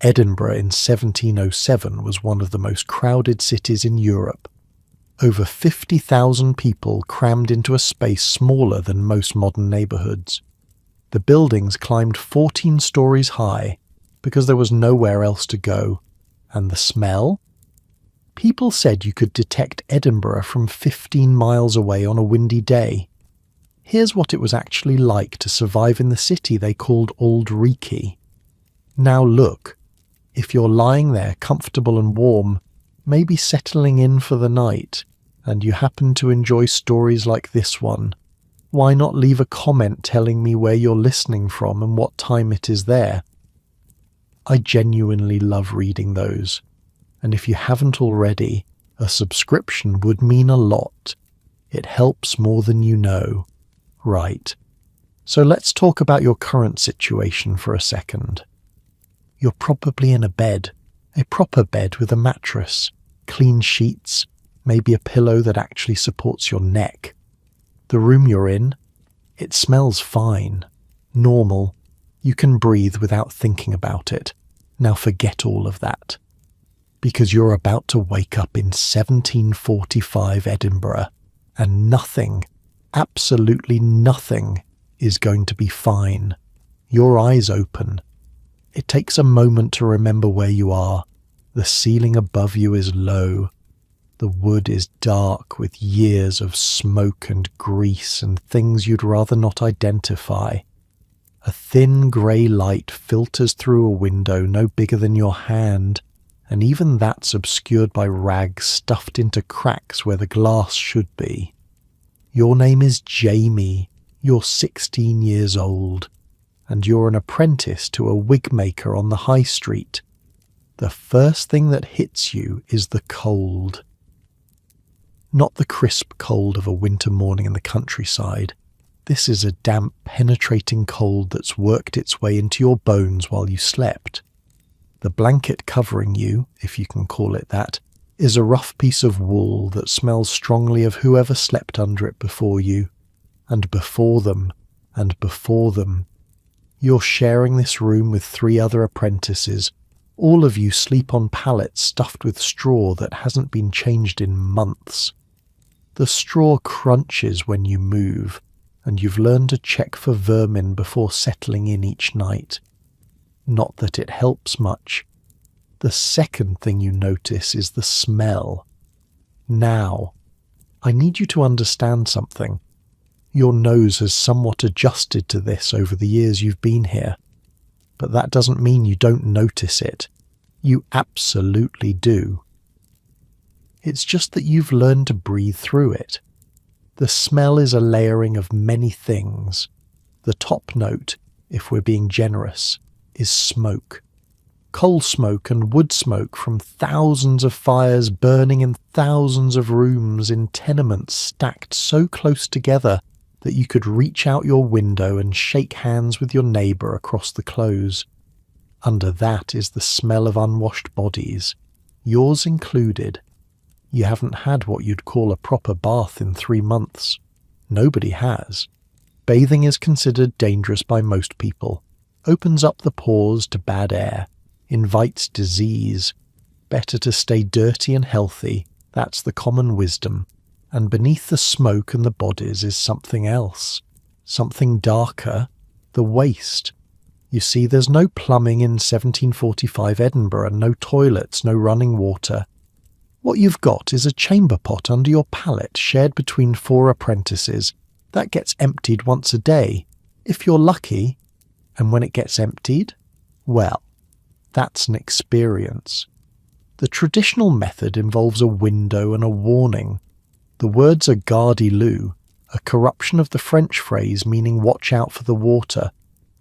Edinburgh in 1707 was one of the most crowded cities in Europe. Over 50,000 people crammed into a space smaller than most modern neighbourhoods. The buildings climbed 14 stories high because there was nowhere else to go. And the smell? People said you could detect Edinburgh from 15 miles away on a windy day. Here's what it was actually like to survive in the city they called Auld Reekie. Now look, if you're lying there comfortable and warm, maybe settling in for the night, and you happen to enjoy stories like this one, why not leave a comment telling me where you're listening from and what time it is there? I genuinely love reading those, and if you haven't already, a subscription would mean a lot. It helps more than you know. Right. So let's talk about your current situation for a second. You're probably in a bed, a proper bed with a mattress, clean sheets, maybe a pillow that actually supports your neck. The room you're in, it smells fine, normal. You can breathe without thinking about it. Now forget all of that. Because you're about to wake up in 1745 Edinburgh, and nothing, absolutely nothing, is going to be fine. Your eyes open. It takes a moment to remember where you are. The ceiling above you is low. The wood is dark with years of smoke and grease and things you'd rather not identify. A thin grey light filters through a window no bigger than your hand, and even that's obscured by rags stuffed into cracks where the glass should be. Your name is Jamie. You're 16 years old, and you're an apprentice to a wig maker on the high street. The first thing that hits you is the cold. Not the crisp cold of a winter morning in the countryside. This is a damp, penetrating cold that's worked its way into your bones while you slept. The blanket covering you, if you can call it that, is a rough piece of wool that smells strongly of whoever slept under it before you, and before them, and before them. You're sharing this room with 3 other apprentices. All of you sleep on pallets stuffed with straw that hasn't been changed in months. The straw crunches when you move, and you've learned to check for vermin before settling in each night. Not that it helps much. The second thing you notice is the smell. Now, I need you to understand something. Your nose has somewhat adjusted to this over the years you've been here, but that doesn't mean you don't notice it. You absolutely do. It's just that you've learned to breathe through it. The smell is a layering of many things. The top note, if we're being generous, is smoke. Coal smoke and wood smoke from thousands of fires burning in thousands of rooms in tenements stacked so close together that you could reach out your window and shake hands with your neighbour across the close. Under that is the smell of unwashed bodies, yours included. You haven't had what you'd call a proper bath in 3 months. Nobody has. Bathing is considered dangerous by most people, opens up the pores to bad air, invites disease. Better to stay dirty and healthy, that's the common wisdom. And beneath the smoke and the bodies is something else, something darker, the waste. You see, there's no plumbing in 1745 Edinburgh, no toilets, no running water. What you've got is a chamber pot under your pallet shared between 4 apprentices. That gets emptied once a day, if you're lucky. And when it gets emptied, well, that's an experience. The traditional method involves a window and a warning. The words are garde-lou, a corruption of the French phrase meaning watch out for the water,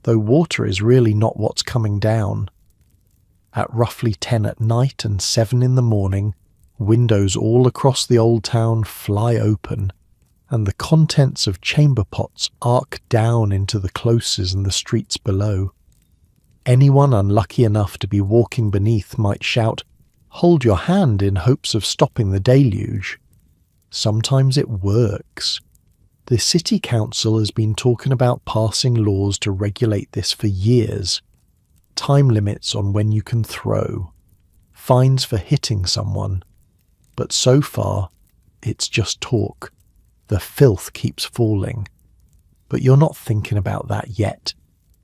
though water is really not what's coming down. At roughly 10 at night and 7 in the morning, windows all across the old town fly open, and the contents of chamber pots arc down into the closes and the streets below. Anyone unlucky enough to be walking beneath might shout, "Hold your hand," in hopes of stopping the deluge. Sometimes it works. The city council has been talking about passing laws to regulate this for years. time limits on when you can throw, fines for hitting someone. But so far, it's just talk. The filth keeps falling. But you're not thinking about that yet.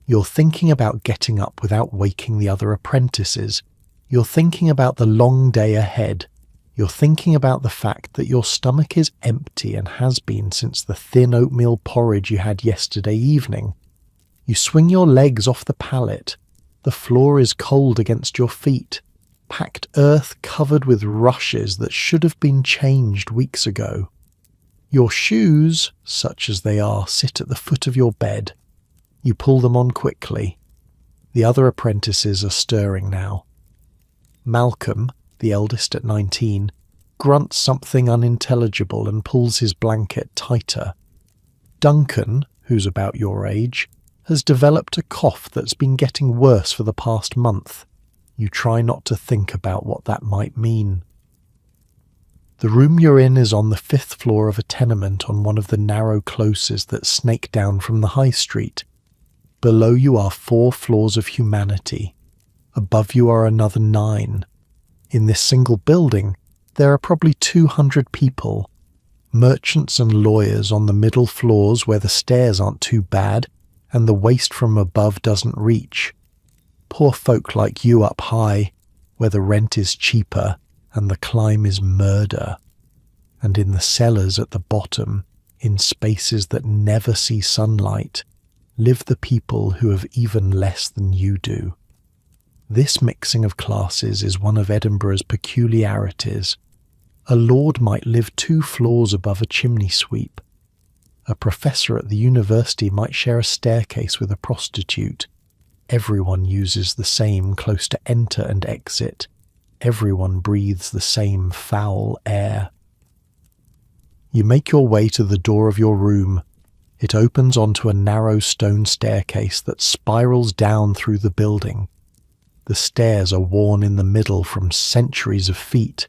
You're thinking about getting up without waking the other apprentices. You're thinking about the long day ahead. You're thinking about the fact that your stomach is empty and has been since the thin oatmeal porridge you had yesterday evening. You swing your legs off the pallet. The floor is cold against your feet. Packed earth covered with rushes that should have been changed weeks ago. Your shoes, such as they are, sit at the foot of your bed. You pull them on quickly. The other apprentices are stirring now. Malcolm, the eldest at 19, grunts something unintelligible and pulls his blanket tighter. Duncan, who's about your age, has developed a cough that's been getting worse for the past month. You try not to think about what that might mean. The room you're in is on the 5th floor of a tenement on one of the narrow closes that snake down from the high street. Below you are 4 floors of humanity. Above you are another 9. In this single building, there are probably 200 people. Merchants and lawyers on the middle floors where the stairs aren't too bad and the waste from above doesn't reach. Poor folk like you up high, where the rent is cheaper and the climb is murder. And in the cellars at the bottom, in spaces that never see sunlight, live the people who have even less than you do. This mixing of classes is one of Edinburgh's peculiarities. A lord might live 2 floors above a chimney sweep. A professor at the university might share a staircase with a prostitute. Everyone uses the same close to enter and exit. Everyone breathes the same foul air. You make your way to the door of your room. It opens onto a narrow stone staircase that spirals down through the building. The stairs are worn in the middle from centuries of feet.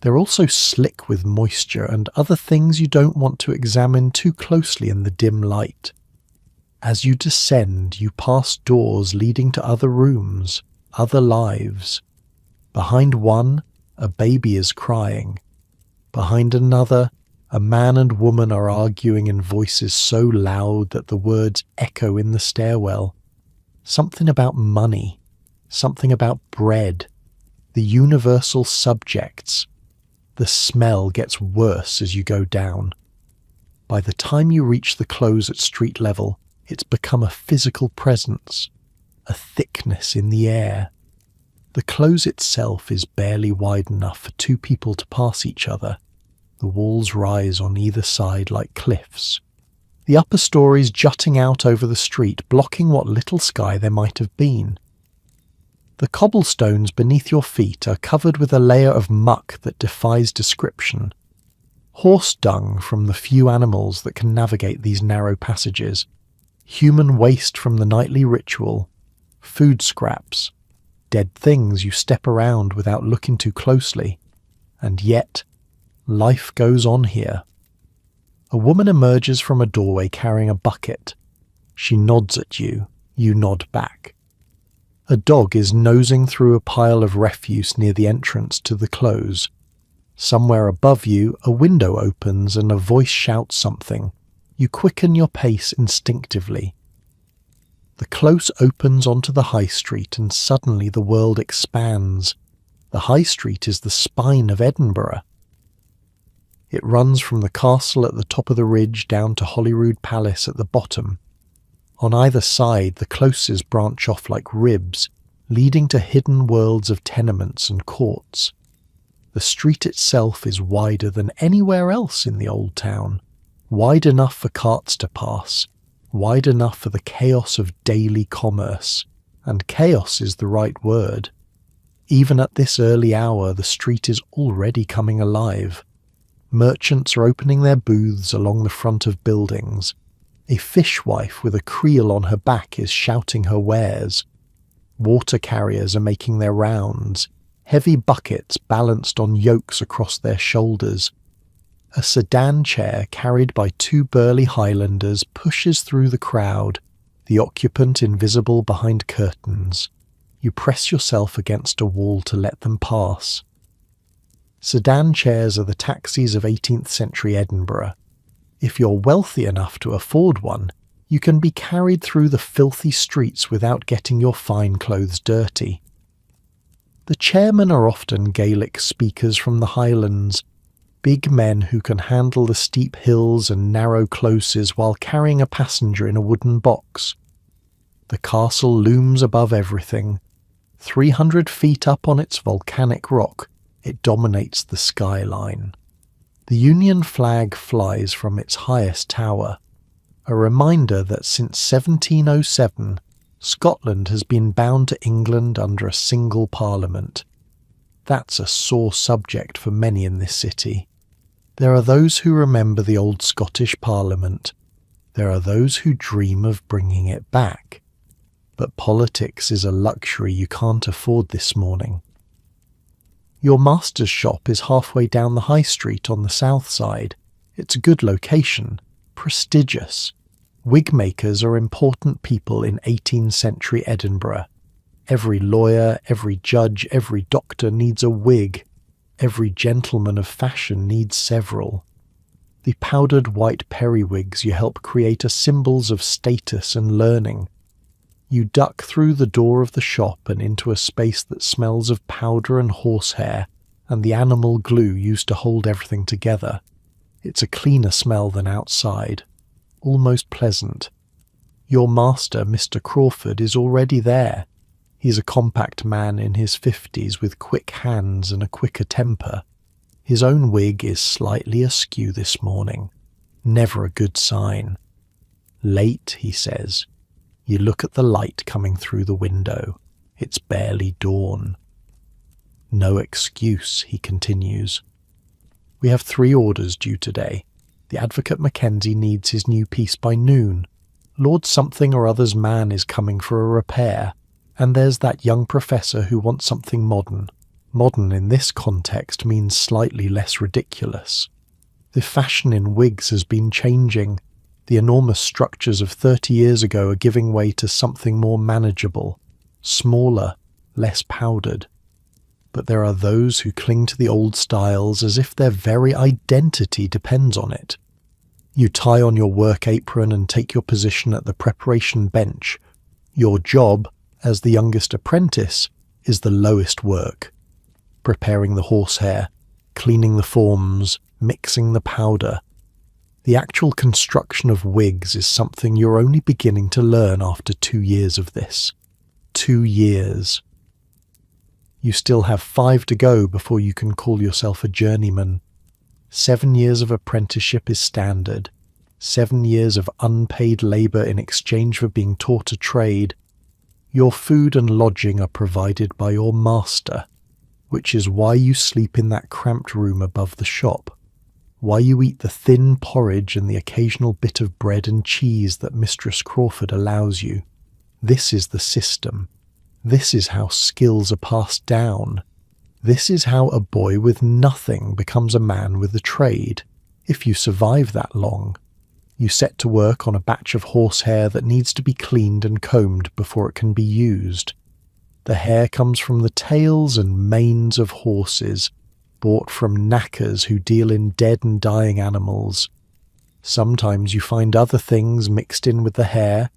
They're also slick with moisture and other things you don't want to examine too closely in the dim light. As you descend, you pass doors leading to other rooms, other lives. Behind one, a baby is crying. Behind another, a man and woman are arguing in voices so loud that the words echo in the stairwell. Something about money, something about bread, the universal subjects. The smell gets worse as you go down. By the time you reach the close at street level, it's become a physical presence, a thickness in the air. The close itself is barely wide enough for 2 people to pass each other. The walls rise on either side like cliffs. The upper stories jutting out over the street, blocking what little sky there might have been. The cobblestones beneath your feet are covered with a layer of muck that defies description. Horse dung from the few animals that can navigate these narrow passages. Human waste from the nightly ritual. Food scraps. Dead things you step around without looking too closely. And yet, life goes on here. A woman emerges from a doorway carrying a bucket. She nods at you. You nod back. A dog is nosing through a pile of refuse near the entrance to the close. Somewhere above you, a window opens and a voice shouts something. You quicken your pace instinctively. The close opens onto the high street and suddenly the world expands. The high street is the spine of Edinburgh. It runs from the castle at the top of the ridge down to Holyrood Palace at the bottom. On either side, the closes branch off like ribs, leading to hidden worlds of tenements and courts. The street itself is wider than anywhere else in the old town, wide enough for carts to pass, wide enough for the chaos of daily commerce, and chaos is the right word. Even at this early hour, the street is already coming alive. Merchants are opening their booths along the front of buildings. A fishwife with a creel on her back is shouting her wares. Water carriers are making their rounds, heavy buckets balanced on yokes across their shoulders. A sedan chair carried by 2 burly Highlanders pushes through the crowd, the occupant invisible behind curtains. You press yourself against a wall to let them pass. Sedan chairs are the taxis of 18th century Edinburgh. If you're wealthy enough to afford one, you can be carried through the filthy streets without getting your fine clothes dirty. The chairmen are often Gaelic speakers from the Highlands, big men who can handle the steep hills and narrow closes while carrying a passenger in a wooden box. The castle looms above everything. 300 feet up on its volcanic rock, it dominates the skyline. The Union flag flies from its highest tower, a reminder that since 1707, Scotland has been bound to England under a single parliament. That's a sore subject for many in this city. There are those who remember the old Scottish Parliament. There are those who dream of bringing it back. But politics is a luxury you can't afford this morning. Your master's shop is halfway down the high street on the south side. It's a good location, prestigious. Wig makers are important people in 18th century Edinburgh. Every lawyer, every judge, every doctor needs a wig. Every gentleman of fashion needs several. The powdered white periwigs you help create are symbols of status and learning. You duck through the door of the shop and into a space that smells of powder and horsehair and the animal glue used to hold everything together. It's a cleaner smell than outside, almost pleasant. Your master, Mr. Crawford, is already there. He's a compact man in his 50s with quick hands and a quicker temper. His own wig is slightly askew this morning. Never a good sign. Late, he says. You look at the light coming through the window. It's barely dawn. No excuse, he continues. We have 3 orders due today. The Advocate Mackenzie needs his new piece by noon. Lord something or other's man is coming for a repair. And there's that young professor who wants something modern. Modern in this context means slightly less ridiculous. The fashion in wigs has been changing. The enormous structures of 30 years ago are giving way to something more manageable, smaller, less powdered. But there are those who cling to the old styles as if their very identity depends on it. You tie on your work apron and take your position at the preparation bench. Your job, as the youngest apprentice, is the lowest work. Preparing the horsehair, cleaning the forms, mixing the powder. The actual construction of wigs is something you're only beginning to learn after 2 years of this. 2 years. You still have 5 to go before you can call yourself a journeyman. 7 years of apprenticeship is standard. 7 years of unpaid labour in exchange for being taught a trade. Your food and lodging are provided by your master, which is why you sleep in that cramped room above the shop, why you eat the thin porridge and the occasional bit of bread and cheese that Mistress Crawford allows you. This is the system. This is how skills are passed down. This is how a boy with nothing becomes a man with a trade, if you survive that long. You set to work on a batch of horsehair that needs to be cleaned and combed before it can be used. The hair comes from the tails and manes of horses, bought from knackers who deal in dead and dying animals. Sometimes you find other things mixed in with the hair,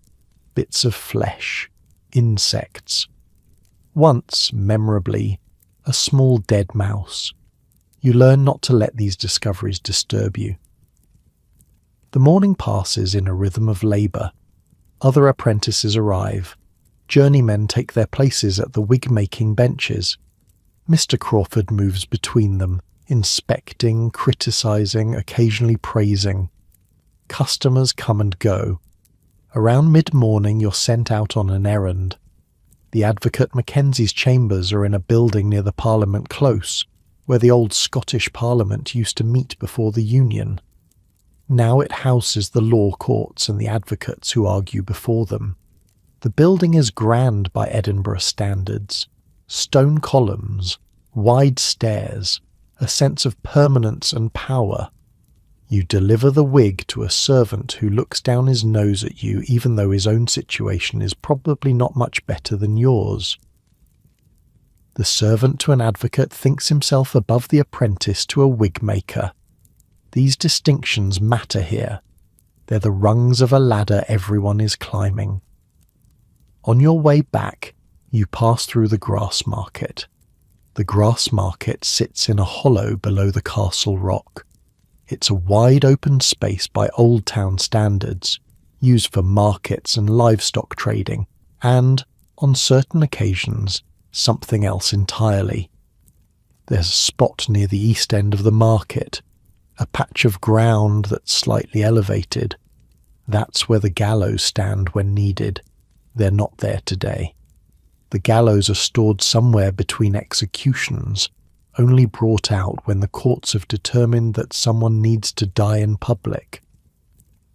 bits of flesh, insects. Once, memorably, a small dead mouse. You learn not to let these discoveries disturb you. The morning passes in a rhythm of labour. Other apprentices arrive. Journeymen take their places at the wig-making benches. Mr. Crawford moves between them, inspecting, criticising, occasionally praising. Customers come and go. Around mid-morning you're sent out on an errand. The Advocate Mackenzie's chambers are in a building near the Parliament Close, where the old Scottish Parliament used to meet before the Union. Now it houses the law courts and the advocates who argue before them. The building is grand by Edinburgh standards. Stone columns, wide stairs, a sense of permanence and power. You deliver the wig to a servant who looks down his nose at you even though his own situation is probably not much better than yours. The servant to an advocate thinks himself above the apprentice to a wig maker. These distinctions matter here. They're the rungs of a ladder everyone is climbing. On your way back, you pass through the grass market. The grass market sits in a hollow below the castle rock. It's a wide open space by Old Town standards, used for markets and livestock trading, and, on certain occasions, something else entirely. There's a spot near the east end of the market, a patch of ground that's slightly elevated. That's where the gallows stand when needed. They're not there today. The gallows are stored somewhere between executions, only brought out when the courts have determined that someone needs to die in public.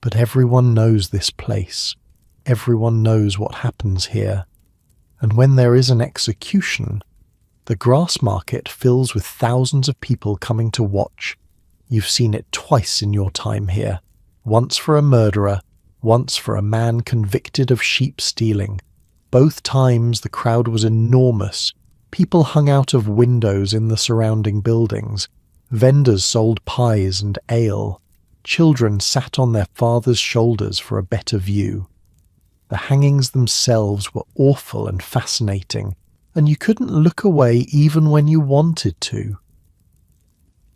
But everyone knows this place. Everyone knows what happens here. And when there is an execution, the grass market fills with thousands of people coming to watch. You've seen it twice in your time here. Once for a murderer, once for a man convicted of sheep stealing. Both times the crowd was enormous. People hung out of windows in the surrounding buildings. Vendors sold pies and ale. Children sat on their fathers' shoulders for a better view. The hangings themselves were awful and fascinating, and you couldn't look away even when you wanted to.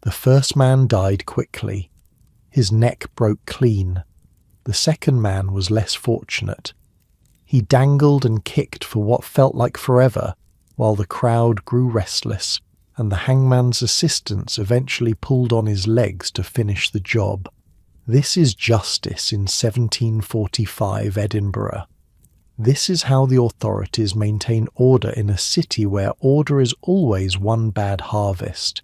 The first man died quickly. His neck broke clean. The second man was less fortunate. He dangled and kicked for what felt like forever, while the crowd grew restless, and the hangman's assistants eventually pulled on his legs to finish the job. This is justice in 1745 Edinburgh. This is how the authorities maintain order in a city where order is always one bad harvest.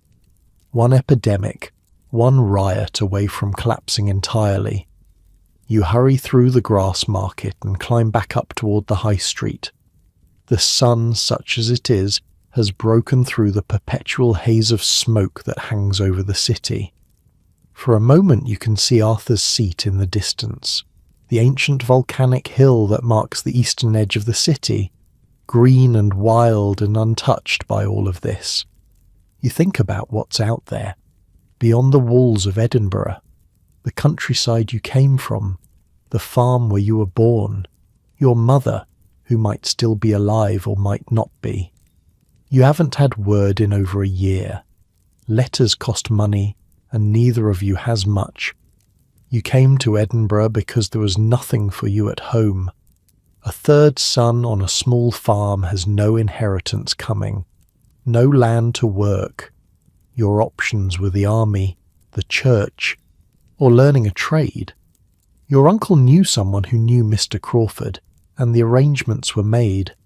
One epidemic, one riot away from collapsing entirely. You hurry through the grass market and climb back up toward the high street. The sun, such as it is, has broken through the perpetual haze of smoke that hangs over the city. For a moment you can see Arthur's Seat in the distance, the ancient volcanic hill that marks the eastern edge of the city, green and wild and untouched by all of this. You think about what's out there, beyond the walls of Edinburgh, the countryside you came from, the farm where you were born, your mother, who might still be alive or might not be. You haven't had word in over a year. Letters cost money, and neither of you has much. You came to Edinburgh because there was nothing for you at home. A third son on a small farm has no inheritance coming, no land to work. Your options were the army, the church, or learning a trade. Your uncle knew someone who knew Mr. Crawford, and the arrangements were made.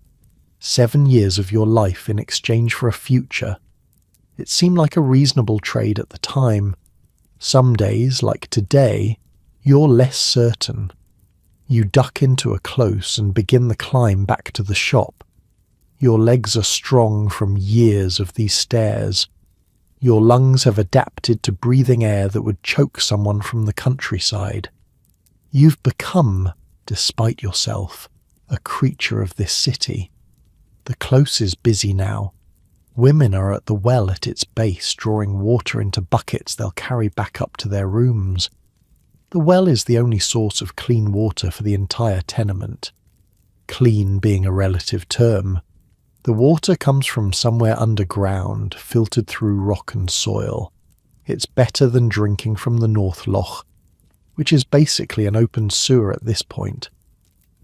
7 years of your life in exchange for a future. It seemed like a reasonable trade at the time. Some days, like today, you're less certain. You duck into a close and begin the climb back to the shop. Your legs are strong from years of these stairs. Your lungs have adapted to breathing air that would choke someone from the countryside. You've become, despite yourself, a creature of this city. The close is busy now. Women are at the well at its base, drawing water into buckets they'll carry back up to their rooms. The well is the only source of clean water for the entire tenement. Clean being a relative term. The water comes from somewhere underground, filtered through rock and soil. It's better than drinking from the North Loch, which is basically an open sewer at this point.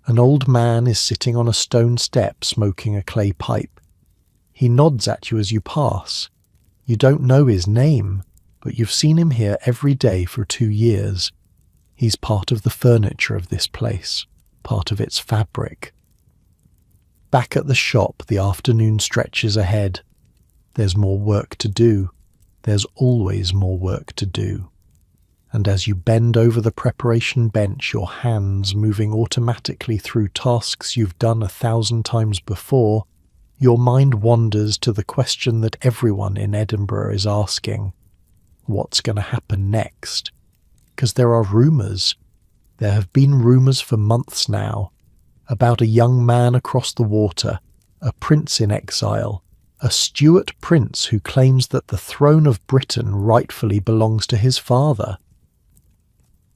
An old man is sitting on a stone step smoking a clay pipe. He nods at you as you pass. You don't know his name, but you've seen him here every day for 2 years. He's part of the furniture of this place, part of its fabric. Back at the shop, the afternoon stretches ahead. There's more work to do. There's always more work to do. And as you bend over the preparation bench, your hands moving automatically through tasks you've done 1,000 times before, your mind wanders to the question that everyone in Edinburgh is asking. What's going to happen next? Because there are rumours. There have been rumours for months now about a young man across the water, a prince in exile, a Stuart prince who claims that the throne of Britain rightfully belongs to his father,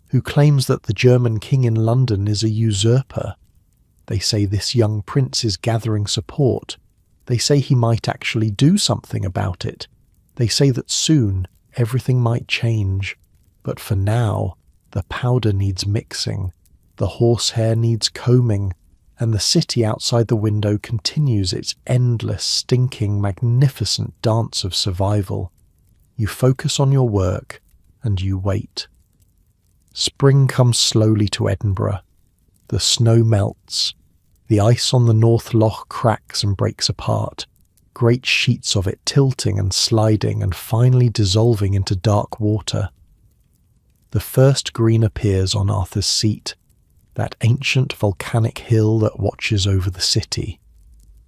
who claims that the German king in London is a usurper. They say this young prince is gathering support. They say he might actually do something about it. They say that soon everything might change. But for now, the powder needs mixing, the horsehair needs combing, and the city outside the window continues its endless, stinking, magnificent dance of survival. You focus on your work, and you wait. Spring comes slowly to Edinburgh. The snow melts. The ice on the North Loch cracks and breaks apart, great sheets of it tilting and sliding and finally dissolving into dark water. The first green appears on Arthur's Seat, that ancient volcanic hill that watches over the city.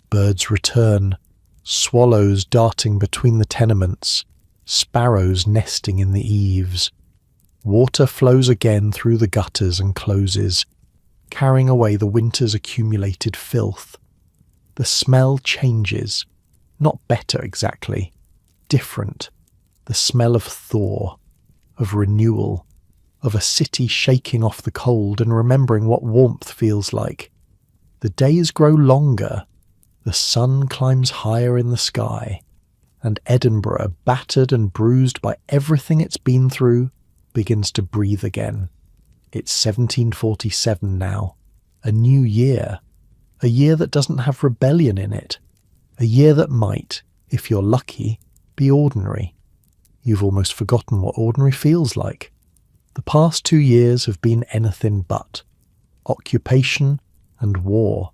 Birds return, swallows darting between the tenements, sparrows nesting in the eaves. Water flows again through the gutters and closes, carrying away the winter's accumulated filth. The smell changes, not better exactly, different. The smell of thaw, of renewal, of a city shaking off the cold and remembering what warmth feels like. The days grow longer, the sun climbs higher in the sky, and Edinburgh, battered and bruised by everything it's been through, begins to breathe again. It's 1747 now, a new year, a year that doesn't have rebellion in it, a year that might, if you're lucky, be ordinary. You've almost forgotten what ordinary feels like. The past 2 years have been anything but. Occupation and war,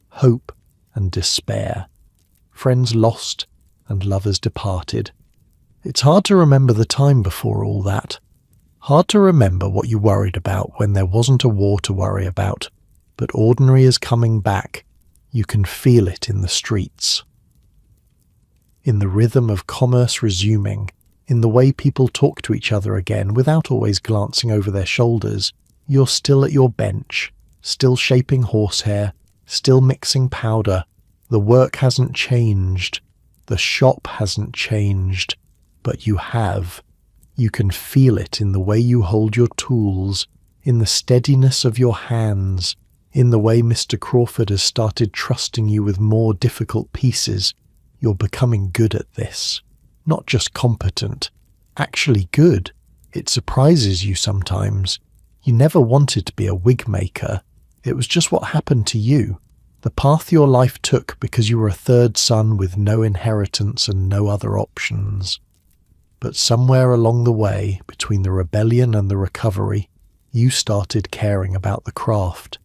hope and despair, friends lost and lovers departed. It's hard to remember the time before all that. Hard to remember what you worried about when there wasn't a war to worry about. But ordinary is coming back. You can feel it in the streets. In the rhythm of commerce resuming, in the way people talk to each other again without always glancing over their shoulders, you're still at your bench, still shaping horsehair, still mixing powder. The work hasn't changed. The shop hasn't changed. But you have. You can feel it in the way you hold your tools, in the steadiness of your hands, in the way Mr. Crawford has started trusting you with more difficult pieces. You're becoming good at this. Not just competent, actually good. It surprises you sometimes. You never wanted to be a wig maker. It was just what happened to you. The path your life took because you were a third son with no inheritance and no other options. But somewhere along the way, between the rebellion and the recovery, you started caring about the craft.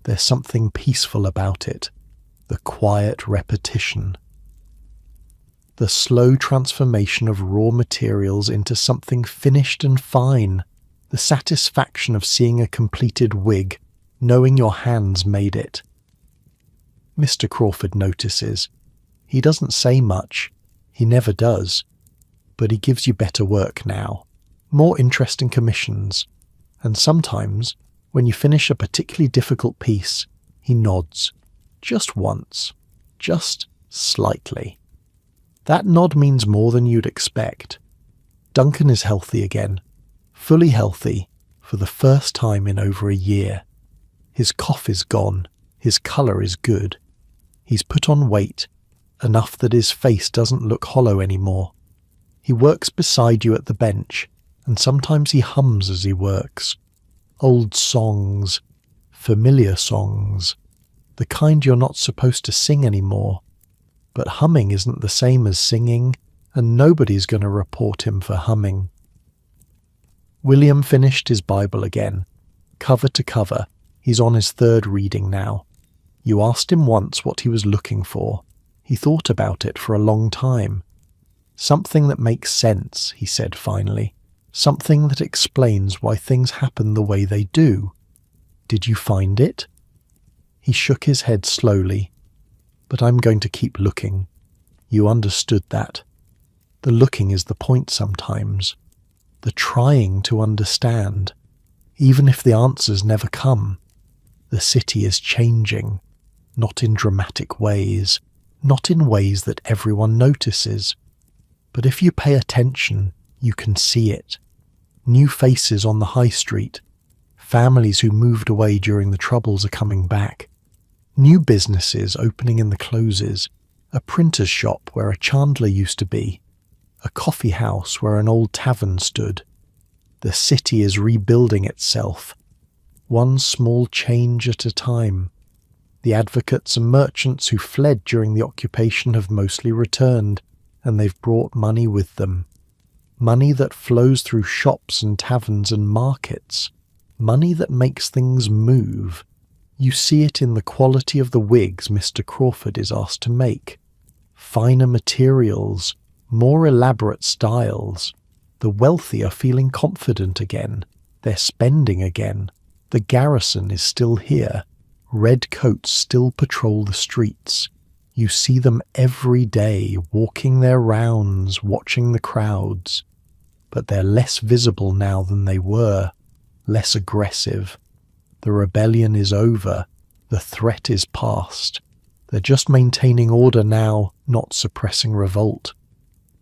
There's something peaceful about it. The quiet repetition. The slow transformation of raw materials into something finished and fine. The satisfaction of seeing a completed wig, knowing your hands made it. Mr. Crawford notices. He doesn't say much. He never does. But he gives you better work now, more interesting commissions, and sometimes, when you finish a particularly difficult piece, he nods, just once, just slightly. That nod means more than you'd expect. Duncan is healthy again, fully healthy, for the first time in over a year. His cough is gone, his colour is good. He's put on weight, enough that his face doesn't look hollow anymore. He works beside you at the bench, and sometimes he hums as he works. Old songs, familiar songs, the kind you're not supposed to sing anymore. But humming isn't the same as singing, and nobody's going to report him for humming. William finished his Bible again, cover to cover. He's on his third reading now. You asked him once what he was looking for. He thought about it for a long time. Something that makes sense, he said finally. Something that explains why things happen the way they do. Did you find it? He shook his head slowly. But I'm going to keep looking. You understood that. The looking is the point sometimes. The trying to understand. Even if the answers never come. The city is changing. Not in dramatic ways. not in ways that everyone notices. But if you pay attention, you can see it. New faces on the high street. Families who moved away during the Troubles are coming back. New businesses opening in the closes. A printer's shop where a chandler used to be. A coffee house where an old tavern stood. The city is rebuilding itself, one small change at a time. The advocates and merchants who fled during the occupation have mostly returned, and they've brought money with them. Money that flows through shops and taverns and markets. Money that makes things move. You see it in the quality of the wigs Mr. Crawford is asked to make. Finer materials, more elaborate styles. The wealthy are feeling confident again. They're spending again. The garrison is still here. Red coats still patrol the streets. You see them every day, walking their rounds, watching the crowds. But they're less visible now than they were, less aggressive. The rebellion is over. The threat is past. They're just maintaining order now, not suppressing revolt.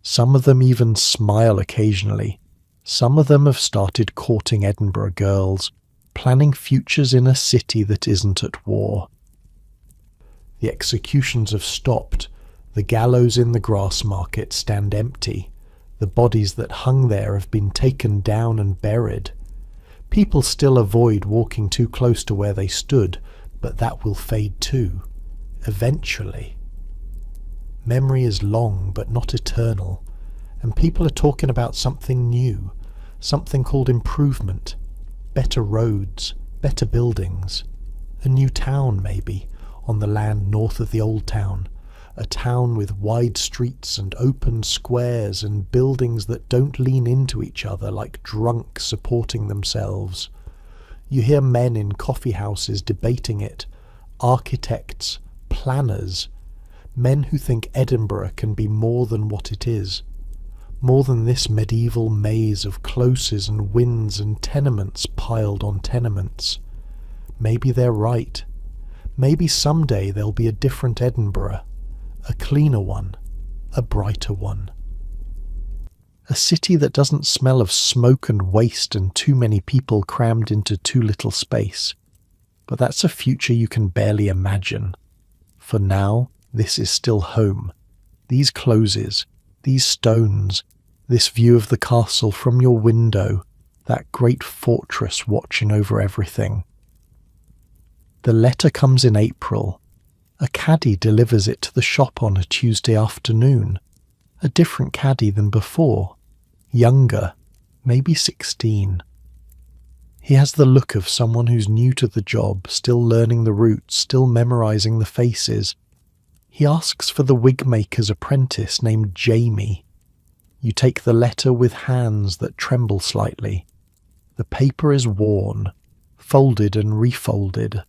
Some of them even smile occasionally. Some of them have started courting Edinburgh girls, planning futures in a city that isn't at war. The executions have stopped. The gallows in the grass market stand empty. The bodies that hung there have been taken down and buried. People still avoid walking too close to where they stood, but that will fade too, eventually. Memory is long but not eternal, and people are talking about something new, something called improvement, better roads, better buildings, a new town maybe, on the land north of the old town, a town with wide streets and open squares and buildings that don't lean into each other like drunks supporting themselves. You hear men in coffee houses debating it, architects, planners, men who think Edinburgh can be more than what it is, more than this medieval maze of closes and wynds and tenements piled on tenements. Maybe they're right. Maybe someday there'll be a different Edinburgh, a cleaner one, a brighter one. A city that doesn't smell of smoke and waste and too many people crammed into too little space. But that's a future you can barely imagine. For now, this is still home. These closes, these stones, this view of the castle from your window, that great fortress watching over everything. The letter comes in April. A caddie delivers it to the shop on a Tuesday afternoon. A different caddie than before. Younger, maybe 16. He has the look of someone who's new to the job, still learning the routes, still memorizing the faces. He asks for the wigmaker's apprentice named Jamie. You take the letter with hands that tremble slightly. The paper is worn, folded and refolded,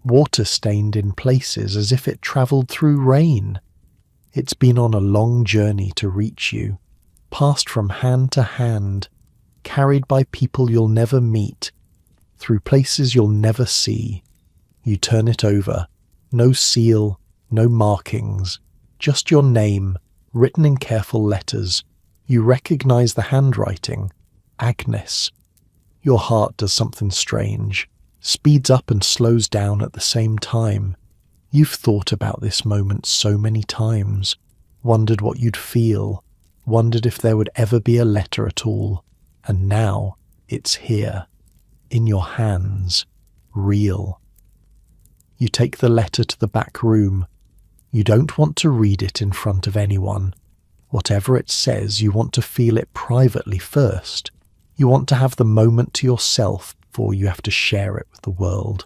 water-stained in places as if it travelled through rain. It's been on a long journey to reach you, passed from hand to hand, carried by people you'll never meet, through places you'll never see. You turn it over, no seal, no markings, just your name, written in careful letters. You recognise the handwriting, Agnes. Your heart does something strange, speeds up and slows down at the same time. You've thought about this moment so many times, wondered what you'd feel, wondered if there would ever be a letter at all, and now it's here, in your hands, real. You take the letter to the back room. You don't want to read it in front of anyone. Whatever it says, you want to feel it privately first. You want to have the moment to yourself before you have to share it with the world.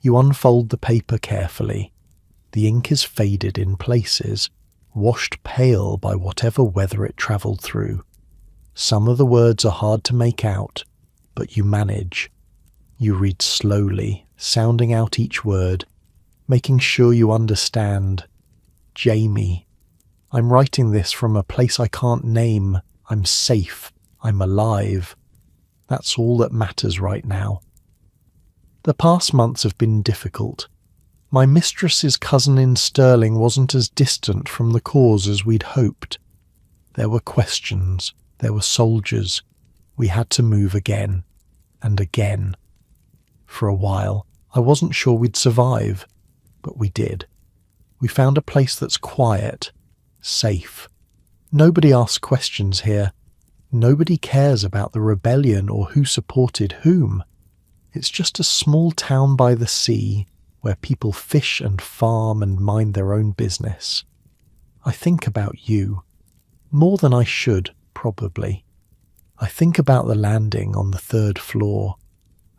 You unfold the paper carefully. The ink is faded in places, washed pale by whatever weather it travelled through. Some of the words are hard to make out, but you manage. You read slowly, sounding out each word, making sure you understand. Jamie. I'm writing this from a place I can't name. I'm safe. I'm alive. That's all that matters right now. The past months have been difficult. My mistress's cousin in Stirling wasn't as distant from the cause as we'd hoped. There were questions, there were soldiers. We had to move again, and again. For a while, I wasn't sure we'd survive, but we did. We found a place that's quiet, safe. Nobody asks questions here. Nobody cares about the rebellion or who supported whom. It's just a small town by the sea where people fish and farm and mind their own business. I think about you. More than I should, probably. I think about the landing on the 3rd floor,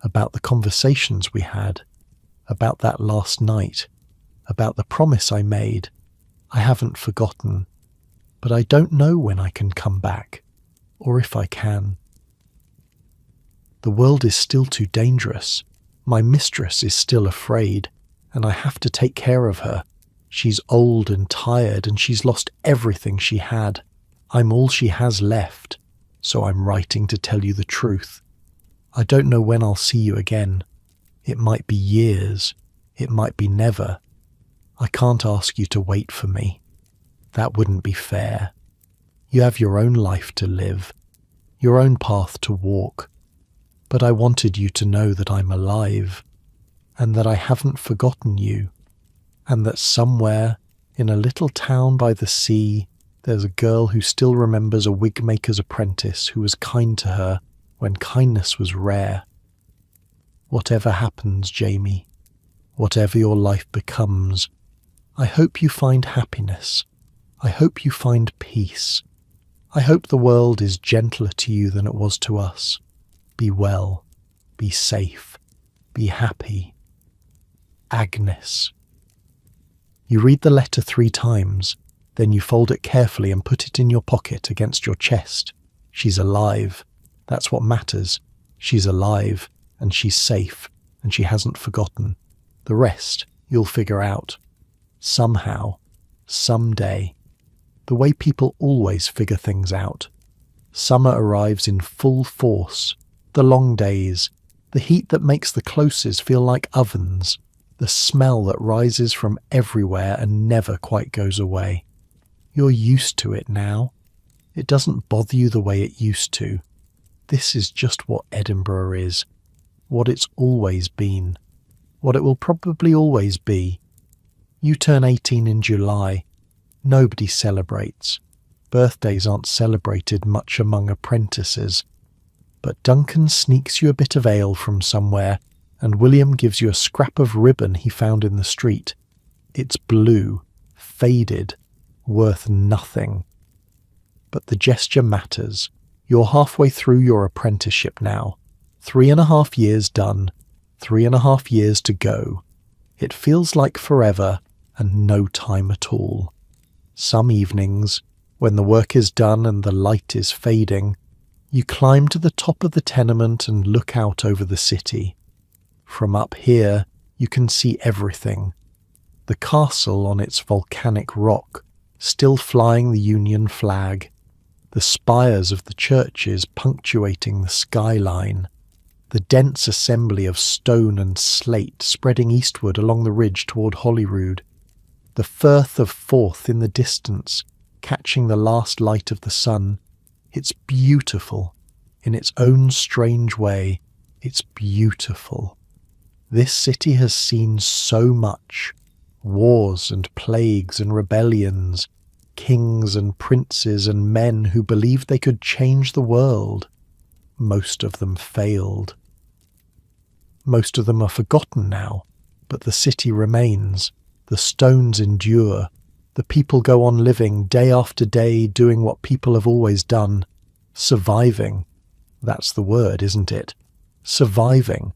about the conversations we had, about that last night, about the promise I made. I haven't forgotten, but I don't know when I can come back, or if I can. The world is still too dangerous. My mistress is still afraid, and I have to take care of her. She's old and tired, and she's lost everything she had. I'm all she has left, so I'm writing to tell you the truth. I don't know when I'll see you again. It might be years. It might be never. I can't ask you to wait for me. That wouldn't be fair. You have your own life to live, your own path to walk. But I wanted you to know that I'm alive, and that I haven't forgotten you, and that somewhere in a little town by the sea there's a girl who still remembers a wig-maker's apprentice who was kind to her when kindness was rare. Whatever happens, Jamie, whatever your life becomes, I hope you find happiness. I hope you find peace. I hope the world is gentler to you than it was to us. Be well, be safe, be happy. Agnes. You read the letter 3 times, then you fold it carefully and put it in your pocket against your chest. She's alive. That's what matters. She's alive, and she's safe, and she hasn't forgotten. The rest you'll figure out. Somehow, someday. The way people always figure things out. Summer arrives in full force. The long days, the heat that makes the closes feel like ovens, the smell that rises from everywhere and never quite goes away. You're used to it now. It doesn't bother you the way it used to. This is just what Edinburgh is, what it's always been, what it will probably always be. You turn 18 in July. Nobody celebrates. Birthdays aren't celebrated much among apprentices. But Duncan sneaks you a bit of ale from somewhere, and William gives you a scrap of ribbon he found in the street. It's blue, faded, worth nothing. But the gesture matters. You're halfway through your apprenticeship now. 3.5 years done, 3.5 years to go. It feels like forever and no time at all. Some evenings, when the work is done and the light is fading, you climb to the top of the tenement and look out over the city. From up here, you can see everything. The castle on its volcanic rock, still flying the Union flag. The spires of the churches punctuating the skyline. The dense assembly of stone and slate spreading eastward along the ridge toward Holyrood. The Firth of Forth in the distance, catching the last light of the sun. It's beautiful. In its own strange way, it's beautiful. This city has seen so much. Wars and plagues and rebellions, kings and princes and men who believed they could change the world. Most of them failed. Most of them are forgotten now, but the city remains. The stones endure. The people go on living day after day, doing what people have always done. Surviving. That's the word, isn't it? Surviving.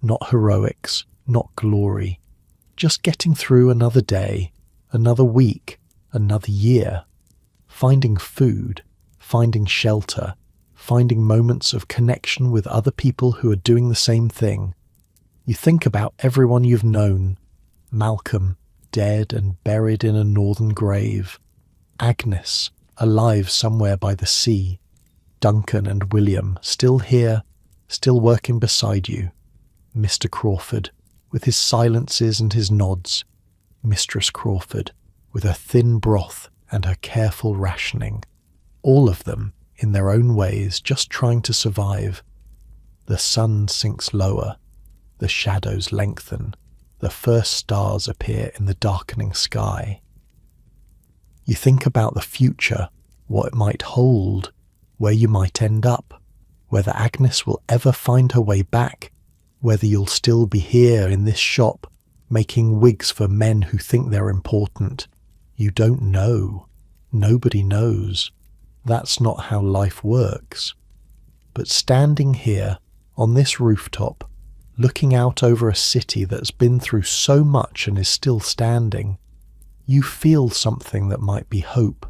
Not heroics, not glory. Just getting through another day, another week, another year. Finding food, finding shelter, finding moments of connection with other people who are doing the same thing. You think about everyone you've known. Malcolm, dead and buried in a northern grave. Agnes, alive somewhere by the sea. Duncan and William, still here, still working beside you. Mr. Crawford, with his silences and his nods, Mistress Crawford, with her thin broth and her careful rationing, all of them, in their own ways, just trying to survive. The sun sinks lower, the shadows lengthen, the first stars appear in the darkening sky. You think about the future, what it might hold, where you might end up, whether Agnes will ever find her way back, whether you'll still be here in this shop, making wigs for men who think they're important. You don't know. Nobody knows. That's not how life works. But standing here, on this rooftop, looking out over a city that's been through so much and is still standing, you feel something that might be hope.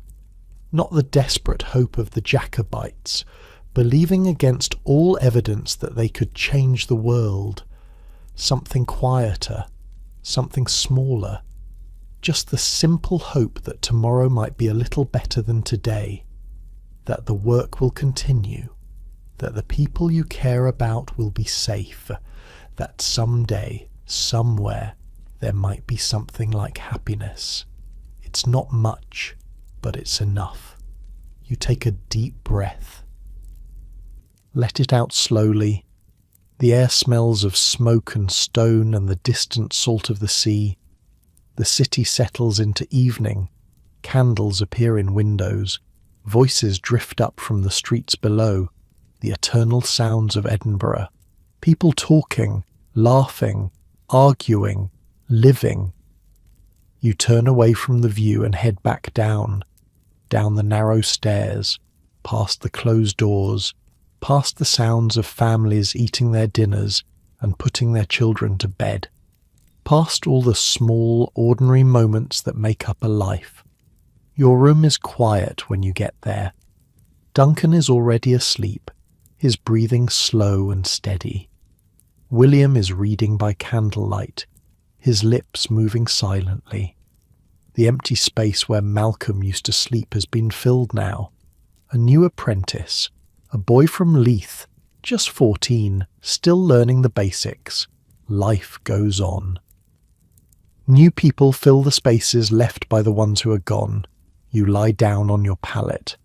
Not the desperate hope of the Jacobites, believing against all evidence that they could change the world. Something quieter, something smaller. Just the simple hope that tomorrow might be a little better than today, that the work will continue, that the people you care about will be safe, that someday, somewhere, there might be something like happiness. It's not much, but it's enough. You take a deep breath. Let it out slowly. The air smells of smoke and stone and the distant salt of the sea. The city settles into evening. Candles appear in windows. Voices drift up from the streets below. The eternal sounds of Edinburgh. People talking, laughing, arguing, living. You turn away from the view and head back down the narrow stairs, past the closed doors, past the sounds of families eating their dinners and putting their children to bed, past all the small, ordinary moments that make up a life. Your room is quiet when you get there. Duncan is already asleep, his breathing slow and steady. William is reading by candlelight, his lips moving silently. The empty space where Malcolm used to sleep has been filled now. A new apprentice, a boy from Leith, just 14, still learning the basics. Life goes on. New people fill the spaces left by the ones who are gone. You lie down on your pallet.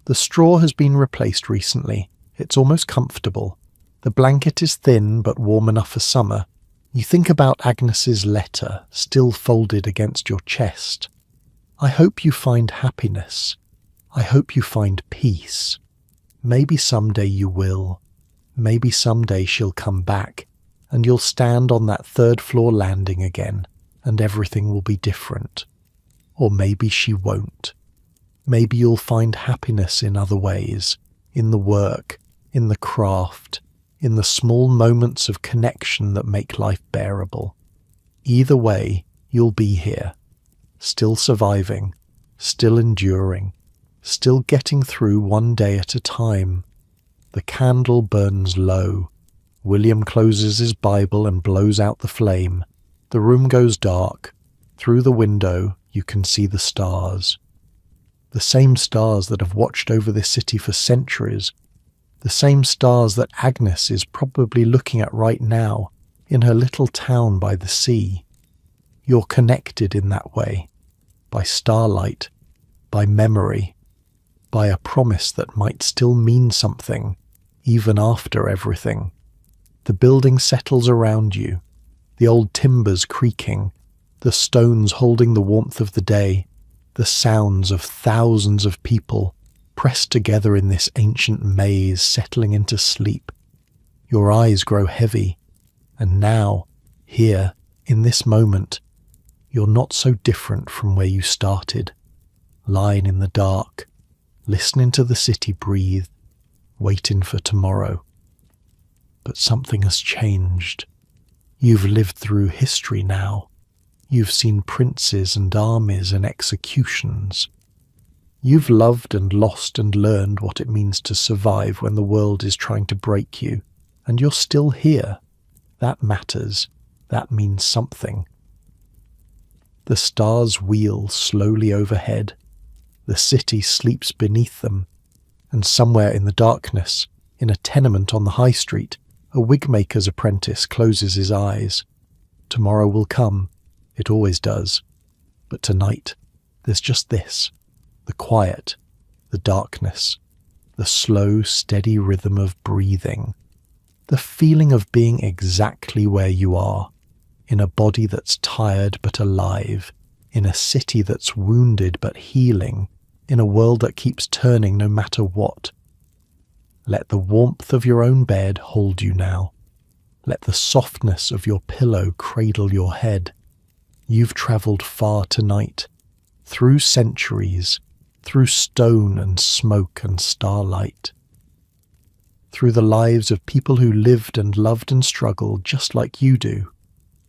The straw has been replaced recently. It's almost comfortable. The blanket is thin but warm enough for summer. You think about Agnes's letter, still folded against your chest. I hope you find happiness. I hope you find peace. Maybe someday you will. Maybe someday she'll come back, and you'll stand on that third-floor landing again, and everything will be different. Or maybe she won't. Maybe you'll find happiness in other ways, in the work, in the craft, in the small moments of connection that make life bearable. Either way, you'll be here, still surviving, still enduring, still getting through one day at a time. The candle burns low. William closes his Bible and blows out the flame. The room goes dark. Through the window, you can see the stars. The same stars that have watched over this city for centuries. The same stars that Agnes is probably looking at right now in her little town by the sea. You're connected in that way, by starlight, by memory, by a promise that might still mean something, even after everything. The building settles around you, the old timbers creaking, the stones holding the warmth of the day, the sounds of thousands of people pressed together in this ancient maze, settling into sleep. Your eyes grow heavy, and now, here, in this moment, you're not so different from where you started, lying in the dark, listening to the city breathe, waiting for tomorrow. But something has changed. You've lived through history now. You've seen princes and armies and executions. You've loved and lost and learned what it means to survive when the world is trying to break you, and you're still here. That matters. That means something. The stars wheel slowly overhead. The city sleeps beneath them, and somewhere in the darkness, in a tenement on the high street, a wigmaker's apprentice closes his eyes. Tomorrow will come. It always does. But tonight, there's just this. The quiet, the darkness, the slow, steady rhythm of breathing. The feeling of being exactly where you are, in a body that's tired but alive, in a city that's wounded but healing, in a world that keeps turning no matter what. Let the warmth of your own bed hold you now. Let the softness of your pillow cradle your head. You've travelled far tonight, through centuries, through stone and smoke and starlight, through the lives of people who lived and loved and struggled just like you do.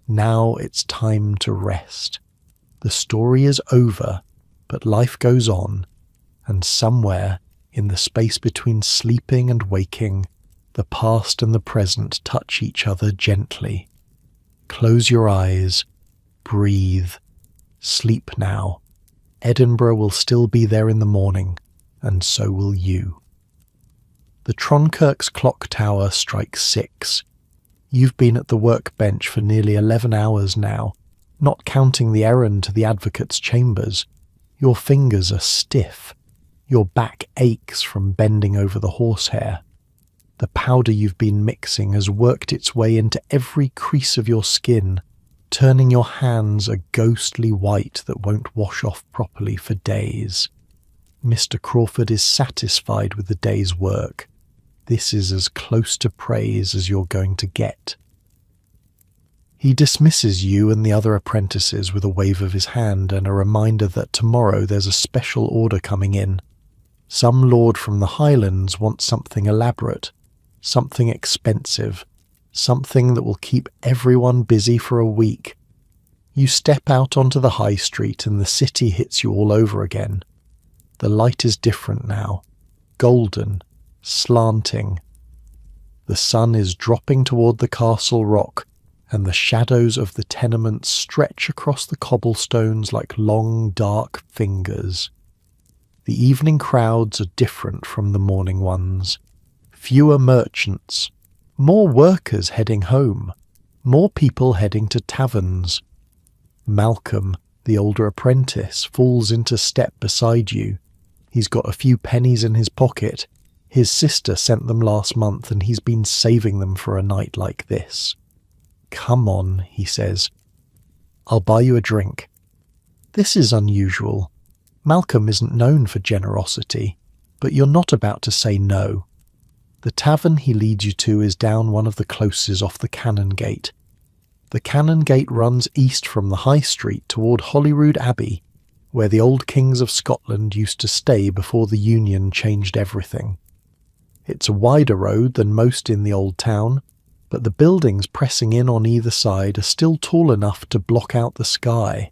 Now it's time to rest. The story is over, but life goes on, and somewhere in the space between sleeping and waking, the past and the present touch each other gently. Close your eyes, breathe, sleep now. Edinburgh will still be there in the morning, and so will you. The Tronkirk's clock tower strikes 6. You've been at the workbench for nearly 11 hours now, not counting the errand to the advocate's chambers. Your fingers are stiff. Your back aches from bending over the horsehair. The powder you've been mixing has worked its way into every crease of your skin, turning your hands a ghostly white that won't wash off properly for days. Mr. Crawford is satisfied with the day's work. This is as close to praise as you're going to get. He dismisses you and the other apprentices with a wave of his hand and a reminder that tomorrow there's a special order coming in. Some lord from the Highlands wants something elaborate, something expensive, something that will keep everyone busy for a week. You step out onto the high street and the city hits you all over again. The light is different now, golden, slanting. The sun is dropping toward the castle rock, and the shadows of the tenements stretch across the cobblestones like long, dark fingers. The evening crowds are different from the morning ones. Fewer merchants, more workers heading home, more people heading to taverns. Malcolm, the older apprentice, falls into step beside you. He's got a few pennies in his pocket. His sister sent them last month and he's been saving them for a night like this. "Come on," he says. "I'll buy you a drink." This is unusual. Malcolm isn't known for generosity, but you're not about to say no. The tavern he leads you to is down one of the closes off the Canongate. The Canongate runs east from the High Street toward Holyrood Abbey, where the old kings of Scotland used to stay before the Union changed everything. It's a wider road than most in the old town, but the buildings pressing in on either side are still tall enough to block out the sky.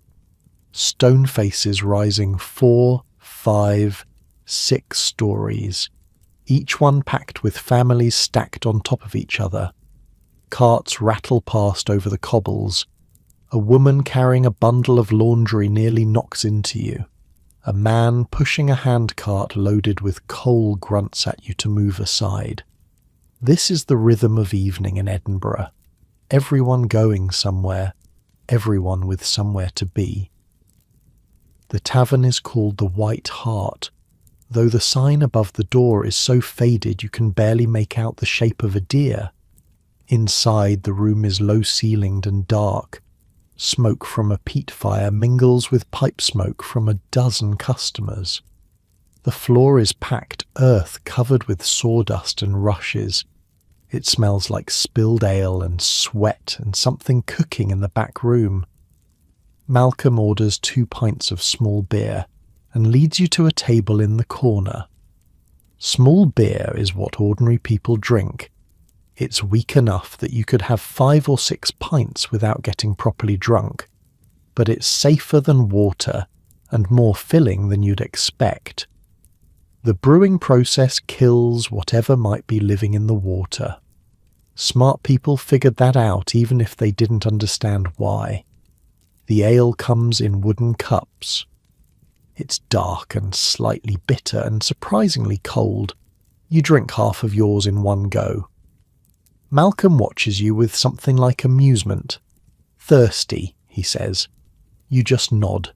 Stone faces rising 4, 5, 6 stories, each one packed with families stacked on top of each other. Carts rattle past over the cobbles. A woman carrying a bundle of laundry nearly knocks into you. A man pushing a handcart loaded with coal grunts at you to move aside. This is the rhythm of evening in Edinburgh. Everyone going somewhere, everyone with somewhere to be. The tavern is called the White Hart, though the sign above the door is so faded you can barely make out the shape of a deer. Inside, the room is low-ceilinged and dark. Smoke from a peat fire mingles with pipe smoke from a dozen customers. The floor is packed earth covered with sawdust and rushes. It smells like spilled ale and sweat and something cooking in the back room. Malcolm orders 2 pints of small beer and leads you to a table in the corner. Small beer is what ordinary people drink. It's weak enough that you could have 5 or 6 pints without getting properly drunk, but it's safer than water and more filling than you'd expect. The brewing process kills whatever might be living in the water. Smart people figured that out even if they didn't understand why. The ale comes in wooden cups. It's dark and slightly bitter and surprisingly cold. You drink half of yours in one go. Malcolm watches you with something like amusement. thirsty," he says. You just nod.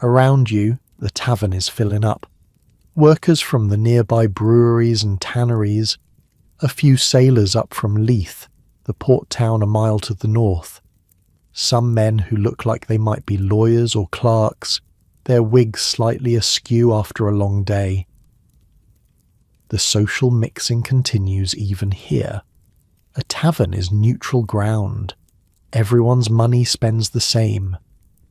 Around you, the tavern is filling up. Workers from the nearby breweries and tanneries, a few sailors up from Leith, the port town a mile to the north. Some men who look like they might be lawyers or clerks, their wigs slightly askew after a long day. The social mixing continues even here. A tavern is neutral ground. Everyone's money spends the same.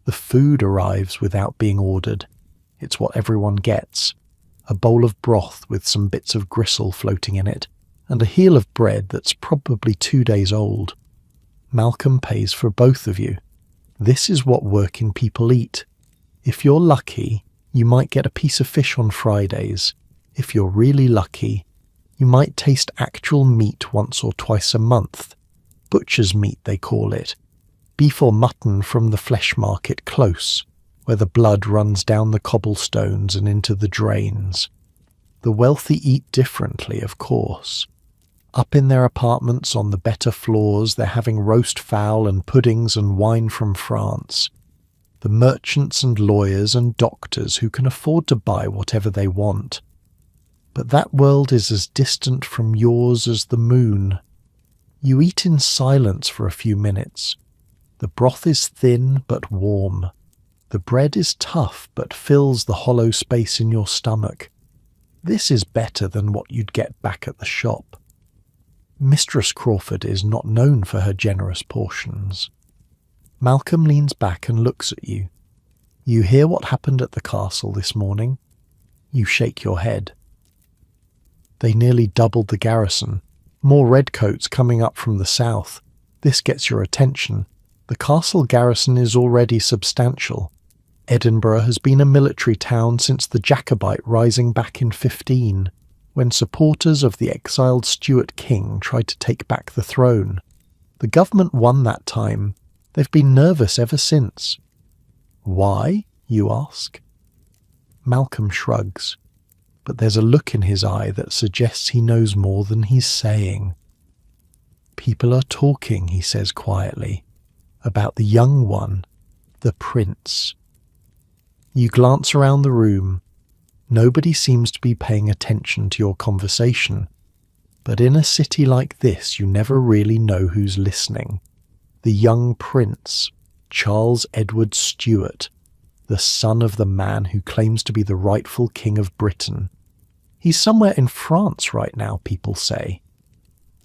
The food arrives without being ordered. It's what everyone gets. A bowl of broth with some bits of gristle floating in it, and a heel of bread that's probably 2 days old. Malcolm pays for both of you. This is what working people eat. If you're lucky, you might get a piece of fish on Fridays. If you're really lucky, you might taste actual meat once or twice a month. Butcher's meat, they call it. Beef or mutton from the flesh market close, where the blood runs down the cobblestones and into the drains. The wealthy eat differently, of course. Up in their apartments on the better floors, they're having roast fowl and puddings and wine from France. The merchants and lawyers and doctors who can afford to buy whatever they want. But that world is as distant from yours as the moon. You eat in silence for a few minutes. The broth is thin but warm. The bread is tough but fills the hollow space in your stomach. This is better than what you'd get back at the shop. Mistress Crawford is not known for her generous portions. Malcolm leans back and looks at you. You hear what happened at the castle this morning? You shake your head. They nearly doubled the garrison. More redcoats coming up from the south. This gets your attention. The castle garrison is already substantial. Edinburgh has been a military town since the Jacobite rising back in 15, when supporters of the exiled Stuart king tried to take back the throne. The government won that time. They've been nervous ever since. Why, you ask? Malcolm shrugs, but there's a look in his eye that suggests he knows more than he's saying. People are talking, he says quietly, about the young one, the prince. You glance around the room. Nobody seems to be paying attention to your conversation, but in a city like this you never really know who's listening. The young prince, Charles Edward Stuart, the son of the man who claims to be the rightful king of Britain. He's somewhere in France right now, people say.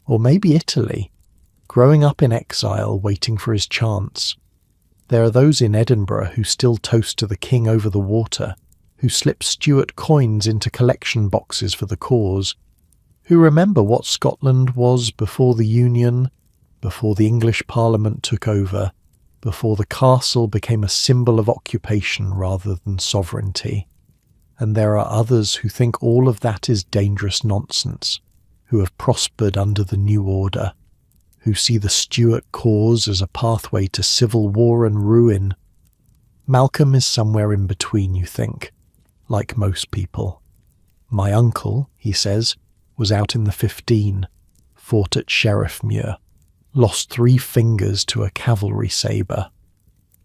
Or maybe Italy, growing up in exile, waiting for his chance. There are those in Edinburgh who still toast to the king over the water, who slip Stuart coins into collection boxes for the cause, who remember what Scotland was before the Union, before the English Parliament took over, before the castle became a symbol of occupation rather than sovereignty. And there are others who think all of that is dangerous nonsense, who have prospered under the new order, who see the Stuart cause as a pathway to civil war and ruin. Malcolm is somewhere in between, you think, like most people. My uncle, he says, was out in the 15, fought at Sheriffmuir, lost 3 fingers to a cavalry sabre.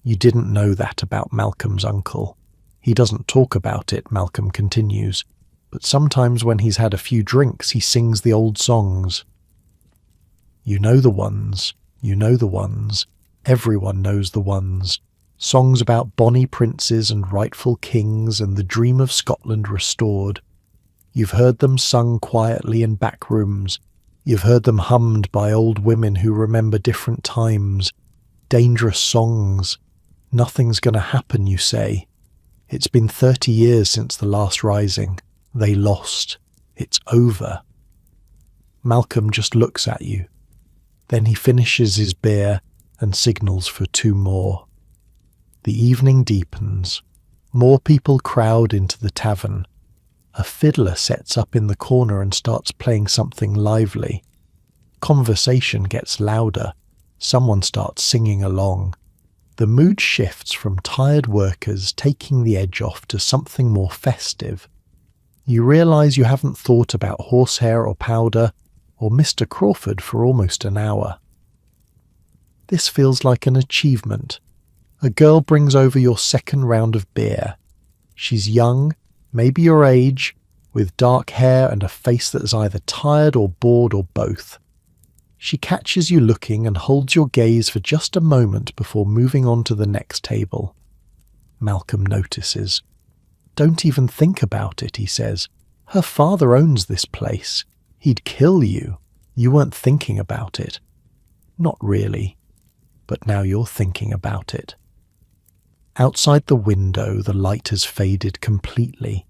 You didn't know that about Malcolm's uncle. He doesn't talk about it, Malcolm continues, but sometimes when he's had a few drinks he sings the old songs. You know the ones, you know the ones, everyone knows the ones. Songs about bonny princes and rightful kings and the dream of Scotland restored. You've heard them sung quietly in back rooms. You've heard them hummed by old women who remember different times. Dangerous songs. Nothing's going to happen, you say. It's been 30 years since the last rising. They lost. It's over. Malcolm just looks at you. Then he finishes his beer and signals for 2 more. The evening deepens. More people crowd into the tavern. A fiddler sets up in the corner and starts playing something lively. Conversation gets louder. Someone starts singing along. The mood shifts from tired workers taking the edge off to something more festive. You realise you haven't thought about horsehair or powder or Mr. Crawford for almost an hour. This feels like an achievement. A girl brings over your second round of beer. She's young, maybe your age, with dark hair and a face that is either tired or bored or both. She catches you looking and holds your gaze for just a moment before moving on to the next table. Malcolm notices. "Don't even think about it," he says. "Her father owns this place. He'd kill you. You weren't thinking about it." "Not really. But now you're thinking about it." Outside the window, the light has faded completely.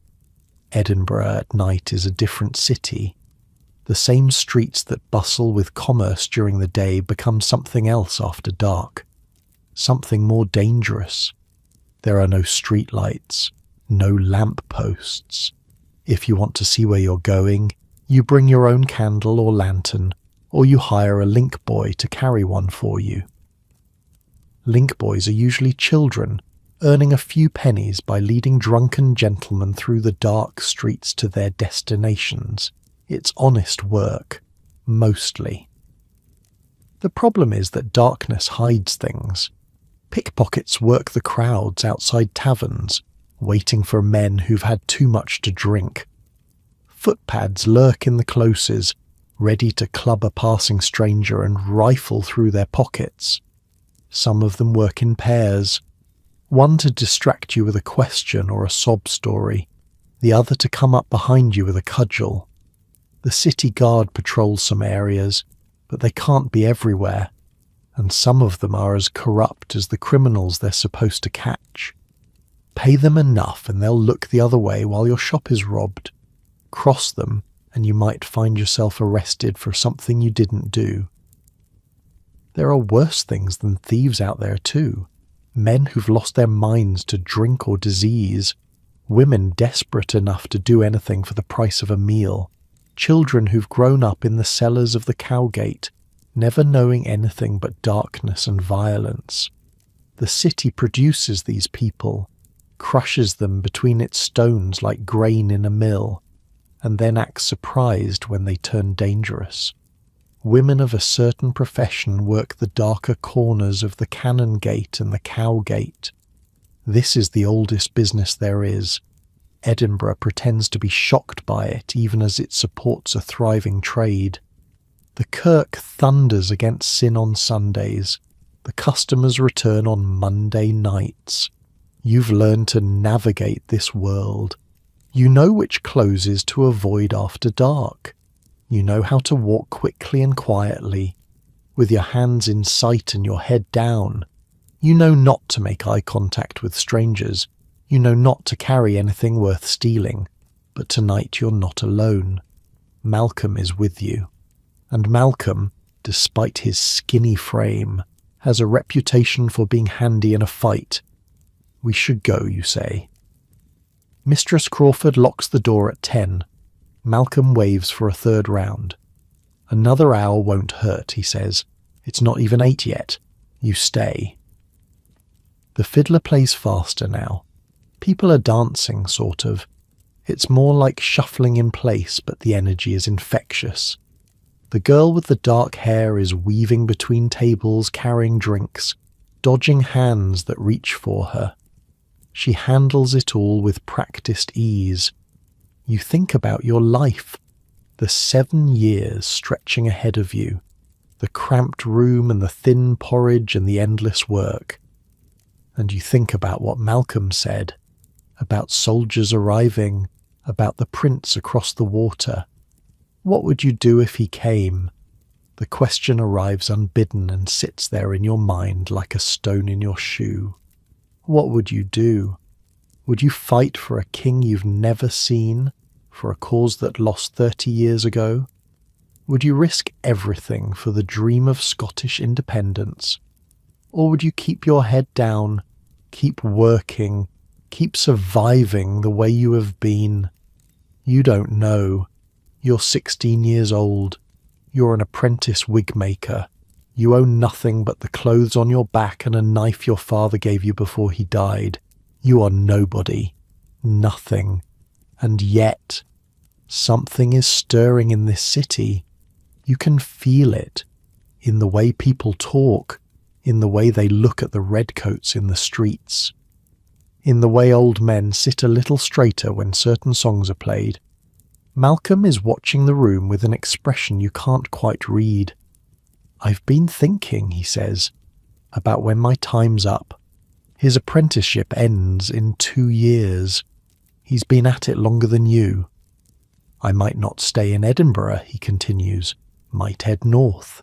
Edinburgh at night is a different city. The same streets that bustle with commerce during the day become something else after dark. Something more dangerous. There are no streetlights, no lamp posts. If you want to see where you're going, you bring your own candle or lantern, or you hire a link boy to carry one for you. Link boys are usually children, earning a few pennies by leading drunken gentlemen through the dark streets to their destinations. It's honest work, mostly. The problem is that darkness hides things. Pickpockets work the crowds outside taverns, waiting for men who've had too much to drink. Footpads lurk in the closes, ready to club a passing stranger and rifle through their pockets. Some of them work in pairs, one to distract you with a question or a sob story, the other to come up behind you with a cudgel. The city guard patrols some areas, but they can't be everywhere, and some of them are as corrupt as the criminals they're supposed to catch. Pay them enough and they'll look the other way while your shop is robbed. Cross them and you might find yourself arrested for something you didn't do. There are worse things than thieves out there too. Men who've lost their minds to drink or disease. Women desperate enough to do anything for the price of a meal. Children who've grown up in the cellars of the Cowgate, never knowing anything but darkness and violence. The city produces these people, crushes them between its stones like grain in a mill, and then acts surprised when they turn dangerous. Women of a certain profession work the darker corners of the Canongate and the Cowgate. This is the oldest business there is. Edinburgh pretends to be shocked by it even as it supports a thriving trade. The Kirk thunders against sin on Sundays. The customers return on Monday nights. You've learned to navigate this world. You know which closes to avoid after dark. You know how to walk quickly and quietly, with your hands in sight and your head down. You know not to make eye contact with strangers. You know not to carry anything worth stealing. But tonight you're not alone. Malcolm is with you. And Malcolm, despite his skinny frame, has a reputation for being handy in a fight. We should go, you say. Mistress Crawford locks the door at 10. Malcolm waves for a third round. Another hour won't hurt, he says. It's not even 8 yet. You stay. The fiddler plays faster now. People are dancing, sort of. It's more like shuffling in place, but the energy is infectious. The girl with the dark hair is weaving between tables carrying drinks, dodging hands that reach for her. She handles it all with practiced ease. You think about your life, the 7 years stretching ahead of you, the cramped room and the thin porridge and the endless work. And you think about what Malcolm said, about soldiers arriving, about the prince across the water. What would you do if he came? The question arrives unbidden and sits there in your mind like a stone in your shoe. What would you do? Would you fight for a king you've never seen, for a cause that lost 30 years ago? Would you risk everything for the dream of Scottish independence? Or would you keep your head down, keep working, keep surviving the way you have been? You don't know. You're 16 years old. You're an apprentice wig maker. You own nothing but the clothes on your back and a knife your father gave you before he died. You are nobody. Nothing. And yet, something is stirring in this city. You can feel it. In the way people talk, in the way they look at the redcoats in the streets, in the way old men sit a little straighter when certain songs are played. Malcolm is watching the room with an expression you can't quite read. "I've been thinking," he says, "about when my time's up. His apprenticeship ends in 2 years. He's been at it longer than you. I might not stay in Edinburgh," he continues, "might head north.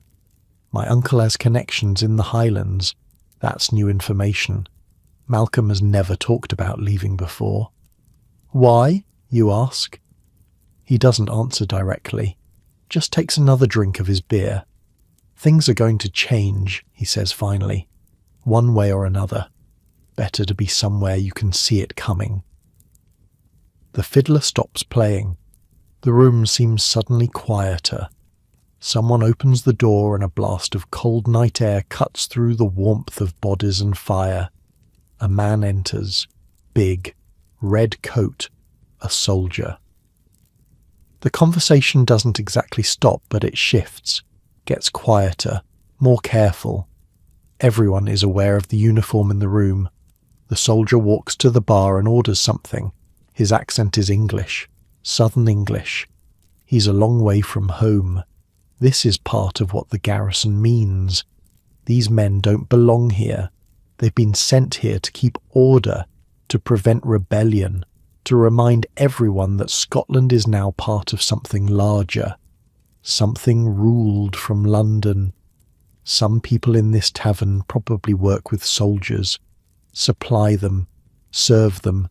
My uncle has connections in the Highlands. That's new information. Malcolm has never talked about leaving before." "Why?" you ask. He doesn't answer directly, just takes another drink of his beer. "Things are going to change," he says finally, "one way or another. Better to be somewhere you can see it coming." The fiddler stops playing. The room seems suddenly quieter. Someone opens the door and a blast of cold night air cuts through the warmth of bodies and fire. A man enters, big, red coat, a soldier. The conversation doesn't exactly stop, but it shifts, gets quieter, more careful. Everyone is aware of the uniform in the room. The soldier walks to the bar and orders something. His accent is English, Southern English. He's a long way from home. This is part of what the garrison means. These men don't belong here. They've been sent here to keep order, to prevent rebellion, to remind everyone that Scotland is now part of something larger, something ruled from London. Some people in this tavern probably work with soldiers, supply them, serve them,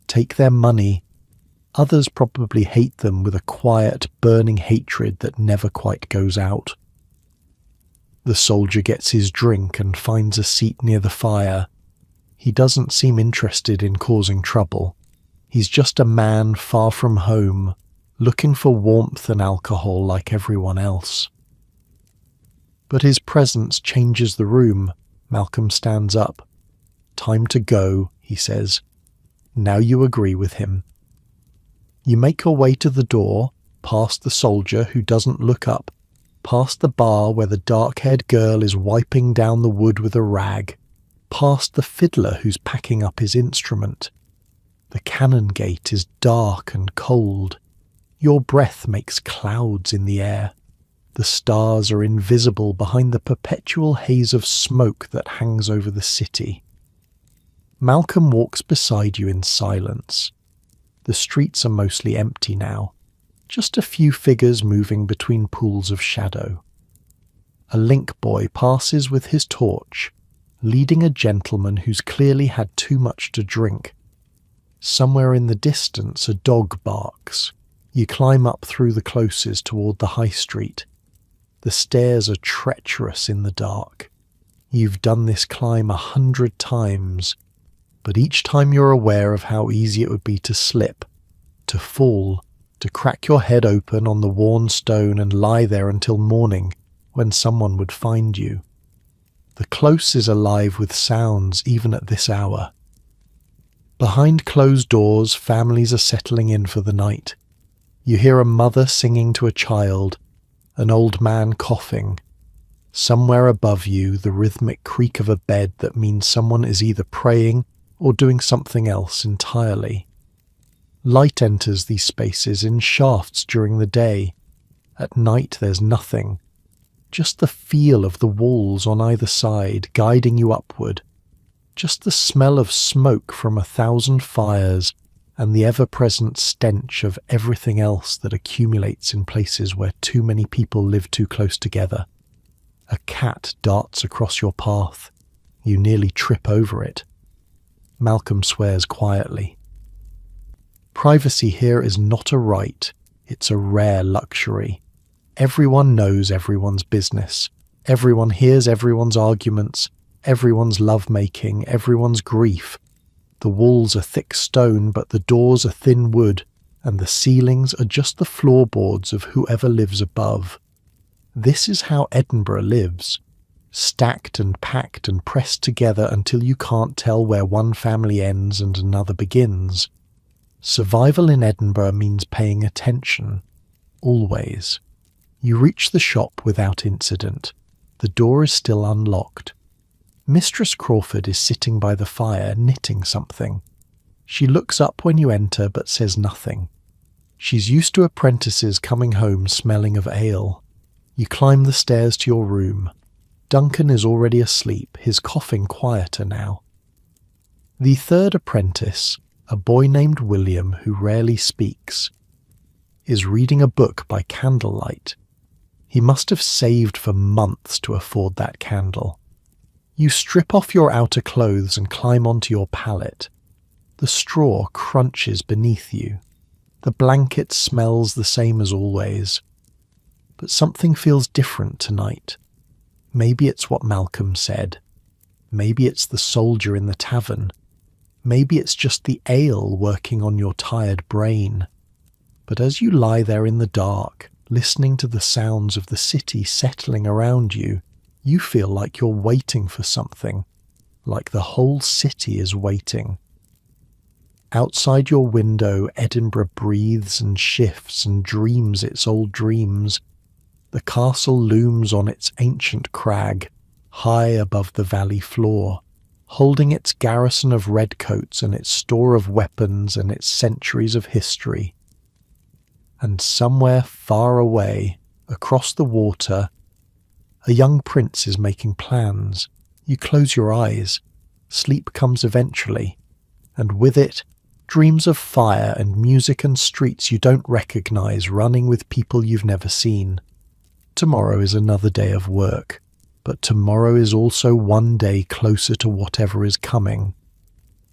take their money. Others probably hate them with a quiet, burning hatred that never quite goes out. The soldier gets his drink and finds a seat near the fire. He doesn't seem interested in causing trouble. He's just a man far from home, looking for warmth and alcohol like everyone else. But his presence changes the room. Malcolm stands up. "Time to go," he says. Now you agree with him. You make your way to the door, past the soldier who doesn't look up, past the bar where the dark-haired girl is wiping down the wood with a rag, past the fiddler who's packing up his instrument. The cannon gate is dark and cold. Your breath makes clouds in the air. The stars are invisible behind the perpetual haze of smoke that hangs over the city. Malcolm walks beside you in silence. The streets are mostly empty now, just a few figures moving between pools of shadow. A link boy passes with his torch, leading a gentleman who's clearly had too much to drink. Somewhere in the distance a dog barks. You climb up through the closes toward the high street. The stairs are treacherous in the dark. You've done this climb 100 times, but each time you're aware of how easy it would be to slip, to fall, to crack your head open on the worn stone and lie there until morning, when someone would find you. The close is alive with sounds even at this hour. Behind closed doors, families are settling in for the night. You hear a mother singing to a child, an old man coughing. Somewhere above you, the rhythmic creak of a bed that means someone is either praying or doing something else entirely. Light enters these spaces in shafts during the day. At night there's nothing, just the feel of the walls on either side guiding you upward, just the smell of smoke from 1,000 fires and the ever-present stench of everything else that accumulates in places where too many people live too close together. A cat darts across your path. You nearly trip over it. Malcolm swears quietly. Privacy here is not a right, it's a rare luxury. Everyone knows everyone's business. Everyone hears everyone's arguments, everyone's love-making, everyone's grief. The walls are thick stone, but the doors are thin wood, and the ceilings are just the floorboards of whoever lives above. This is how Edinburgh lives, stacked and packed and pressed together until you can't tell where one family ends and another begins. Survival in Edinburgh means paying attention, always. You reach the shop without incident. The door is still unlocked. Mistress Crawford is sitting by the fire knitting something. She looks up when you enter but says nothing. She's used to apprentices coming home smelling of ale. You climb the stairs to your room. Duncan is already asleep, his coughing quieter now. The third apprentice, a boy named William who rarely speaks, is reading a book by candlelight. He must have saved for months to afford that candle. You strip off your outer clothes and climb onto your pallet. The straw crunches beneath you. The blanket smells the same as always. But something feels different tonight. Maybe it's what Malcolm said. Maybe it's the soldier in the tavern. Maybe it's just the ale working on your tired brain. But as you lie there in the dark, listening to the sounds of the city settling around you, you feel like you're waiting for something, like the whole city is waiting. Outside your window, Edinburgh breathes and shifts and dreams its old dreams. The castle looms on its ancient crag, high above the valley floor, holding its garrison of redcoats and its store of weapons and its centuries of history. And somewhere far away, across the water, a young prince is making plans. You close your eyes. Sleep comes eventually, and with it, dreams of fire and music and streets you don't recognize running with people you've never seen. Tomorrow is another day of work, but tomorrow is also one day closer to whatever is coming.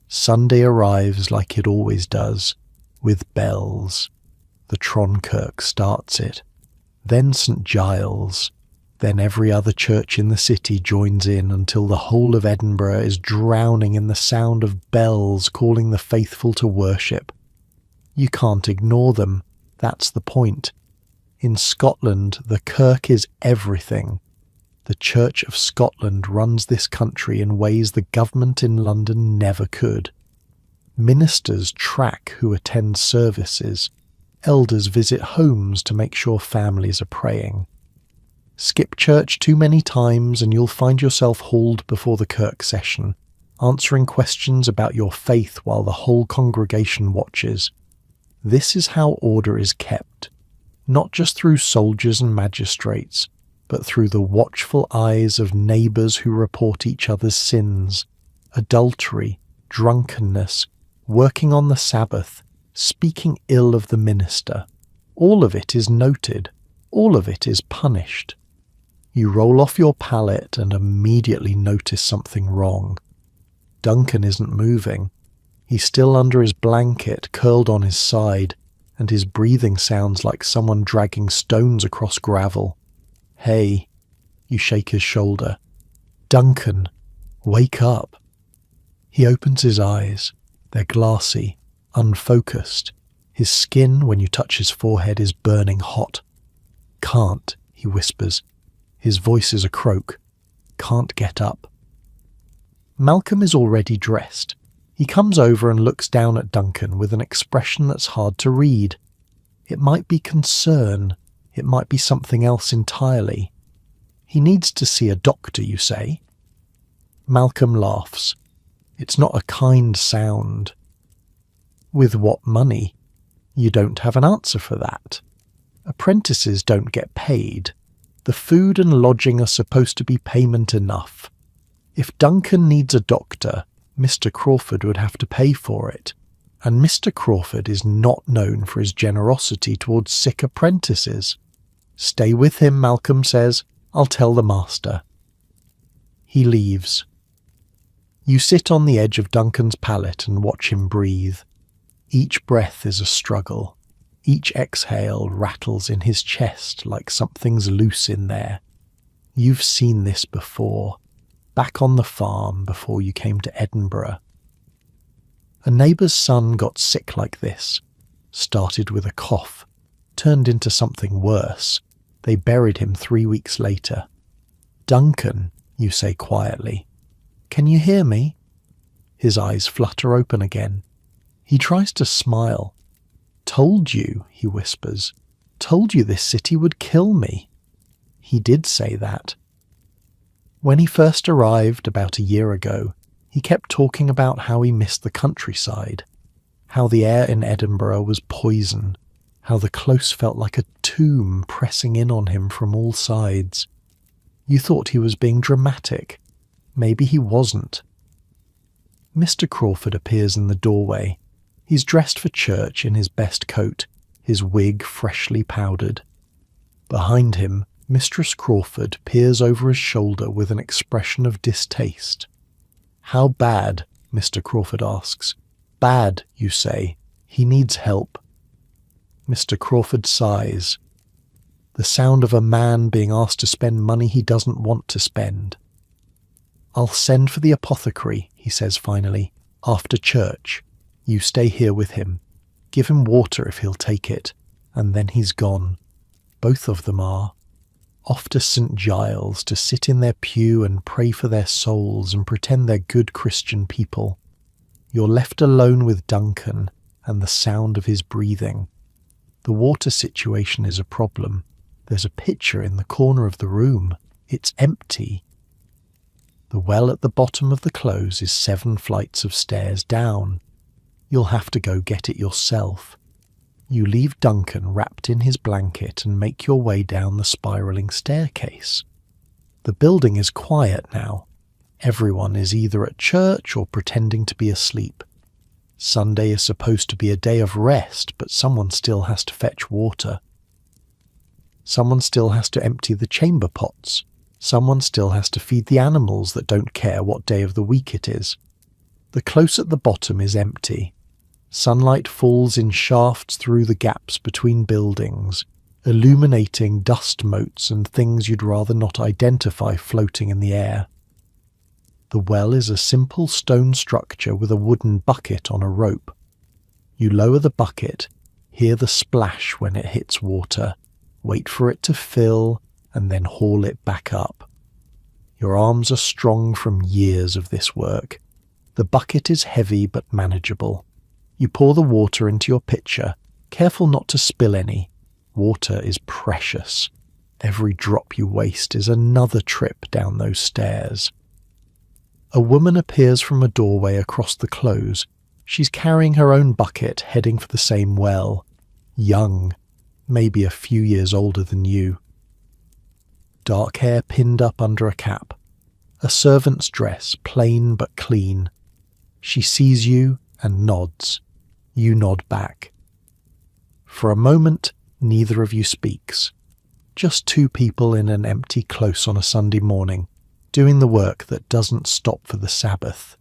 Sunday arrives like it always does, with bells. The Tronkirk starts it, then St. Giles, then every other church in the city joins in until the whole of Edinburgh is drowning in the sound of bells calling the faithful to worship. You can't ignore them, that's the point. In Scotland, the kirk is everything. The Church of Scotland runs this country in ways the government in London never could. Ministers track who attend services. Elders visit homes to make sure families are praying. Skip church too many times and you'll find yourself hauled before the kirk session, answering questions about your faith while the whole congregation watches. This is how order is kept, not just through soldiers and magistrates, but through the watchful eyes of neighbours who report each other's sins, adultery, drunkenness, working on the Sabbath, speaking ill of the minister. All of it is noted. All of it is punished. You roll off your pallet and immediately notice something wrong. Duncan isn't moving. He's still under his blanket, curled on his side, and his breathing sounds like someone dragging stones across gravel. Hey, you shake his shoulder. Duncan, wake up. He opens his eyes. They're glassy, unfocused. His skin, when you touch his forehead, is burning hot. Can't, he whispers. His voice is a croak. Can't get up. Malcolm is already dressed. He comes over and looks down at Duncan with an expression that's hard to read. It might be concern. It might be something else entirely. He needs to see a doctor, you say? Malcolm laughs. It's not a kind sound. With what money? You don't have an answer for that. Apprentices don't get paid. The food and lodging are supposed to be payment enough. If Duncan needs a doctor, Mr. Crawford would have to pay for it. And Mr. Crawford is not known for his generosity towards sick apprentices. Stay with him, Malcolm says. I'll tell the master. He leaves. You sit on the edge of Duncan's pallet and watch him breathe. Each breath is a struggle. Each exhale rattles in his chest like something's loose in there. You've seen this before, back on the farm before you came to Edinburgh. A neighbour's son got sick like this, started with a cough, turned into something worse. They buried him 3 weeks later. Duncan, you say quietly, can you hear me? His eyes flutter open again. He tries to smile. Told you, he whispers. Told you this city would kill me. He did say that. When he first arrived about a year ago, he kept talking about how he missed the countryside, how the air in Edinburgh was poison, how the close felt like a tomb pressing in on him from all sides. You thought he was being dramatic. Maybe he wasn't. Mr. Crawford appears in the doorway. He's dressed for church in his best coat, his wig freshly powdered. Behind him, Mistress Crawford peers over his shoulder with an expression of distaste. "How bad?" Mr. Crawford asks. "Bad, you say. He needs help." Mr. Crawford sighs. The sound of a man being asked to spend money he doesn't want to spend. "I'll send for the apothecary," he says finally, "after church. You stay here with him. Give him water if he'll take it, and then he's gone. Both of them are. Off to St. Giles to sit in their pew and pray for their souls and pretend they're good Christian people. You're left alone with Duncan and the sound of his breathing. The water situation is a problem. There's a pitcher in the corner of the room. It's empty. The well at the bottom of the close is 7 flights of stairs down. You'll have to go get it yourself. You leave Duncan wrapped in his blanket and make your way down the spiralling staircase. The building is quiet now. Everyone is either at church or pretending to be asleep. Sunday is supposed to be a day of rest, but someone still has to fetch water. Someone still has to empty the chamber pots. Someone still has to feed the animals that don't care what day of the week it is. The close at the bottom is empty. Sunlight falls in shafts through the gaps between buildings, illuminating dust motes and things you'd rather not identify floating in the air. The well is a simple stone structure with a wooden bucket on a rope. You lower the bucket, hear the splash when it hits water, wait for it to fill, and then haul it back up. Your arms are strong from years of this work. The bucket is heavy but manageable. You pour the water into your pitcher, careful not to spill any. Water is precious. Every drop you waste is another trip down those stairs. A woman appears from a doorway across the close. She's carrying her own bucket, heading for the same well. Young, maybe a few years older than you. Dark hair pinned up under a cap. A servant's dress, plain but clean. She sees you and nods. You nod back. For a moment, neither of you speaks. Just 2 people in an empty close on a Sunday morning, doing the work that doesn't stop for the Sabbath.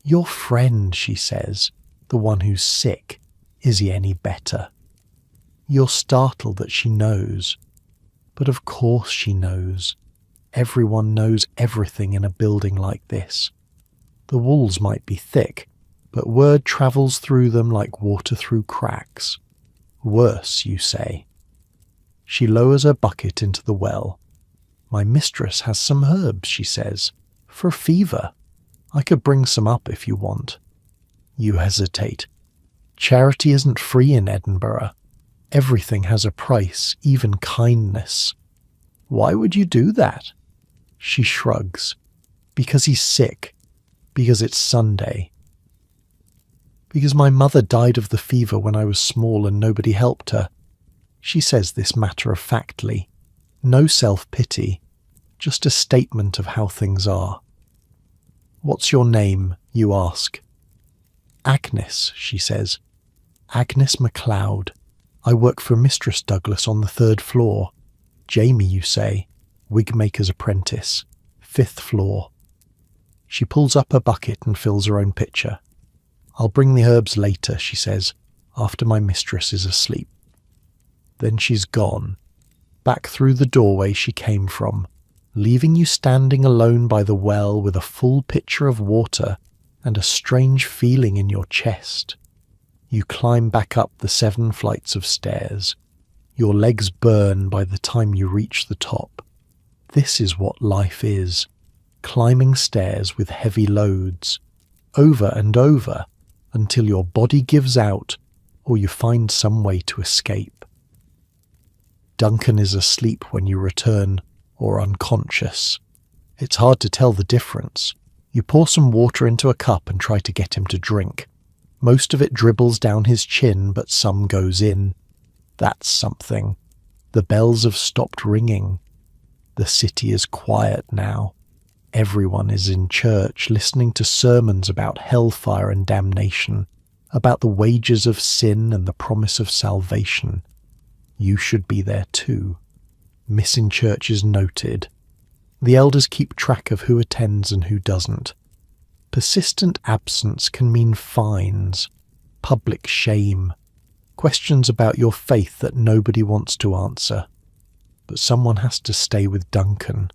"Your friend," she says, "the one who's sick, is he any better?" You're startled that she knows. But of course she knows. Everyone knows everything in a building like this. The walls might be thick, but word travels through them like water through cracks. Worse, you say. She lowers her bucket into the well. "My mistress has some herbs," she says, "for fever. I could bring some up if you want." You hesitate. Charity isn't free in Edinburgh. Everything has a price, even kindness. "Why would you do that?" She shrugs. "Because he's sick. Because it's Sunday. Because my mother died of the fever when I was small and nobody helped her." She says this matter-of-factly. No self-pity, just a statement of how things are. "What's your name?" you ask. "Agnes," she says. "Agnes MacLeod. I work for Mistress Douglas on the 3rd floor. Jamie, you say. Wigmaker's apprentice. 5th floor." She pulls up her bucket and fills her own pitcher. "I'll bring the herbs later," she says, "after my mistress is asleep." Then she's gone, back through the doorway she came from, leaving you standing alone by the well with a full pitcher of water and a strange feeling in your chest. You climb back up the 7 flights of stairs. Your legs burn by the time you reach the top. This is what life is, climbing stairs with heavy loads, over and over, until your body gives out or you find some way to escape. Duncan is asleep when you return, or unconscious. It's hard to tell the difference. You pour some water into a cup and try to get him to drink. Most of it dribbles down his chin, but some goes in. That's something. The bells have stopped ringing. The city is quiet now. Everyone is in church, listening to sermons about hellfire and damnation, about the wages of sin and the promise of salvation. You should be there too. Missing church is noted. The elders keep track of who attends and who doesn't. Persistent absence can mean fines, public shame, questions about your faith that nobody wants to answer. But someone has to stay with Duncan.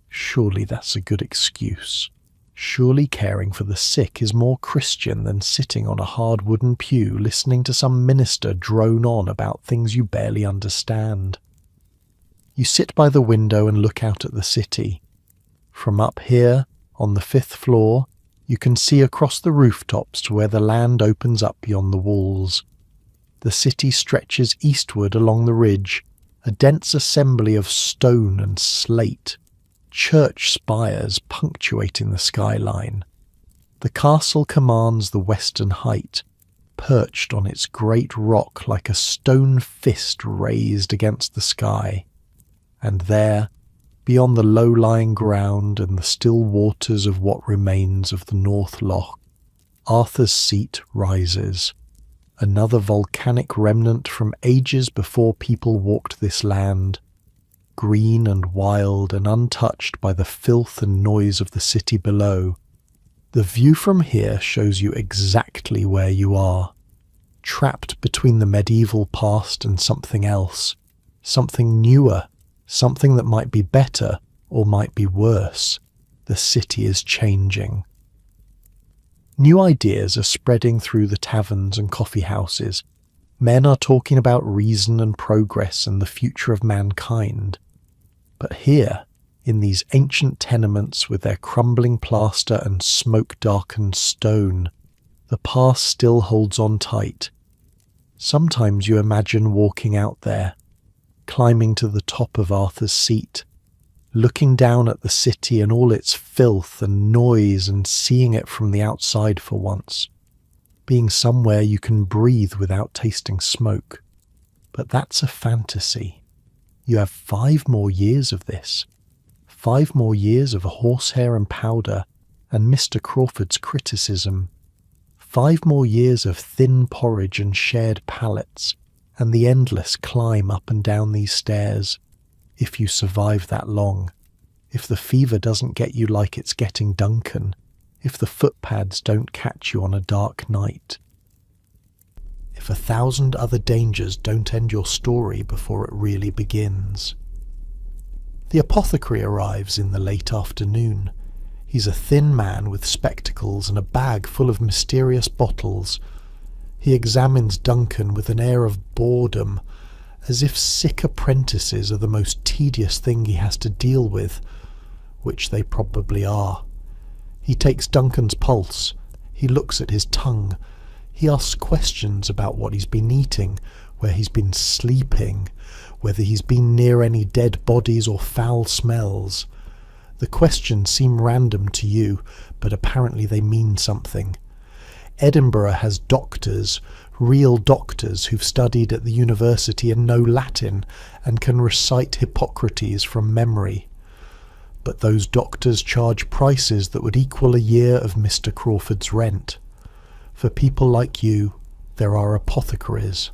Surely that's a good excuse. Surely caring for the sick is more Christian than sitting on a hard wooden pew listening to some minister drone on about things you barely understand. You sit by the window and look out at the city. From up here, on the 5th floor, you can see across the rooftops to where the land opens up beyond the walls. The city stretches eastward along the ridge, a dense assembly of stone and slate, church spires punctuating the skyline. The castle commands the western height, perched on its great rock like a stone fist raised against the sky. And there, beyond the low-lying ground and the still waters of what remains of the North Loch, Arthur's Seat rises, another volcanic remnant from ages before people walked this land, green and wild and untouched by the filth and noise of the city below. The view from here shows you exactly where you are, trapped between the medieval past and something else, something newer, something that might be better or might be worse. The city is changing. New ideas are spreading through the taverns and coffee houses. Men are talking about reason and progress and the future of mankind. But here, in these ancient tenements with their crumbling plaster and smoke-darkened stone, the past still holds on tight. Sometimes you imagine walking out there, climbing to the top of Arthur's Seat, looking down at the city and all its filth and noise and seeing it from the outside for once, being somewhere you can breathe without tasting smoke. But that's a fantasy. You have 5 more years of this. 5 more years of horsehair and powder and Mr. Crawford's criticism. 5 more years of thin porridge and shared pallets, and the endless climb up and down these stairs, if you survive that long, if the fever doesn't get you like it's getting Duncan, if the footpads don't catch you on a dark night, if 1,000 other dangers don't end your story before it really begins. The apothecary arrives in the late afternoon. He's a thin man with spectacles and a bag full of mysterious bottles. He examines Duncan with an air of boredom, as if sick apprentices are the most tedious thing he has to deal with, which they probably are. He takes Duncan's pulse. He looks at his tongue. He asks questions about what he's been eating, where he's been sleeping, whether he's been near any dead bodies or foul smells. The questions seem random to you, but apparently they mean something. Edinburgh has doctors, real doctors who've studied at the university and know Latin and can recite Hippocrates from memory. But those doctors charge prices that would equal a year of Mr. Crawford's rent. For people like you, there are apothecaries.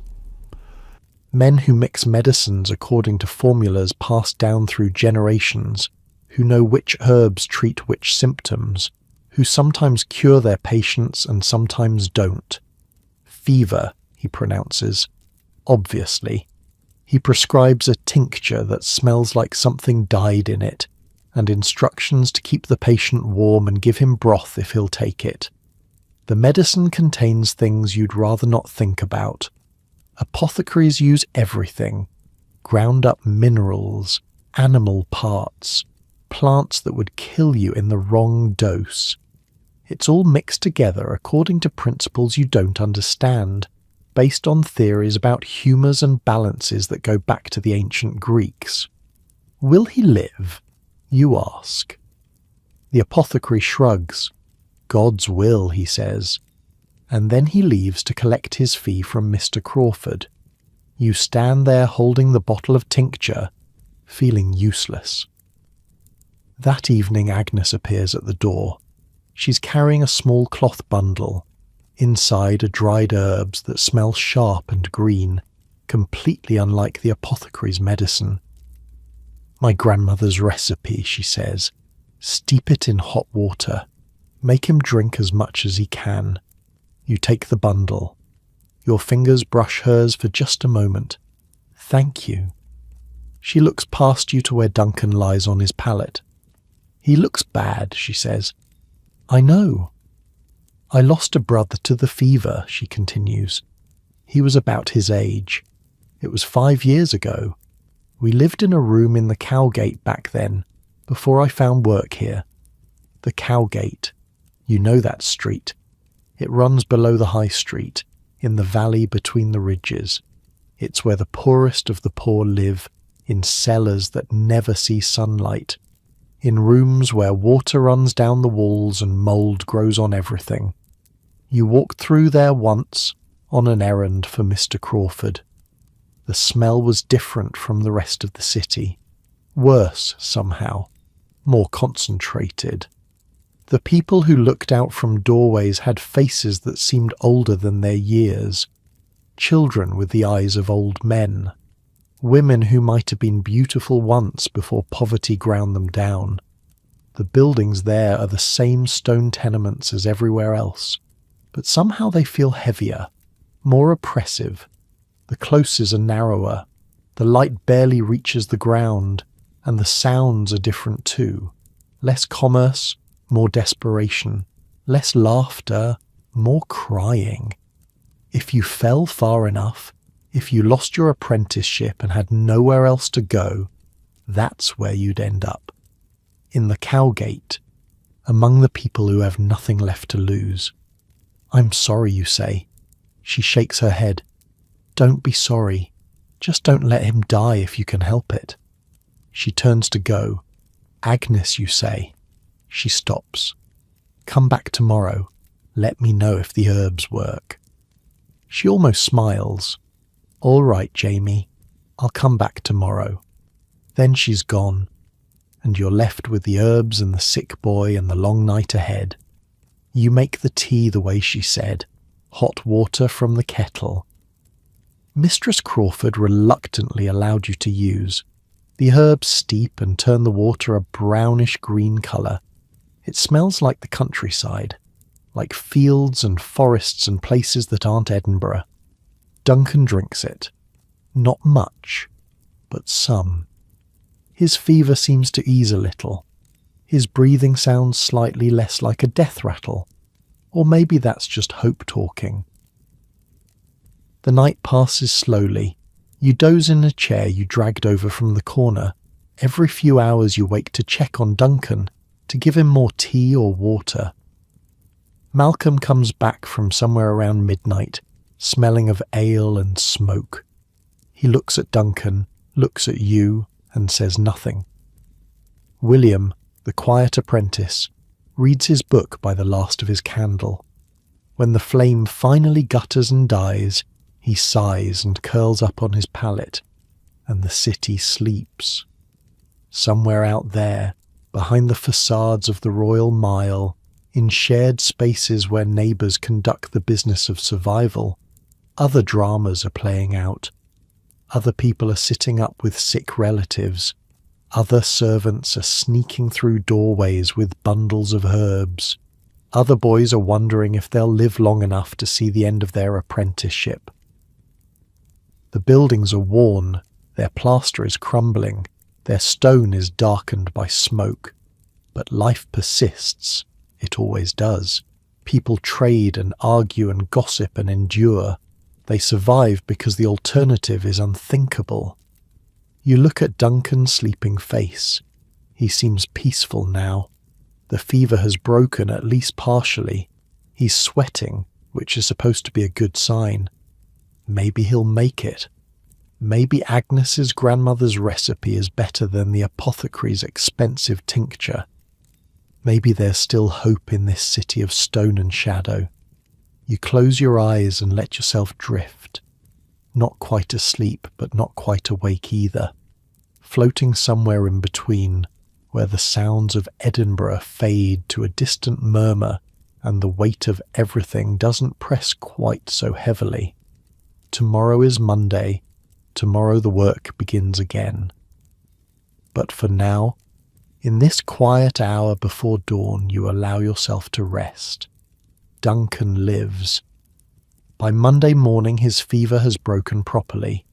Men who mix medicines according to formulas passed down through generations, who know which herbs treat which symptoms, who sometimes cure their patients and sometimes don't. Fever, he pronounces. Obviously. He prescribes a tincture that smells like something died in it, and instructions to keep the patient warm and give him broth if he'll take it. The medicine contains things you'd rather not think about. Apothecaries use everything. Ground up minerals, animal parts, plants that would kill you in the wrong dose. It's all mixed together according to principles you don't understand, based on theories about humours and balances that go back to the ancient Greeks. Will he live? You ask. The apothecary shrugs. God's will, he says. And then he leaves to collect his fee from Mr. Crawford. You stand there holding the bottle of tincture, feeling useless. That evening Agnes appears at the door. She's carrying a small cloth bundle. Inside are dried herbs that smell sharp and green, completely unlike the apothecary's medicine. My grandmother's recipe, she says. Steep it in hot water. Make him drink as much as he can. You take the bundle. Your fingers brush hers for just a moment. Thank you. She looks past you to where Duncan lies on his pallet. He looks bad, she says. I know. I lost a brother to the fever, she continues. He was about his age. It was 5 years ago. We lived in a room in the Cowgate back then, before I found work here. The Cowgate. You know that street. It runs below the high street, in the valley between the ridges. It's where the poorest of the poor live, in cellars that never see sunlight, in rooms where water runs down the walls and mould grows on everything. You walked through there once, on an errand for Mr. Crawford. The smell was different from the rest of the city. Worse, somehow. More concentrated. The people who looked out from doorways had faces that seemed older than their years. Children with the eyes of old men. Women who might have been beautiful once before poverty ground them down. The buildings there are the same stone tenements as everywhere else, but somehow they feel heavier, more oppressive. The closes are narrower, the light barely reaches the ground, and the sounds are different too. Less commerce, more desperation. Less laughter, more crying. If you fell far enough, if you lost your apprenticeship and had nowhere else to go, that's where you'd end up. In the Cowgate, among the people who have nothing left to lose. I'm sorry, you say. She shakes her head. Don't be sorry. Just don't let him die if you can help it. She turns to go. Agnes, you say. She stops. Come back tomorrow. Let me know if the herbs work. She almost smiles. All right, Jamie. I'll come back tomorrow. Then she's gone, and you're left with the herbs and the sick boy and the long night ahead. You make the tea the way she said, hot water from the kettle. Mistress Crawford reluctantly allowed you to use. The herbs steep and turn the water a brownish-green colour. It smells like the countryside, like fields and forests and places that aren't Edinburgh. Duncan drinks it. Not much, but some. His fever seems to ease a little. His breathing sounds slightly less like a death rattle. Or maybe that's just hope talking. The night passes slowly. You doze in a chair you dragged over from the corner. Every few hours you wake to check on Duncan, to give him more tea or water. Malcolm comes back from somewhere around midnight, smelling of ale and smoke. He looks at Duncan, looks at you, and says nothing. William, the quiet apprentice, reads his book by the last of his candle. When the flame finally gutters and dies, he sighs and curls up on his pallet, and the city sleeps. Somewhere out there, behind the facades of the Royal Mile, in shared spaces where neighbours conduct the business of survival, other dramas are playing out. Other people are sitting up with sick relatives. Other servants are sneaking through doorways with bundles of herbs. Other boys are wondering if they'll live long enough to see the end of their apprenticeship. The buildings are worn, their plaster is crumbling, their stone is darkened by smoke. But life persists. It always does. People trade and argue and gossip and endure. They survive because the alternative is unthinkable. You look at Duncan's sleeping face. He seems peaceful now. The fever has broken at least partially. He's sweating, which is supposed to be a good sign. Maybe he'll make it. Maybe Agnes's grandmother's recipe is better than the apothecary's expensive tincture. Maybe there's still hope in this city of stone and shadow. You close your eyes and let yourself drift. Not quite asleep, but not quite awake either. Floating somewhere in between, where the sounds of Edinburgh fade to a distant murmur and the weight of everything doesn't press quite so heavily. Tomorrow is Monday. Tomorrow the work begins again. But for now, in this quiet hour before dawn, you allow yourself to rest. Duncan lives. By Monday morning his fever has broken properly.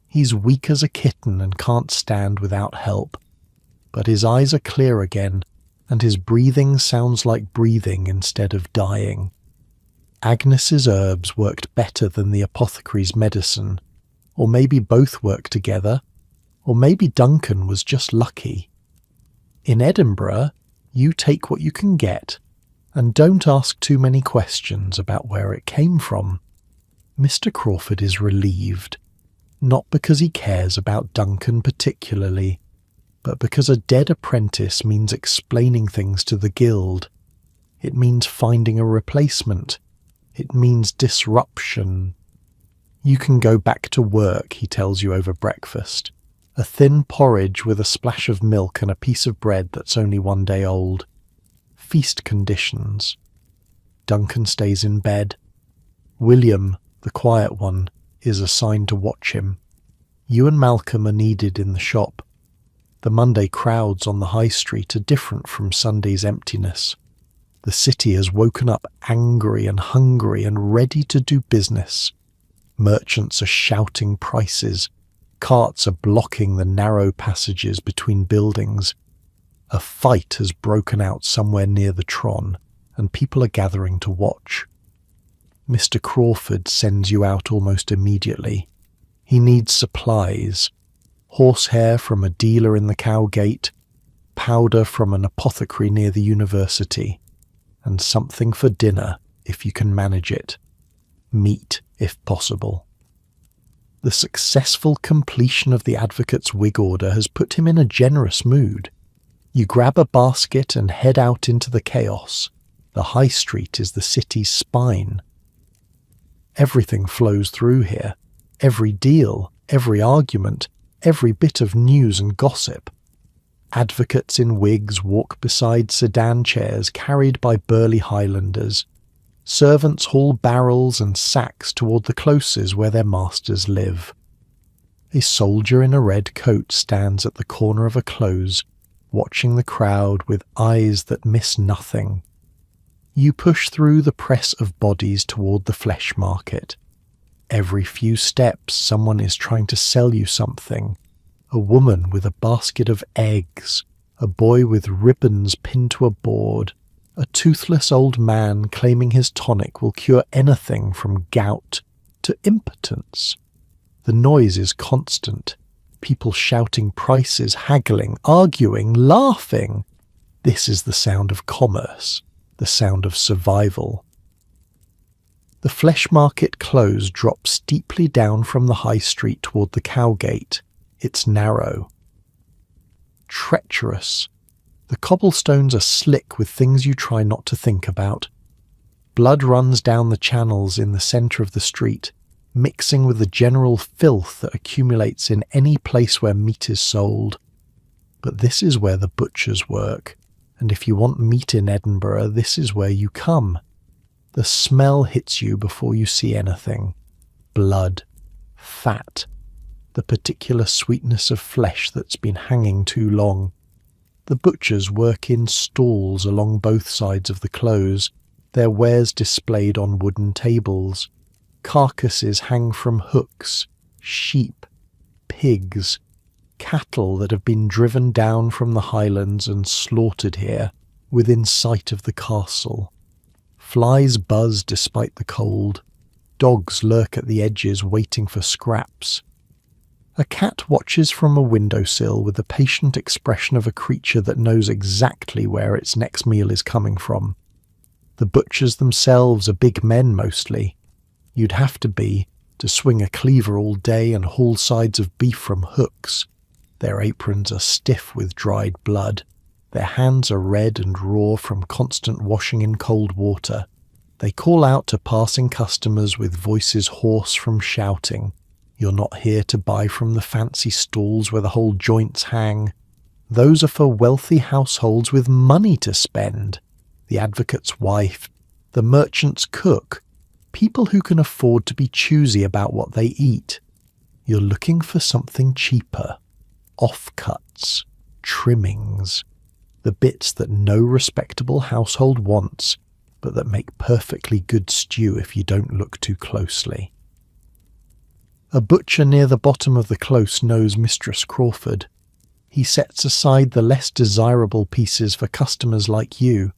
He's weak as a kitten and can't stand without help. But his eyes are clear again, and his breathing sounds like breathing instead of dying. Agnes's herbs worked better than the apothecary's medicine, or maybe both worked together, or maybe Duncan was just lucky. In Edinburgh, you take what you can get, and don't ask too many questions about where it came from. Mr. Crawford is relieved, not because he cares about Duncan particularly, but because a dead apprentice means explaining things to the guild. It means finding a replacement. It means disruption. You can go back to work, he tells you over breakfast. A thin porridge with a splash of milk and a piece of bread that's only 1 day old. Feast conditions. Duncan stays in bed. William, the quiet one, is assigned to watch him. You and Malcolm are needed in the shop. The Monday crowds on the high street are different from Sunday's emptiness. The city has woken up angry and hungry and ready to do business. Merchants are shouting prices. Carts are blocking the narrow passages between buildings. A fight has broken out somewhere near the Tron, and people are gathering to watch. Mr. Crawford sends you out almost immediately. He needs supplies. Horsehair from a dealer in the Cowgate, powder from an apothecary near the university, and something for dinner if you can manage it. Meat, if possible. The successful completion of the advocate's wig order has put him in a generous mood. You grab a basket and head out into the chaos. The high street is the city's spine. Everything flows through here. Every deal, every argument, every bit of news and gossip. Advocates in wigs walk beside sedan chairs carried by burly Highlanders. Servants haul barrels and sacks toward the closes where their masters live. A soldier in a red coat stands at the corner of a close, watching the crowd with eyes that miss nothing. You push through the press of bodies toward the flesh market. Every few steps someone is trying to sell you something. A woman with a basket of eggs, a boy with ribbons pinned to a board, a toothless old man claiming his tonic will cure anything from gout to impotence. The noise is constant. People shouting prices, haggling, arguing, laughing. This is the sound of commerce, the sound of survival. The flesh market close drops steeply down from the high street toward the Cowgate. It's narrow. Treacherous. The cobblestones are slick with things you try not to think about. Blood runs down the channels in the centre of the street, mixing with the general filth that accumulates in any place where meat is sold. But this is where the butchers work, and if you want meat in Edinburgh, this is where you come. The smell hits you before you see anything. Blood. Fat. The particular sweetness of flesh that's been hanging too long. The butchers work in stalls along both sides of the close, their wares displayed on wooden tables. Carcasses hang from hooks, sheep, pigs, cattle that have been driven down from the highlands and slaughtered here, within sight of the castle. Flies buzz despite the cold. Dogs lurk at the edges waiting for scraps. A cat watches from a windowsill with the patient expression of a creature that knows exactly where its next meal is coming from. The butchers themselves are big men mostly. You'd have to be to swing a cleaver all day and haul sides of beef from hooks. Their aprons are stiff with dried blood. Their hands are red and raw from constant washing in cold water. They call out to passing customers with voices hoarse from shouting. You're not here to buy from the fancy stalls where the whole joints hang. Those are for wealthy households with money to spend. The advocate's wife, the merchant's cook, people who can afford to be choosy about what they eat. You're looking for something cheaper. Offcuts, trimmings, the bits that no respectable household wants, but that make perfectly good stew if you don't look too closely. A butcher near the bottom of the close knows Mistress Crawford. He sets aside the less desirable pieces for customers like you.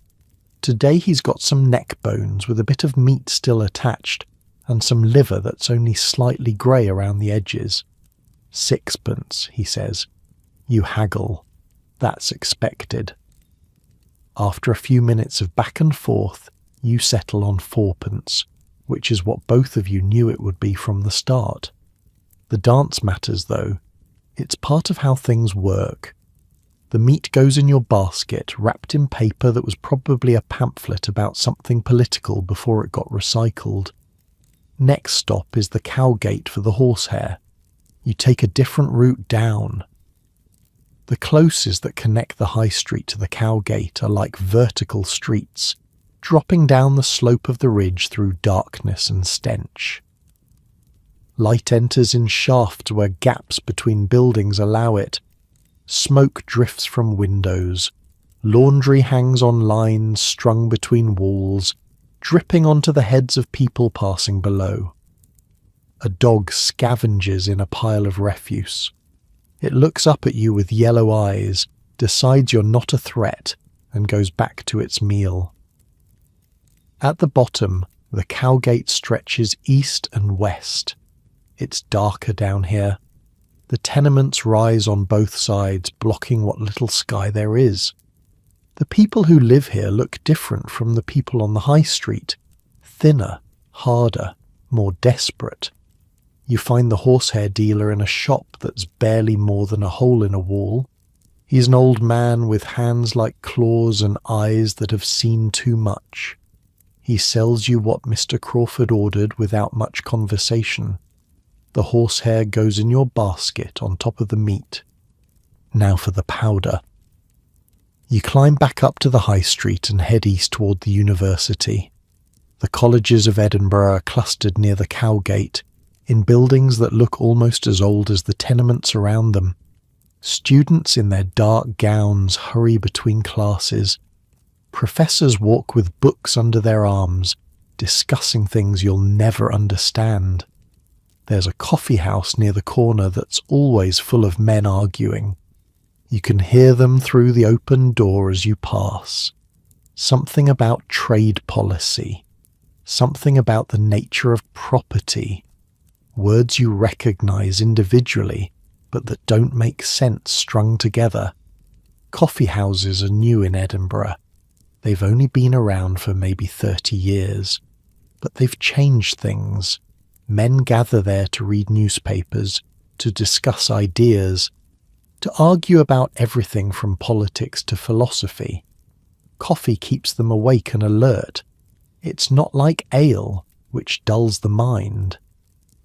Today he's got some neck bones with a bit of meat still attached, and some liver that's only slightly grey around the edges. 6pence, he says. You haggle. That's expected. After a few minutes of back and forth, you settle on 4pence, which is what both of you knew it would be from the start. The dance matters, though. It's part of how things work. The meat goes in your basket, wrapped in paper that was probably a pamphlet about something political before it got recycled. Next stop is the cowgate for the horsehair. You take a different route down. The closes that connect the high street to the cowgate are like vertical streets, dropping down the slope of the ridge through darkness and stench. Light enters in shafts where gaps between buildings allow it. Smoke drifts from windows. Laundry hangs on lines strung between walls, dripping onto the heads of people passing below. A dog scavenges in a pile of refuse. It looks up at you with yellow eyes, decides you're not a threat, and goes back to its meal. At the bottom, the cowgate stretches east and west. It's darker down here. The tenements rise on both sides, blocking what little sky there is. The people who live here look different from the people on the high street. Thinner, harder, more desperate. You find the horsehair dealer in a shop that's barely more than a hole in a wall. He's an old man with hands like claws and eyes that have seen too much. He sells you what Mr. Crawford ordered without much conversation. The horsehair goes in your basket on top of the meat. Now for the powder. You climb back up to the high street and head east toward the university. The colleges of Edinburgh are clustered near the cowgate, in buildings that look almost as old as the tenements around them. Students in their dark gowns hurry between classes. Professors walk with books under their arms, discussing things you'll never understand. There's a coffee house near the corner that's always full of men arguing. You can hear them through the open door as you pass. Something about trade policy. Something about the nature of property. Words you recognize individually, but that don't make sense strung together. Coffee houses are new in Edinburgh. They've only been around for maybe 30 years, but they've changed things. Men gather there to read newspapers, to discuss ideas, to argue about everything from politics to philosophy. Coffee keeps them awake and alert. It's not like ale, which dulls the mind.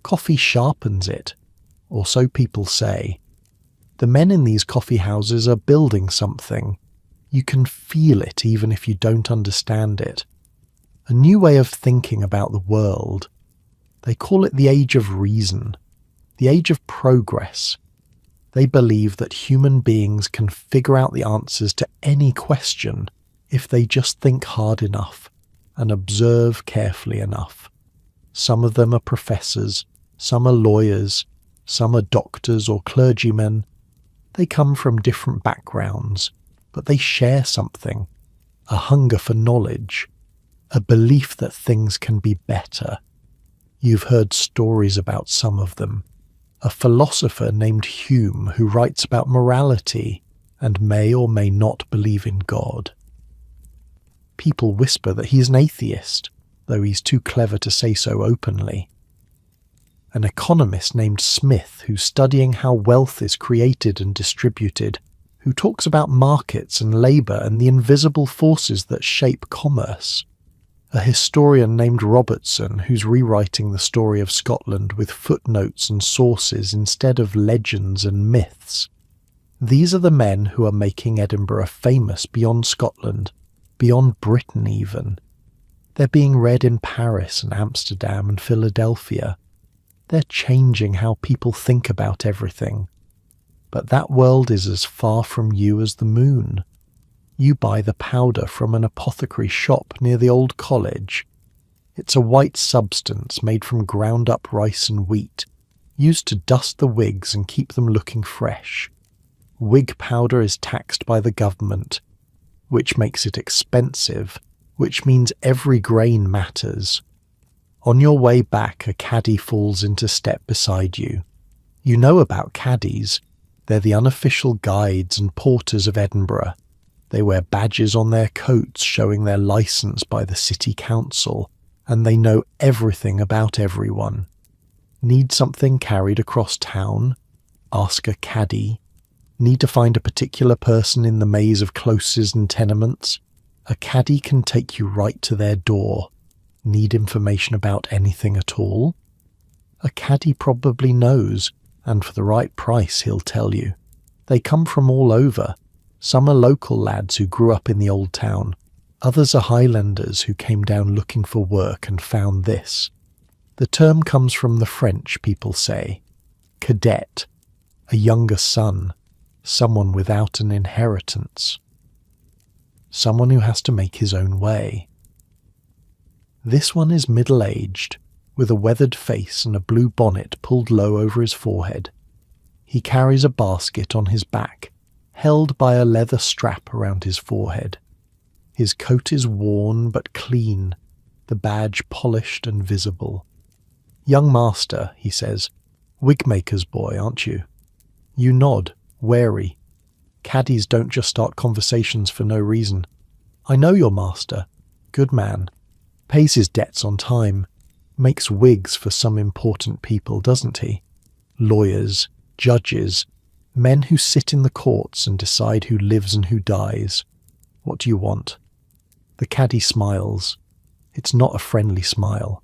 Coffee sharpens it, or so people say. The men in these coffee houses are building something. You can feel it even if you don't understand it. A new way of thinking about the world. They call it the age of reason, the age of progress. They believe that human beings can figure out the answers to any question if they just think hard enough and observe carefully enough. Some of them are professors, some are lawyers, some are doctors or clergymen. They come from different backgrounds, but they share something, a hunger for knowledge, a belief that things can be better. You've heard stories about some of them. A philosopher named Hume who writes about morality and may or may not believe in God. People whisper that he's an atheist, though he's too clever to say so openly. An economist named Smith who's studying how wealth is created and distributed, who talks about markets and labour and the invisible forces that shape commerce. A historian named Robertson who's rewriting the story of Scotland with footnotes and sources instead of legends and myths. These are the men who are making Edinburgh famous beyond Scotland, beyond Britain even. They're being read in Paris and Amsterdam and Philadelphia. They're changing how people think about everything. But that world is as far from you as the moon. You buy the powder from an apothecary shop near the old college. It's a white substance made from ground-up rice and wheat, used to dust the wigs and keep them looking fresh. Wig powder is taxed by the government, which makes it expensive, which means every grain matters. On your way back, a caddy falls into step beside you. You know about caddies. They're the unofficial guides and porters of Edinburgh. They wear badges on their coats showing their licence by the city council, and they know everything about everyone. Need something carried across town? Ask a caddy. Need to find a particular person in the maze of closes and tenements? A caddy can take you right to their door. Need information about anything at all? A caddy probably knows, and for the right price he'll tell you. They come from all over. Some are local lads who grew up in the old town. Others are Highlanders who came down looking for work and found this. The term comes from the French, people say. Cadet, a younger son, someone without an inheritance. Someone who has to make his own way. This one is middle-aged, with a weathered face and a blue bonnet pulled low over his forehead. He carries a basket on his back, held by a leather strap around his forehead. His coat is worn but clean, the badge polished and visible. "Young master," he says, "wigmaker's boy, aren't you?" You nod, wary. Caddies don't just start conversations for no reason. "I know your master. Good man. Pays his debts on time. Makes wigs for some important people, doesn't he? Lawyers, judges, men who sit in the courts and decide who lives and who dies. What do you want?" The caddy smiles. It's not a friendly smile.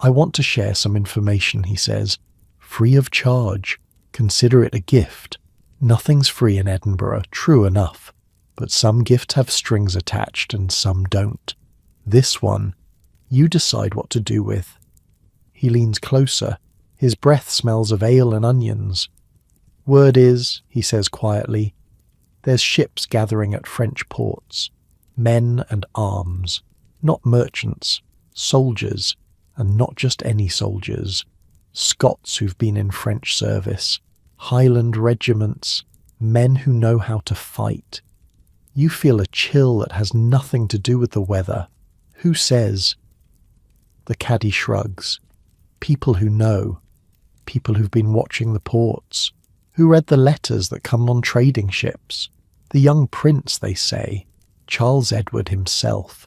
"I want to share some information," he says. "Free of charge. Consider it a gift. Nothing's free in Edinburgh, true enough. But some gifts have strings attached and some don't. This one, you decide what to do with." He leans closer. His breath smells of ale and onions. "Word is," he says quietly, "there's ships gathering at French ports. Men and arms. Not merchants. Soldiers. And not just any soldiers. Scots who've been in French service. Highland regiments. Men who know how to fight. You feel a chill that has nothing to do with the weather. Who says?" The caddy shrugs. "People who know. People who've been watching the ports. Who read the letters that come on trading ships. The young prince, they say. Charles Edward himself.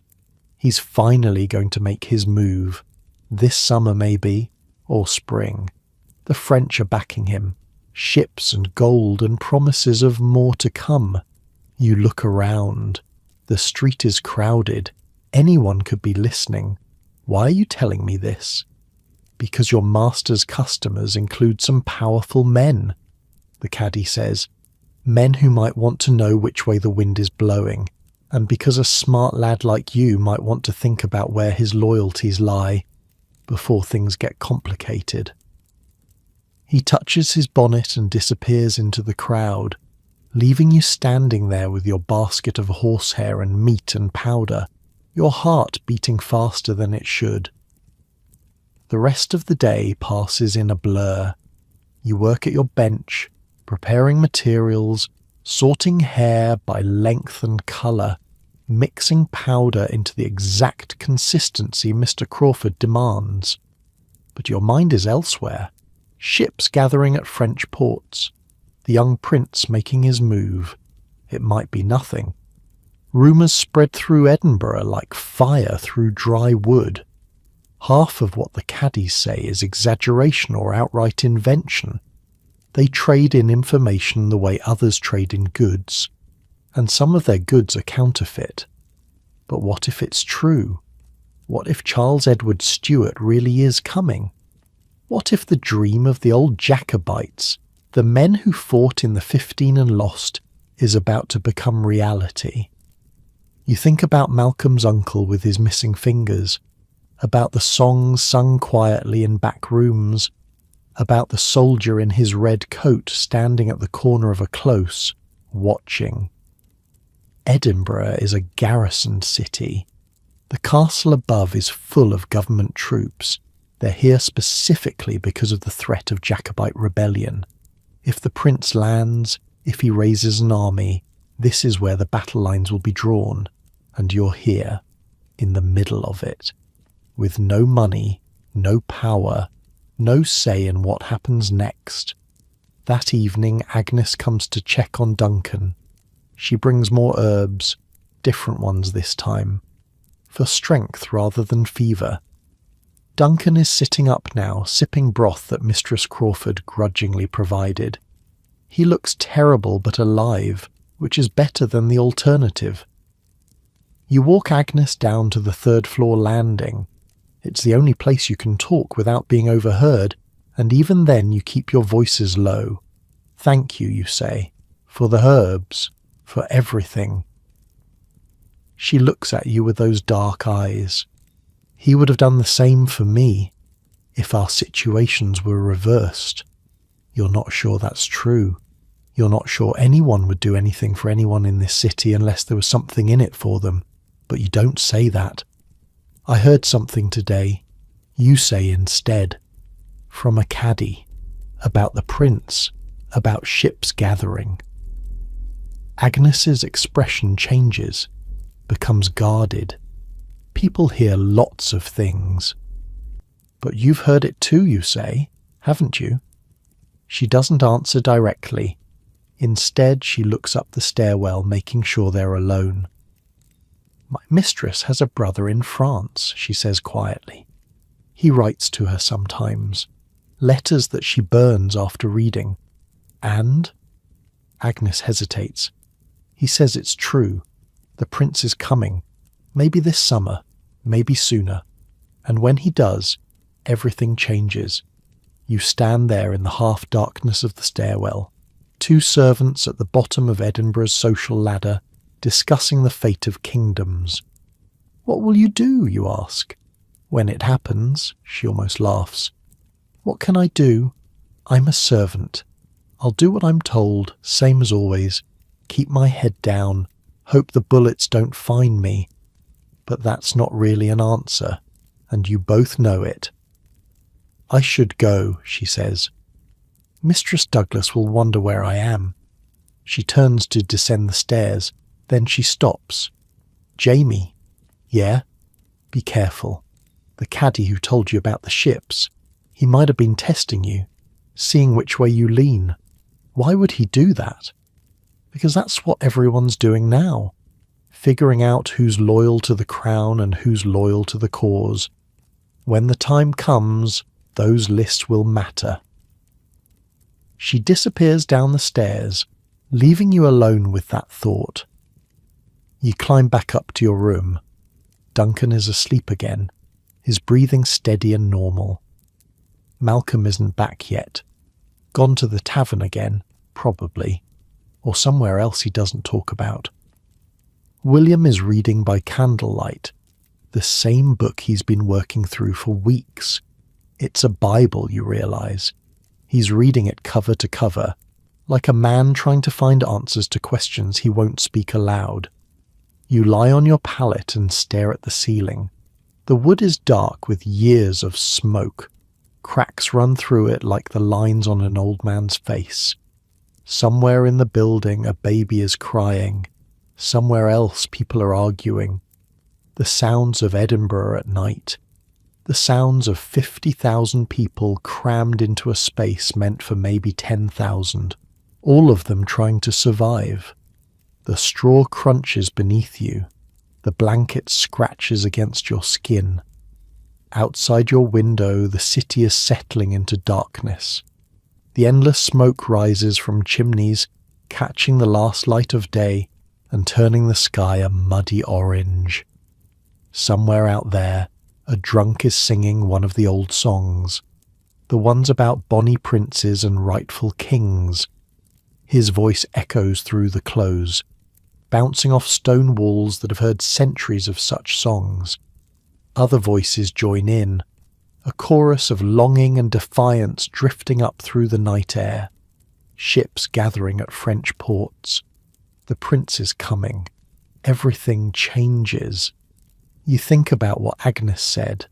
He's finally going to make his move. This summer maybe, or spring. The French are backing him. Ships and gold and promises of more to come. You look around. The street is crowded. Anyone could be listening. Why are you telling me this? Because your master's customers include some powerful men, the caddy says. Men who might want to know which way the wind is blowing, and because a smart lad like you might want to think about where his loyalties lie before things get complicated. He touches his bonnet and disappears into the crowd, leaving you standing there with your basket of horsehair and meat and powder, your heart beating faster than it should. The rest of the day passes in a blur. You work at your bench, preparing materials, sorting hair by length and colour, mixing powder into the exact consistency Mr. Crawford demands. But your mind is elsewhere. Ships gathering at French ports. The young prince making his move. It might be nothing. Rumours spread through Edinburgh like fire through dry wood. Half of what the caddies say is exaggeration or outright invention. They trade in information the way others trade in goods, and some of their goods are counterfeit. But what if it's true? What if Charles Edward Stuart really is coming? What if the dream of the old Jacobites, the men who fought in the 15 and lost, is about to become reality? You think about Malcolm's uncle with his missing fingers, about the songs sung quietly in back rooms, about the soldier in his red coat standing at the corner of a close, watching. Edinburgh is a garrisoned city. The castle above is full of government troops. They're here specifically because of the threat of Jacobite rebellion. If the prince lands, if he raises an army, this is where the battle lines will be drawn, and you're here, in the middle of it, with no money, no power, no say in what happens next. That evening, Agnes comes to check on Duncan. She brings more herbs, different ones this time, for strength rather than fever. Duncan is sitting up now, sipping broth that Mistress Crawford grudgingly provided. He looks terrible but alive, which is better than the alternative. You walk Agnes down to the third-floor landing. It's the only place you can talk without being overheard, and even then you keep your voices low. Thank you, you say, for the herbs, for everything. She looks at you with those dark eyes. He would have done the same for me, if our situations were reversed. You're not sure that's true. You're not sure anyone would do anything for anyone in this city unless there was something in it for them, but you don't say that. I heard something today, you say instead, from a caddie, about the prince, about ships gathering. Agnes's expression changes, becomes guarded. People hear lots of things. But you've heard it too, you say, haven't you? She doesn't answer directly. Instead, she looks up the stairwell, making sure they're alone. My mistress has a brother in France, she says quietly. He writes to her sometimes, letters that she burns after reading. And? Agnes hesitates. He says it's true. The prince is coming. Maybe this summer, maybe sooner. And when he does, everything changes. You stand there in the half-darkness of the stairwell, two servants at the bottom of Edinburgh's social ladder, discussing the fate of kingdoms. What will you do, you ask? When it happens, she almost laughs. What can I do? I'm a servant. I'll do what I'm told, same as always. Keep my head down. Hope the bullets don't find me. But that's not really an answer, and you both know it. I should go, she says. Mistress Douglas will wonder where I am. She turns to descend the stairs, then she stops. Jamie. Yeah? Be careful. The caddie who told you about the ships. He might have been testing you, seeing which way you lean. Why would he do that? Because that's what everyone's doing now. Figuring out who's loyal to the crown and who's loyal to the cause. When the time comes, those lists will matter. She disappears down the stairs, leaving you alone with that thought. You climb back up to your room. Duncan is asleep again, his breathing steady and normal. Malcolm isn't back yet. Gone to the tavern again, probably, or somewhere else he doesn't talk about. William is reading by candlelight, the same book he's been working through for weeks. It's a Bible, you realise. He's reading it cover to cover, like a man trying to find answers to questions he won't speak aloud. You lie on your pallet and stare at the ceiling. The wood is dark with years of smoke. Cracks run through it like the lines on an old man's face. Somewhere in the building a baby is crying. Somewhere else people are arguing. The sounds of Edinburgh at night. The sounds of 50,000 people crammed into a space meant for maybe 10,000. All of them trying to survive. The straw crunches beneath you. The blanket scratches against your skin. Outside your window, the city is settling into darkness. The endless smoke rises from chimneys, catching the last light of day and turning the sky a muddy orange. Somewhere out there, a drunk is singing one of the old songs, the ones about bonny princes and rightful kings. His voice echoes through the close, bouncing off stone walls that have heard centuries of such songs. Other voices join in, a chorus of longing and defiance drifting up through the night air. Ships gathering at French ports. The prince is coming. Everything changes. You think about what Agnes said,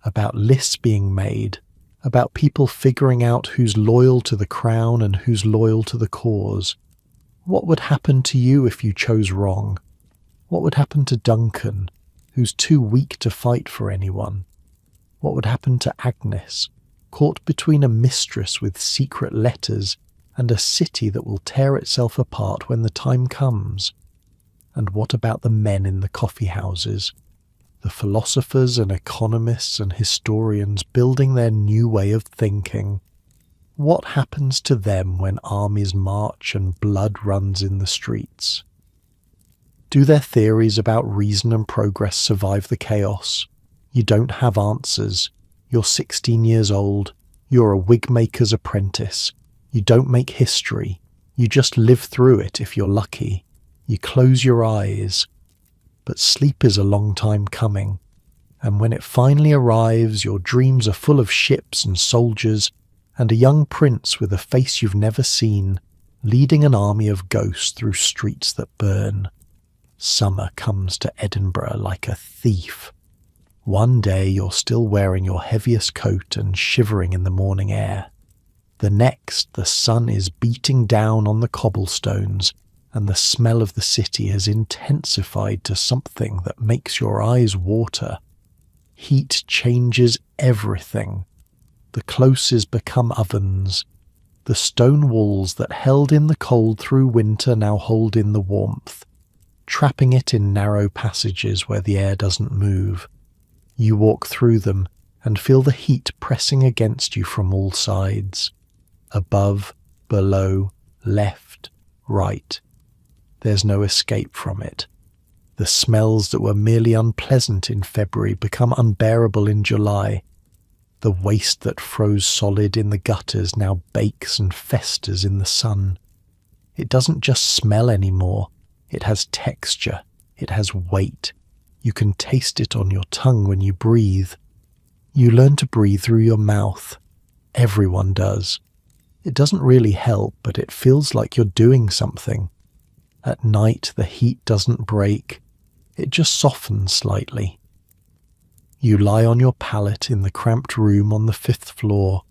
about lists being made, about people figuring out who's loyal to the crown and who's loyal to the cause. What would happen to you if you chose wrong? What would happen to Duncan, who's too weak to fight for anyone? What would happen to Agnes, caught between a mistress with secret letters and a city that will tear itself apart when the time comes? And what about the men in the coffee houses, the philosophers and economists and historians building their new way of thinking? What happens to them when armies march and blood runs in the streets? Do their theories about reason and progress survive the chaos? You don't have answers. You're 16 years old. You're a wigmaker's apprentice. You don't make history. You just live through it if you're lucky. You close your eyes. But sleep is a long time coming. And when it finally arrives, your dreams are full of ships and soldiers and a young prince with a face you've never seen, leading an army of ghosts through streets that burn. Summer comes to Edinburgh like a thief. One day you're still wearing your heaviest coat and shivering in the morning air. The next, the sun is beating down on the cobblestones, and the smell of the city has intensified to something that makes your eyes water. Heat changes everything. The closes become ovens. The stone walls that held in the cold through winter now hold in the warmth, trapping it in narrow passages where the air doesn't move. You walk through them and feel the heat pressing against you from all sides. Above, below, left, right. There's no escape from it. The smells that were merely unpleasant in February become unbearable in July. The waste that froze solid in the gutters now bakes and festers in the sun. It doesn't just smell anymore. It has texture. It has weight. You can taste it on your tongue when you breathe. You learn to breathe through your mouth. Everyone does. It doesn't really help, but it feels like you're doing something. At night, the heat doesn't break. It just softens slightly. You lie on your pallet in the cramped room on the 5th floor,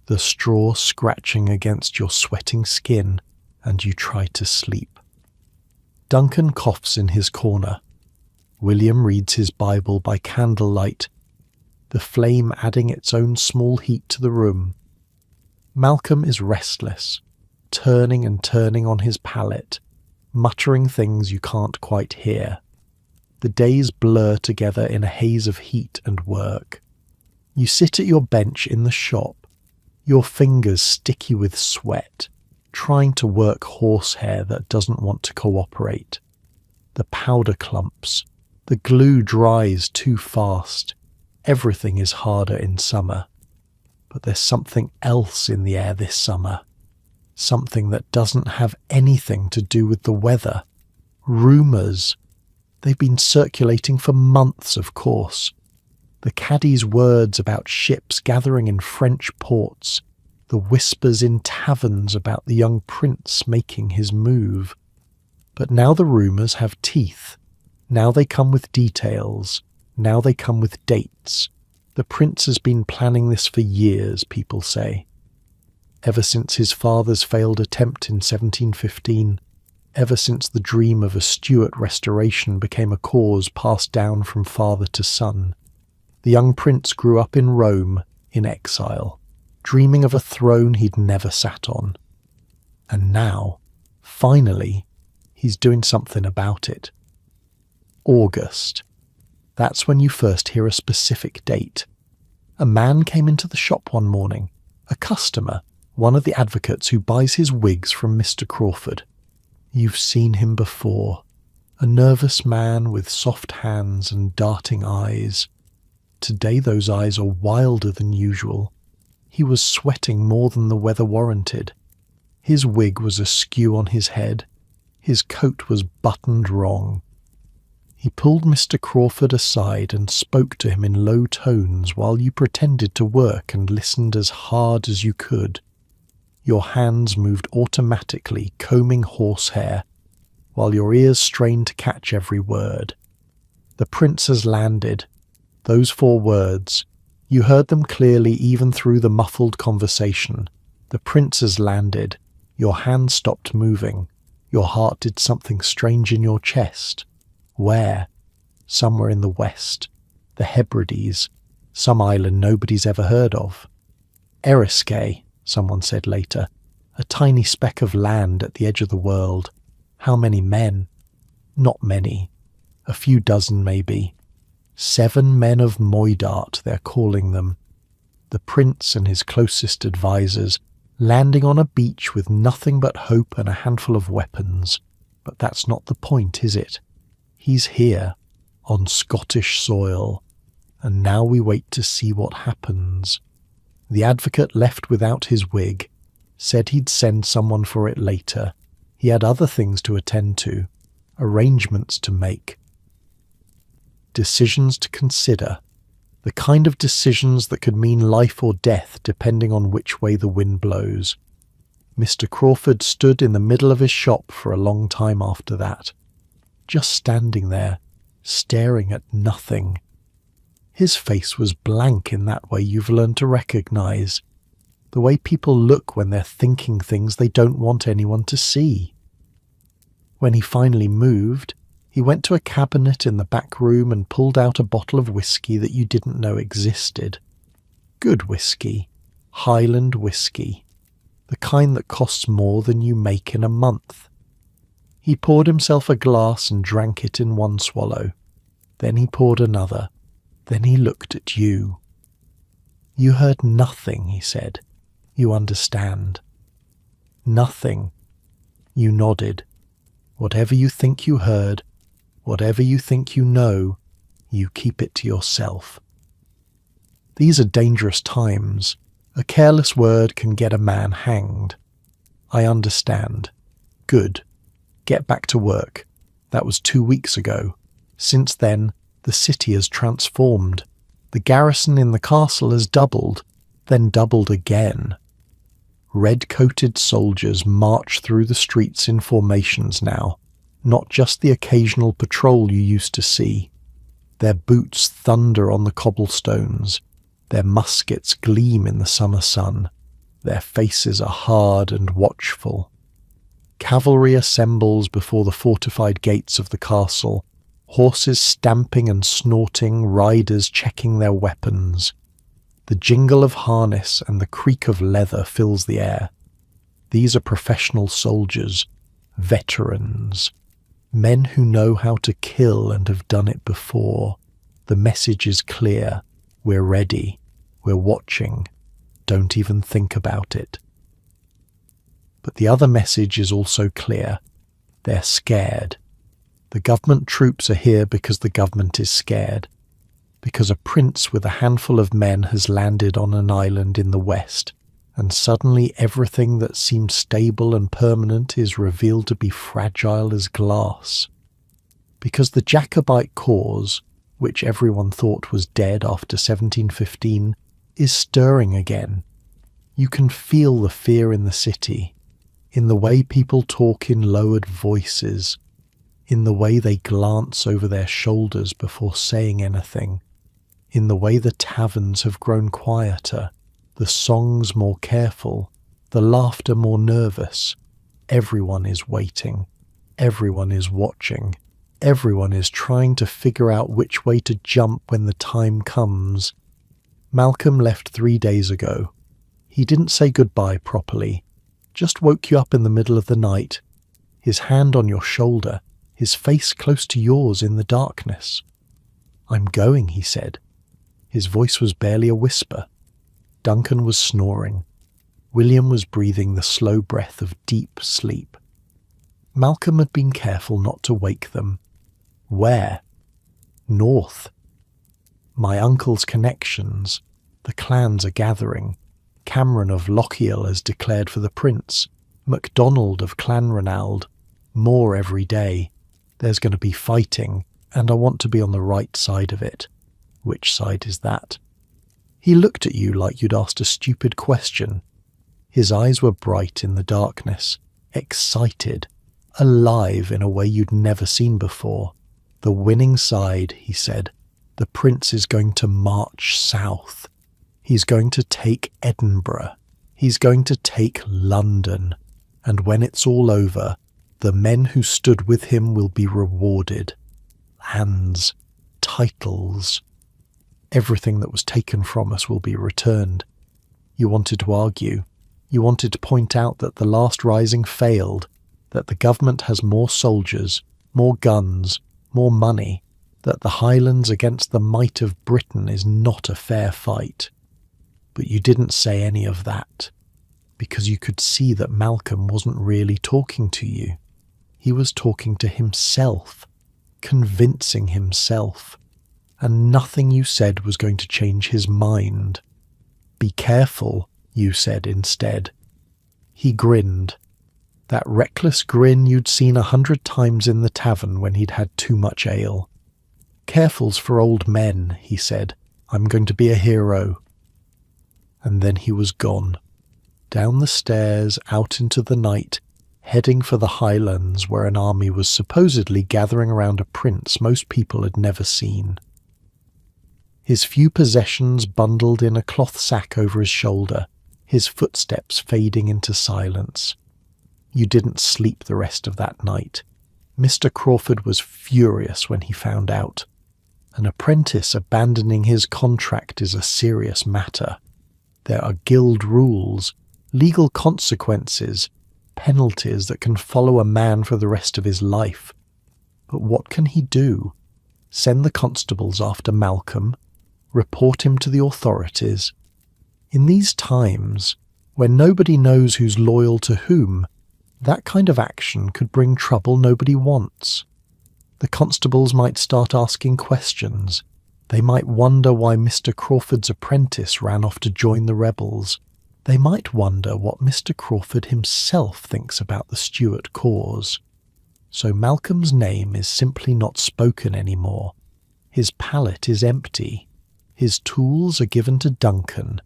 the straw scratching against your sweating skin, and you try to sleep. Duncan coughs in his corner. William reads his Bible by candlelight, the flame adding its own small heat to the room. Malcolm is restless, turning and turning on his pallet, muttering things you can't quite hear. The days blur together in a haze of heat and work. You sit at your bench in the shop, your fingers sticky with sweat, trying to work horsehair that doesn't want to cooperate. The powder clumps. The glue dries too fast. Everything is harder in summer. But there's something else in the air this summer. Something that doesn't have anything to do with the weather. Rumours. They've been circulating for months, of course. The caddie's words about ships gathering in French ports. The whispers in taverns about the young prince making his move. But now the rumours have teeth. Now they come with details. Now they come with dates. The prince has been planning this for years, people say. Ever since his father's failed attempt in 1715, ever since the dream of a Stuart restoration became a cause passed down from father to son, the young prince grew up in Rome, in exile, dreaming of a throne he'd never sat on. And now, finally, he's doing something about it. August. That's when you first hear a specific date. A man came into the shop one morning, a customer, one of the advocates who buys his wigs from Mr. Crawford. You've seen him before, a nervous man with soft hands and darting eyes. Today those eyes are wilder than usual. He was sweating more than the weather warranted. His wig was askew on his head. His coat was buttoned wrong. He pulled Mr. Crawford aside and spoke to him in low tones while you pretended to work and listened as hard as you could. Your hands moved automatically, combing horsehair, while your ears strained to catch every word. The prince has landed. Those 4 words. You heard them clearly even through the muffled conversation. The prince has landed. Your hands stopped moving. Your heart did something strange in your chest. Where? Somewhere in the west. The Hebrides. Some island nobody's ever heard of. Eriskay, someone said later. A tiny speck of land at the edge of the world. How many men? Not many. A few dozen, maybe. 7 men of Moidart, they're calling them. The prince and his closest advisers, landing on a beach with nothing but hope and a handful of weapons. But that's not the point, is it? He's here, on Scottish soil, and now we wait to see what happens. The advocate left without his wig, said he'd send someone for it later. He had other things to attend to, arrangements to make. Decisions to consider, the kind of decisions that could mean life or death depending on which way the wind blows. Mr. Crawford stood in the middle of his shop for a long time after that, just standing there, staring at nothing. His face was blank in that way you've learned to recognize, the way people look when they're thinking things they don't want anyone to see. When he finally moved, he went to a cabinet in the back room and pulled out a bottle of whiskey that you didn't know existed. Good whiskey, Highland whiskey, the kind that costs more than you make in a month. He poured himself a glass and drank it in one swallow. Then he poured another. Then he looked at you. You heard nothing, he said. You understand. Nothing. You nodded. Whatever you think you heard, whatever you think you know, you keep it to yourself. These are dangerous times. A careless word can get a man hanged. I understand. Good. Get back to work. That was 2 weeks ago. Since then, the city has transformed. The garrison in the castle has doubled, then doubled again. Red-coated soldiers march through the streets in formations now, not just the occasional patrol you used to see. Their boots thunder on the cobblestones. Their muskets gleam in the summer sun. Their faces are hard and watchful. Cavalry assembles before the fortified gates of the castle, horses stamping and snorting, riders checking their weapons. The jingle of harness and the creak of leather fills the air. These are professional soldiers, veterans, men who know how to kill and have done it before. The message is clear. We're ready. We're watching. Don't even think about it. But the other message is also clear. They're scared. The government troops are here because the government is scared. Because a prince with a handful of men has landed on an island in the west, and suddenly everything that seemed stable and permanent is revealed to be fragile as glass. Because the Jacobite cause, which everyone thought was dead after 1715, is stirring again. You can feel the fear in the city, in the way people talk in lowered voices, in the way they glance over their shoulders before saying anything, in the way the taverns have grown quieter, the songs more careful, the laughter more nervous. Everyone is waiting. Everyone is watching. Everyone is trying to figure out which way to jump when the time comes. Malcolm left 3 days ago. He didn't say goodbye properly, just woke you up in the middle of the night, his hand on your shoulder, his face close to yours in the darkness. "I'm going," he said. His voice was barely a whisper. Duncan was snoring. William was breathing the slow breath of deep sleep. Malcolm had been careful not to wake them. Where? North. My uncle's connections. The clans are gathering. Cameron of Lochiel has declared for the prince. MacDonald of Clanranald. More every day. There's going to be fighting, and I want to be on the right side of it. Which side is that? He looked at you like you'd asked a stupid question. His eyes were bright in the darkness, excited, alive in a way you'd never seen before. The winning side, he said. The prince is going to march south. He's going to take Edinburgh. He's going to take London. And when it's all over, the men who stood with him will be rewarded. Lands, titles, everything that was taken from us will be returned. You wanted to argue. You wanted to point out that the last rising failed, that the government has more soldiers, more guns, more money, that the Highlands against the might of Britain is not a fair fight. But you didn't say any of that, because you could see that Malcolm wasn't really talking to you. He was talking to himself, convincing himself, and nothing you said was going to change his mind. Be careful, you said instead. He grinned. That reckless grin you'd seen 100 times in the tavern when he'd had too much ale. Careful's for old men, he said. I'm going to be a hero. And then he was gone. Down the stairs, out into the night, heading for the Highlands where an army was supposedly gathering around a prince most people had never seen. His few possessions bundled in a cloth sack over his shoulder, his footsteps fading into silence. You didn't sleep the rest of that night. Mr. Crawford was furious when he found out. An apprentice abandoning his contract is a serious matter. There are guild rules, legal consequences, penalties that can follow a man for the rest of his life. But what can he do? Send the constables after Malcolm? Report him to the authorities? In these times, when nobody knows who's loyal to whom, that kind of action could bring trouble nobody wants. The constables might start asking questions. They might wonder why Mr. Crawford's apprentice ran off to join the rebels. They might wonder what Mr. Crawford himself thinks about the Stuart cause. So Malcolm's name is simply not spoken anymore. His pallet is empty. His tools are given to Duncan,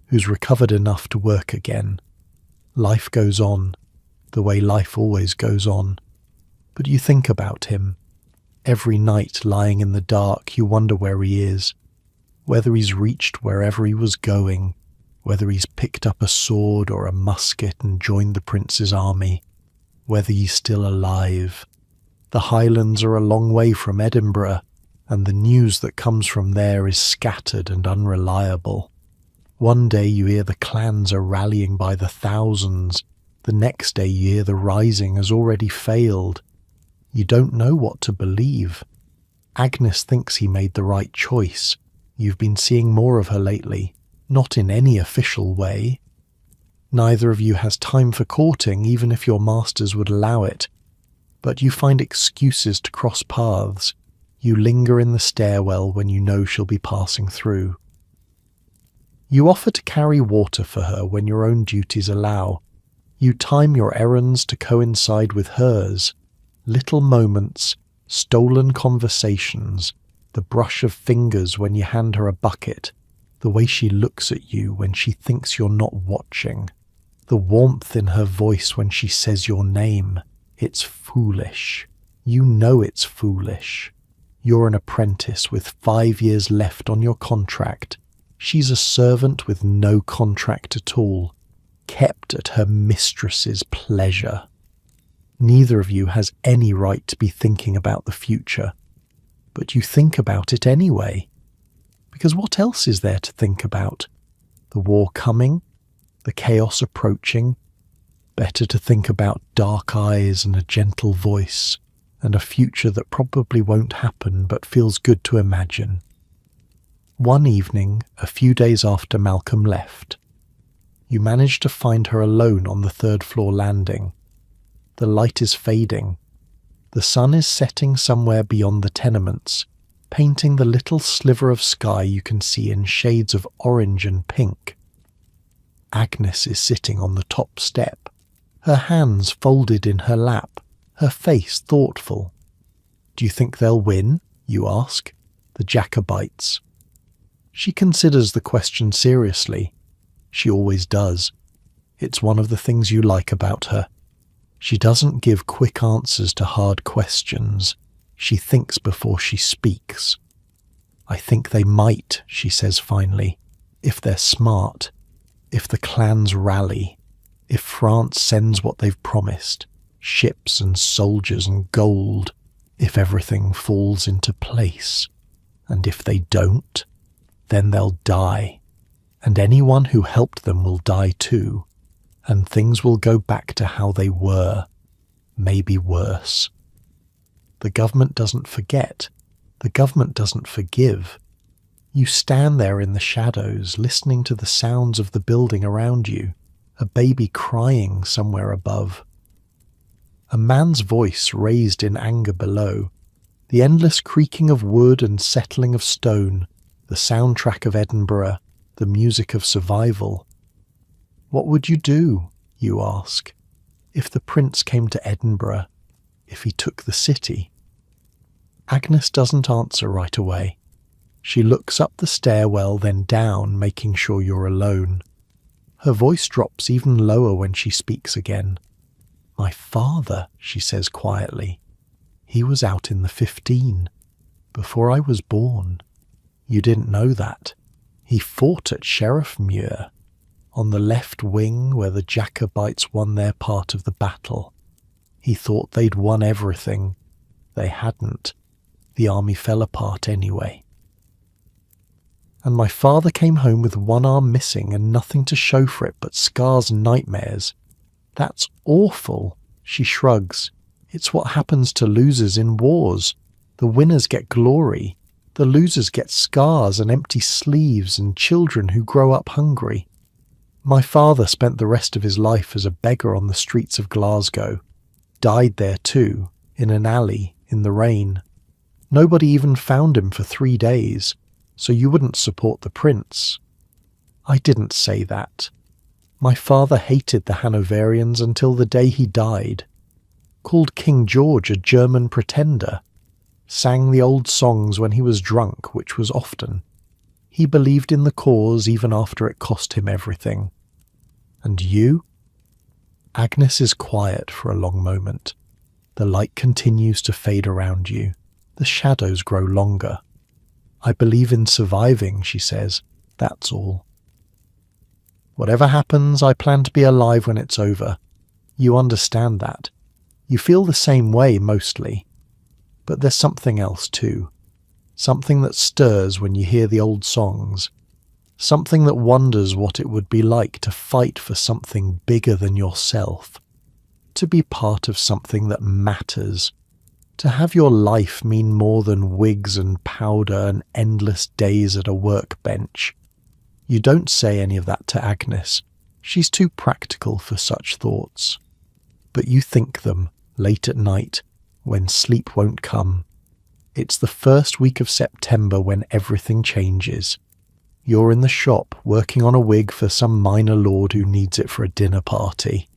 who's recovered enough to work again. Life goes on, the way life always goes on. But you think about him. Every night lying in the dark you wonder where he is, whether he's reached wherever he was going, whether he's picked up a sword or a musket and joined the prince's army, whether he's still alive. The Highlands are a long way from Edinburgh, and the news that comes from there is scattered and unreliable. One day you hear the clans are rallying by the thousands, the next day you hear the rising has already failed. You don't know what to believe. Agnes thinks he made the right choice. You've been seeing more of her lately, not in any official way. Neither of you has time for courting, even if your masters would allow it. But you find excuses to cross paths. You linger in the stairwell when you know she'll be passing through. You offer to carry water for her when your own duties allow. You time your errands to coincide with hers. Little moments, stolen conversations, the brush of fingers when you hand her a bucket, the way she looks at you when she thinks you're not watching, the warmth in her voice when she says your name. It's foolish. You know it's foolish. You're an apprentice with 5 years left on your contract. She's a servant with no contract at all, kept at her mistress's pleasure. Neither of you has any right to be thinking about the future, but you think about it anyway. Because what else is there to think about? The war coming? The chaos approaching? Better to think about dark eyes and a gentle voice, and a future that probably won't happen but feels good to imagine. One evening, a few days after Malcolm left, You manage to find her alone on the third-floor landing. The light is fading. The sun is setting somewhere beyond the tenements, painting the little sliver of sky you can see in shades of orange and pink. Agnes is sitting on the top step, her hands folded in her lap, her face thoughtful. "Do you think they'll win?" you ask. "The Jacobites." She considers the question seriously. She always does. It's one of the things you like about her. She doesn't give quick answers to hard questions. She thinks before she speaks. "I think they might," she says finally, "if they're smart, if the clans rally, if France sends what they've promised, ships and soldiers and gold, if everything falls into place. And if they don't, then they'll die. And anyone who helped them will die too, and things will go back to how they were, maybe worse. The government doesn't forget. The government doesn't forgive. You stand there in the shadows, listening to the sounds of the building around you, a baby crying somewhere above. A man's voice raised in anger below, the endless creaking of wood and settling of stone, the soundtrack of Edinburgh, the music of survival. "What would you do," you ask, "if the prince came to Edinburgh, if he took the city?" Agnes doesn't answer right away. She looks up the stairwell, then down, making sure you're alone. Her voice drops even lower when she speaks again. "My father," she says quietly. "He was out in the 15, before I was born. You didn't know that. He fought at Sheriffmuir, on the left wing where the Jacobites won their part of the battle. He thought they'd won everything. They hadn't. The army fell apart anyway. And my father came home with one arm missing and nothing to show for it but scars and nightmares. That's awful," she shrugs. "It's what happens to losers in wars. The winners get glory. The losers get scars and empty sleeves and children who grow up hungry. My father spent the rest of his life as a beggar on the streets of Glasgow. Died there too, in an alley, in the rain. Nobody even found him for 3 days, so you wouldn't support the prince." I didn't say that. My father hated the Hanoverians until the day he died. Called King George a German pretender. Sang the old songs when he was drunk, which was often. He believed in the cause even after it cost him everything. And you? Agnes is quiet for a long moment. The light continues to fade around you. The shadows grow longer. "I believe in surviving," she says. "That's all. Whatever happens, I plan to be alive when it's over. You understand that. You feel the same way mostly. But there's something else too. Something that stirs when you hear the old songs. Something that wonders what it would be like to fight for something bigger than yourself. To be part of something that matters. To have your life mean more than wigs and powder and endless days at a workbench. You don't say any of that to Agnes. She's too practical for such thoughts. But you think them late at night, when sleep won't come. It's the first week of September when everything changes. You're in the shop working on a wig for some minor lord who needs it for a dinner party.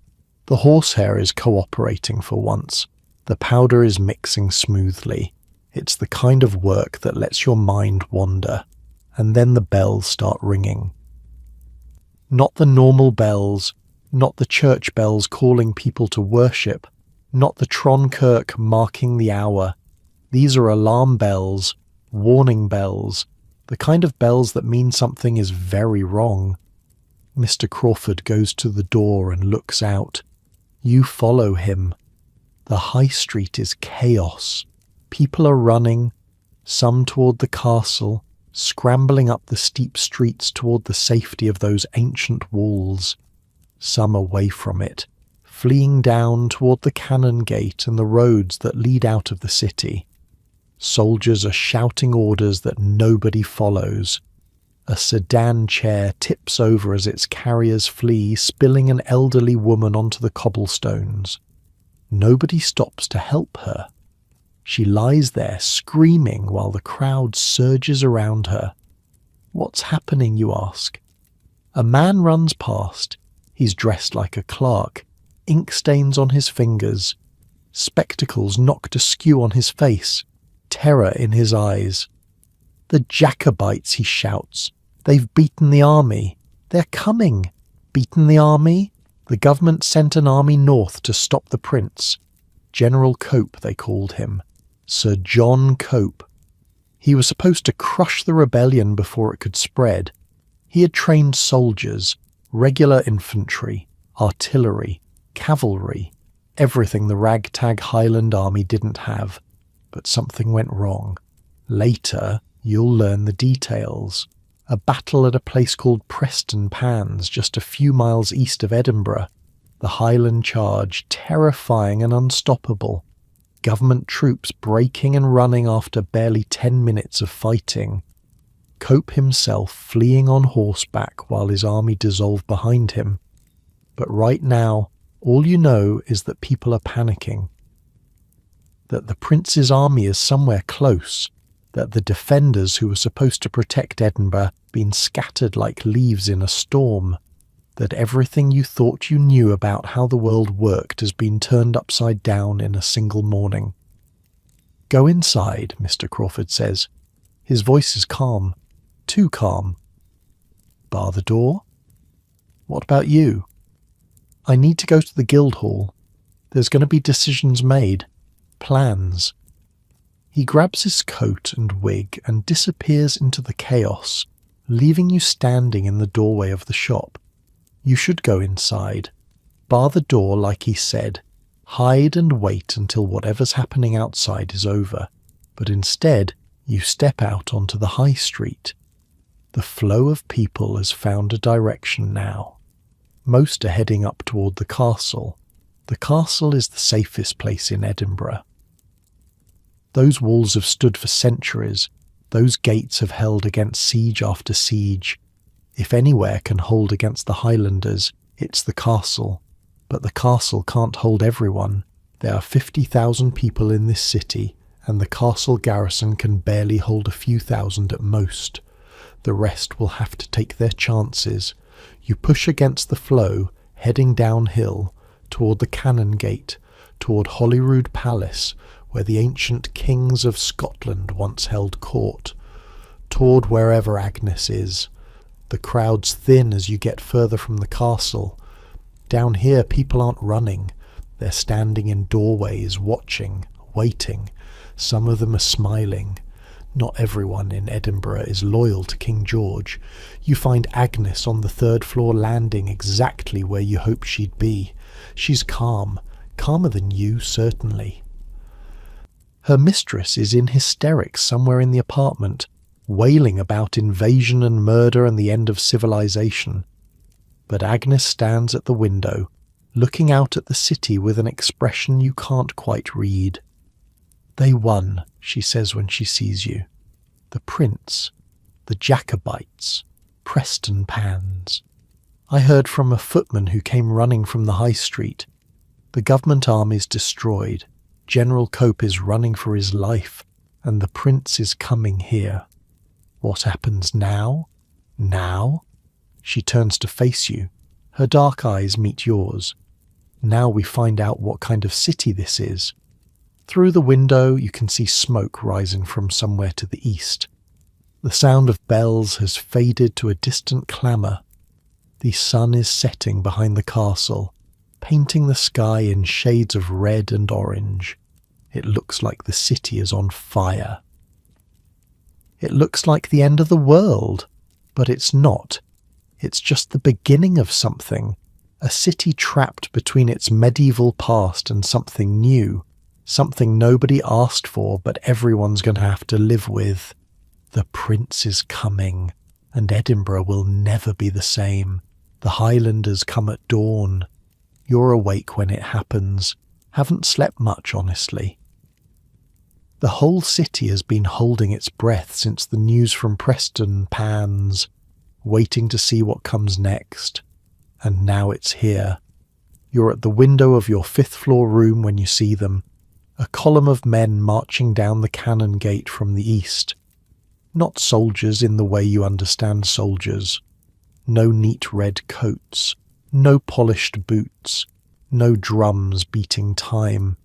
The horsehair is cooperating for once. The powder is mixing smoothly. It's the kind of work that lets your mind wander. And then the bells start ringing. Not the normal bells, not the church bells calling people to worship, not the Tronkirk marking the hour. These are alarm bells, warning bells, the kind of bells that mean something is very wrong. Mr. Crawford goes to the door and looks out. You follow him. The high street is chaos. People are running, some toward the castle, scrambling up the steep streets toward the safety of those ancient walls, some away from it, fleeing down toward the cannon gate and the roads that lead out of the city. Soldiers are shouting orders that nobody follows. A sedan chair tips over as its carriers flee, spilling an elderly woman onto the cobblestones. Nobody stops to help her. She lies there screaming while the crowd surges around her. What's happening, you ask? A man runs past. He's dressed like a clerk, ink stains on his fingers, spectacles knocked askew on his face, terror in his eyes. "The Jacobites," he shouts. "They've beaten the army. They're coming." Beaten the army? The government sent an army north to stop the prince. General Cope, they called him. Sir John Cope. He was supposed to crush the rebellion before it could spread. He had trained soldiers, regular infantry, artillery, cavalry, everything the ragtag Highland army didn't have. But something went wrong. Later, you'll learn the details. A battle at a place called Preston Pans, just a few miles east of Edinburgh. The Highland charge, terrifying and unstoppable. Government troops breaking and running after barely 10 minutes of fighting. Cope himself fleeing on horseback while his army dissolved behind him. But right now, all you know is that people are panicking. That the prince's army is somewhere close. That the defenders who were supposed to protect Edinburgh been scattered like leaves in a storm. That everything you thought you knew about how the world worked has been turned upside down in a single morning. "Go inside," Mr. Crawford says. His voice is calm. Too calm. "Bar the door?" "What about you?" "I need to go to the Guildhall. There's going to be decisions made. Plans." He grabs his coat and wig and disappears into the chaos, leaving you standing in the doorway of the shop. You should go inside. Bar the door like he said. Hide and wait until whatever's happening outside is over. But instead, you step out onto the high street. The flow of people has found a direction now. Most are heading up toward the castle. The castle is the safest place in Edinburgh. Those walls have stood for centuries. Those gates have held against siege after siege. If anywhere can hold against the Highlanders, it's the castle. But the castle can't hold everyone. There are 50,000 people in this city, and the castle garrison can barely hold a few thousand at most. The rest will have to take their chances. You push against the flow, heading downhill, toward the Cannon Gate, toward Holyrood Palace, where the ancient kings of Scotland once held court, toward wherever Agnes is. The crowd's thin as you get further from the castle. Down here, people aren't running. They're standing in doorways, watching, waiting. Some of them are smiling. Not everyone in Edinburgh is loyal to King George. You find Agnes on the third-floor landing exactly where you hoped she'd be. She's calm, calmer than you, certainly. Her mistress is in hysterics somewhere in the apartment, wailing about invasion and murder and the end of civilization. But Agnes stands at the window, looking out at the city with an expression you can't quite read. "They won," she says when she sees you. "The prince, the Jacobites, Preston Pans. I heard from a footman who came running from the high street. The government army's destroyed. General Cope is running for his life, and the prince is coming here. What happens now? Now?" She turns to face you. Her dark eyes meet yours. "Now we find out what kind of city this is." Through the window you can see smoke rising from somewhere to the east. The sound of bells has faded to a distant clamour. The sun is setting behind the castle, painting the sky in shades of red and orange. It looks like the city is on fire. It looks like the end of the world, but it's not. It's just the beginning of something. A city trapped between its medieval past and something new. Something nobody asked for, but everyone's going to have to live with. The prince is coming, and Edinburgh will never be the same. The Highlanders come at dawn. You're awake when it happens. Haven't slept much, honestly. The whole city has been holding its breath since the news from Preston pans, waiting to see what comes next. And now it's here. You're at the window of your 5th floor room when you see them, a column of men marching down the cannon gate from the east. Not soldiers in the way you understand soldiers. No neat red coats, no polished boots, no drums beating time.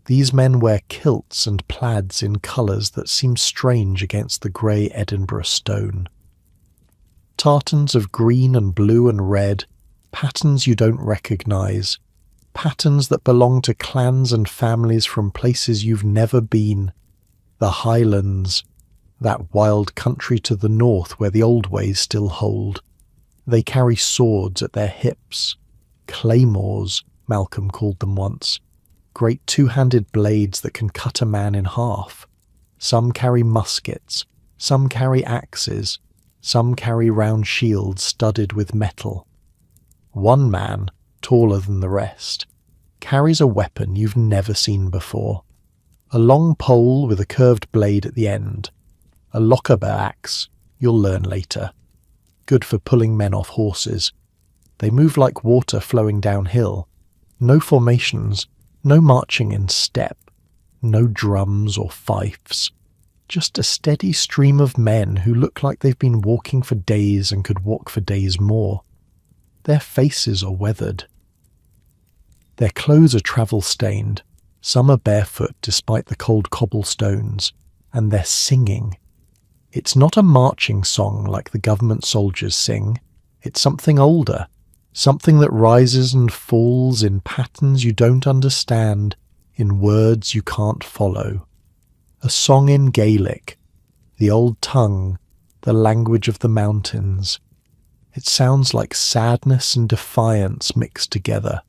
These men wear kilts and plaids in colours that seem strange against the grey Edinburgh stone. Tartans of green and blue and red, patterns you don't recognise, patterns that belong to clans and families from places you've never been. The Highlands, that wild country to the north where the old ways still hold. They carry swords at their hips. Claymores, Malcolm called them once. Great 2-handed blades that can cut a man in half. Some carry muskets, some carry axes, some carry round shields studded with metal. One man, taller than the rest, carries a weapon you've never seen before. A long pole with a curved blade at the end. A Lochaber axe, you'll learn later. Good for pulling men off horses. They move like water flowing downhill. No formations, no marching in step, no drums or fifes. Just a steady stream of men who look like they've been walking for days and could walk for days more. Their faces are weathered. Their clothes are travel-stained. Some are barefoot despite the cold cobblestones, and they're singing. It's not a marching song like the government soldiers sing. It's something older, something that rises and falls in patterns you don't understand, in words you can't follow. A song in Gaelic, the old tongue, the language of the mountains. It sounds like sadness and defiance mixed together.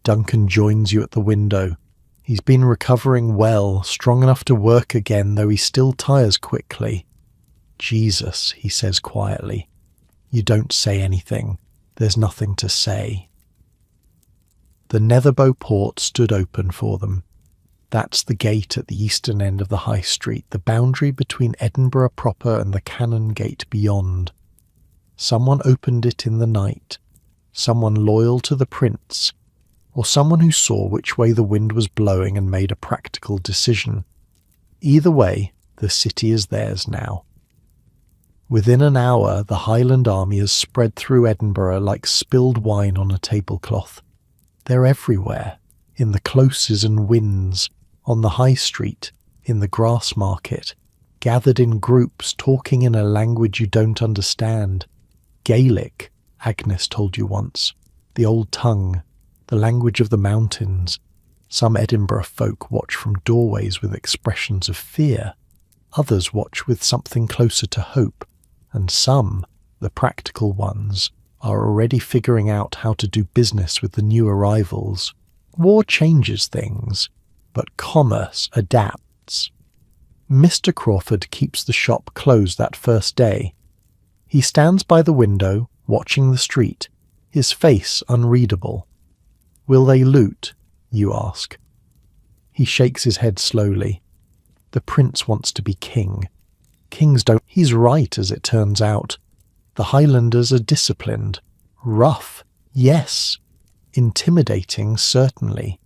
Duncan joins you at the window. He's been recovering well, strong enough to work again, though he still tires quickly. Jesus, he says quietly. You don't say anything. There's nothing to say. The Netherbow port stood open for them. That's the gate at the eastern end of the high street, the boundary between Edinburgh proper and the cannon gate beyond. Someone opened it in the night, someone loyal to the prince, or someone who saw which way the wind was blowing and made a practical decision. Either way, the city is theirs now. Within an hour, the Highland army has spread through Edinburgh like spilled wine on a tablecloth. They're everywhere, in the closes and wynds, on the high street, in the grass market, gathered in groups talking in a language you don't understand. Gaelic, Agnes told you once, the old tongue, the language of the mountains. Some Edinburgh folk watch from doorways with expressions of fear. Others watch with something closer to hope. And some, the practical ones, are already figuring out how to do business with the new arrivals. War changes things, but commerce adapts. Mr. Crawford keeps the shop closed that first day. He stands by the window, watching the street, his face unreadable. Will they loot? You ask. He shakes his head slowly. The prince wants to be king. Kings don't. He's right, as it turns out. The Highlanders are disciplined. Rough, yes. Intimidating, certainly.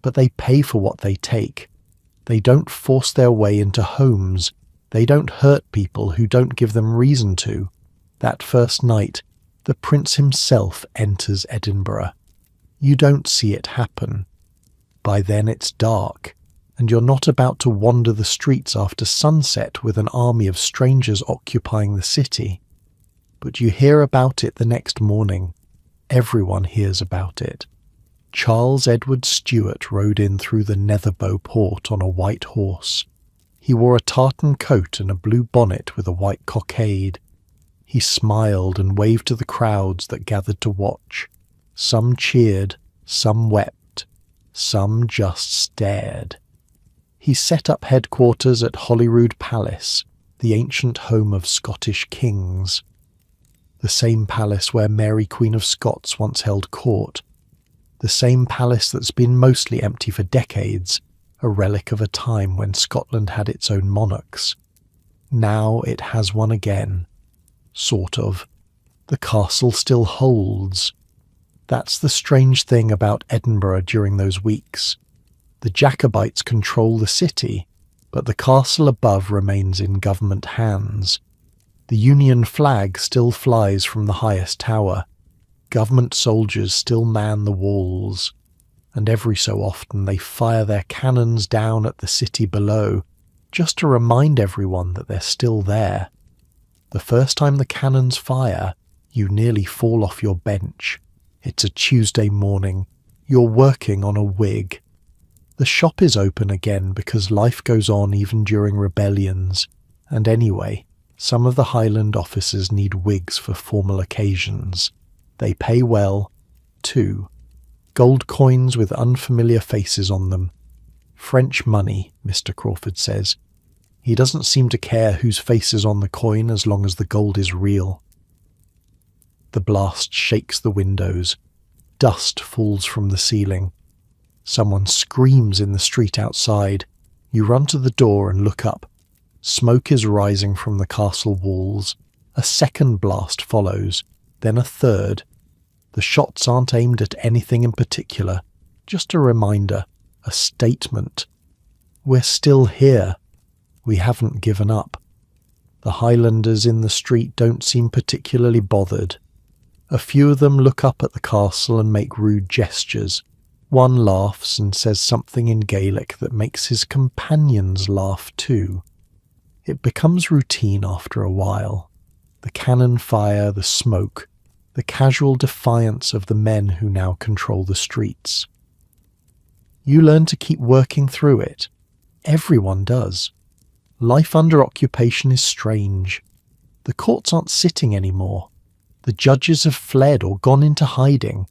But they pay for what they take. They don't force their way into homes. They don't hurt people who don't give them reason to. That first night, the prince himself enters Edinburgh. You don't see it happen. By then it's dark, and you're not about to wander the streets after sunset with an army of strangers occupying the city. But you hear about it the next morning. Everyone hears about it. Charles Edward Stuart rode in through the Netherbow port on a white horse. He wore a tartan coat and a blue bonnet with a white cockade. He smiled and waved to the crowds that gathered to watch. Some cheered, some wept, some just stared. He set up headquarters at Holyrood Palace, the ancient home of Scottish kings. The same palace where Mary Queen of Scots once held court. The same palace that's been mostly empty for decades, a relic of a time when Scotland had its own monarchs. Now it has one again. Sort of. The castle still holds. That's the strange thing about Edinburgh during those weeks. The Jacobites control the city, but the castle above remains in government hands. The Union flag still flies from the highest tower. Government soldiers still man the walls, and every so often they fire their cannons down at the city below, just to remind everyone that they're still there. The first time the cannons fire, you nearly fall off your bench. It's a Tuesday morning. You're working on a wig. The shop is open again because life goes on even during rebellions, and anyway, some of the Highland officers need wigs for formal occasions. They pay well, too. Gold coins with unfamiliar faces on them. French money, Mr. Crawford says. He doesn't seem to care whose face is on the coin as long as the gold is real. The blast shakes the windows. Dust falls from the ceiling. Someone screams in the street outside. You run to the door and look up. Smoke is rising from the castle walls. A second blast follows, then a third. The shots aren't aimed at anything in particular, just a reminder, a statement. We're still here. We haven't given up. The Highlanders in the street don't seem particularly bothered. A few of them look up at the castle and make rude gestures. One laughs and says something in Gaelic that makes his companions laugh too. It becomes routine after a while. The cannon fire, the smoke, the casual defiance of the men who now control the streets. You learn to keep working through it. Everyone does. Life under occupation is strange. The courts aren't sitting anymore. The judges have fled or gone into hiding.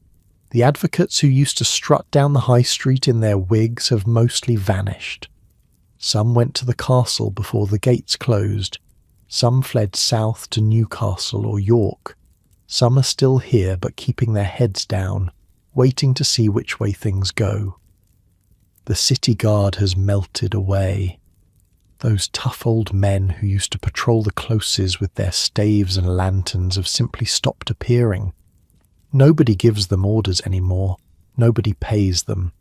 The advocates who used to strut down the high street in their wigs have mostly vanished. Some went to the castle before the gates closed. Some fled south to Newcastle or York. Some are still here but keeping their heads down, waiting to see which way things go. The city guard has melted away. Those tough old men who used to patrol the closes with their staves and lanterns have simply stopped appearing. Nobody gives them orders anymore. Nobody pays them.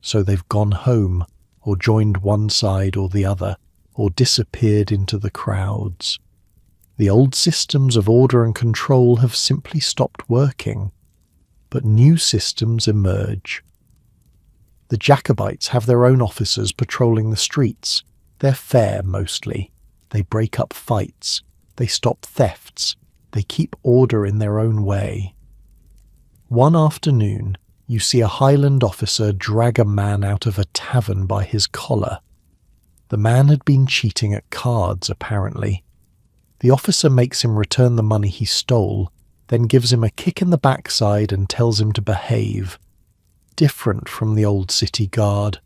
So they've gone home, or joined one side or the other, or disappeared into the crowds. The old systems of order and control have simply stopped working, but new systems emerge. The Jacobites have their own officers patrolling the streets. They're fair, mostly. They break up fights. They stop thefts. They keep order in their own way. One afternoon, you see a Highland officer drag a man out of a tavern by his collar. The man had been cheating at cards, apparently. The officer makes him return the money he stole, then gives him a kick in the backside and tells him to behave. Different from the old city guard.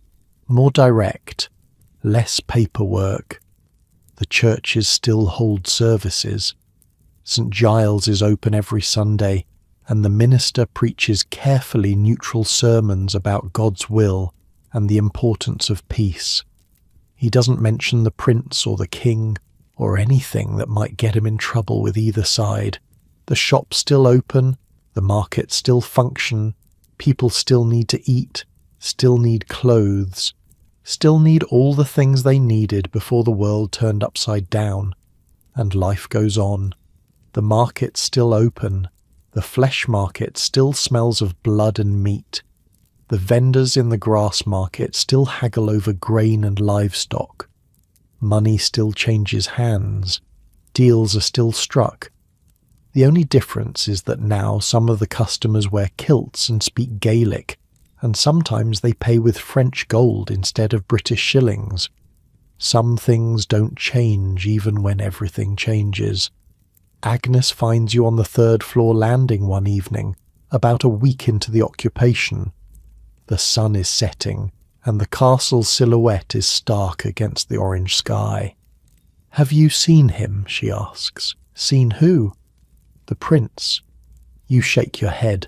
More direct. Less paperwork. The churches still hold services. St. Giles is open every Sunday, and the minister preaches carefully neutral sermons about God's will and the importance of peace. He doesn't mention the prince or the king or anything that might get him in trouble with either side. The shops still open, the markets still function, people still need to eat, still need clothes, still need all the things they needed before the world turned upside down, and life goes on. The market's still open. The flesh market still smells of blood and meat. The vendors in the grass market still haggle over grain and livestock. Money still changes hands. Deals are still struck. The only difference is that now some of the customers wear kilts and speak Gaelic, and sometimes they pay with French gold instead of British shillings. Some things don't change even when everything changes. Agnes finds you on the third-floor landing one evening, about a week into the occupation. The sun is setting, and the castle's silhouette is stark against the orange sky. "Have you seen him?" she asks. "Seen who?" "The prince." You shake your head.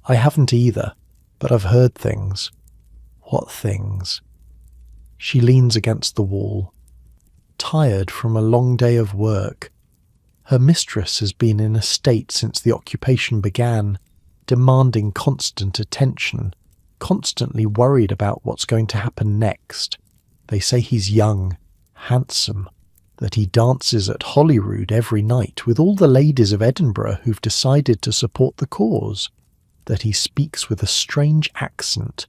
"I haven't either, but I've heard things." "What things?" She leans against the wall, tired from a long day of work. Her mistress has been in a state since the occupation began, demanding constant attention, constantly worried about what's going to happen next. They say he's young, handsome, that he dances at Holyrood every night with all the ladies of Edinburgh who've decided to support the cause, that he speaks with a strange accent,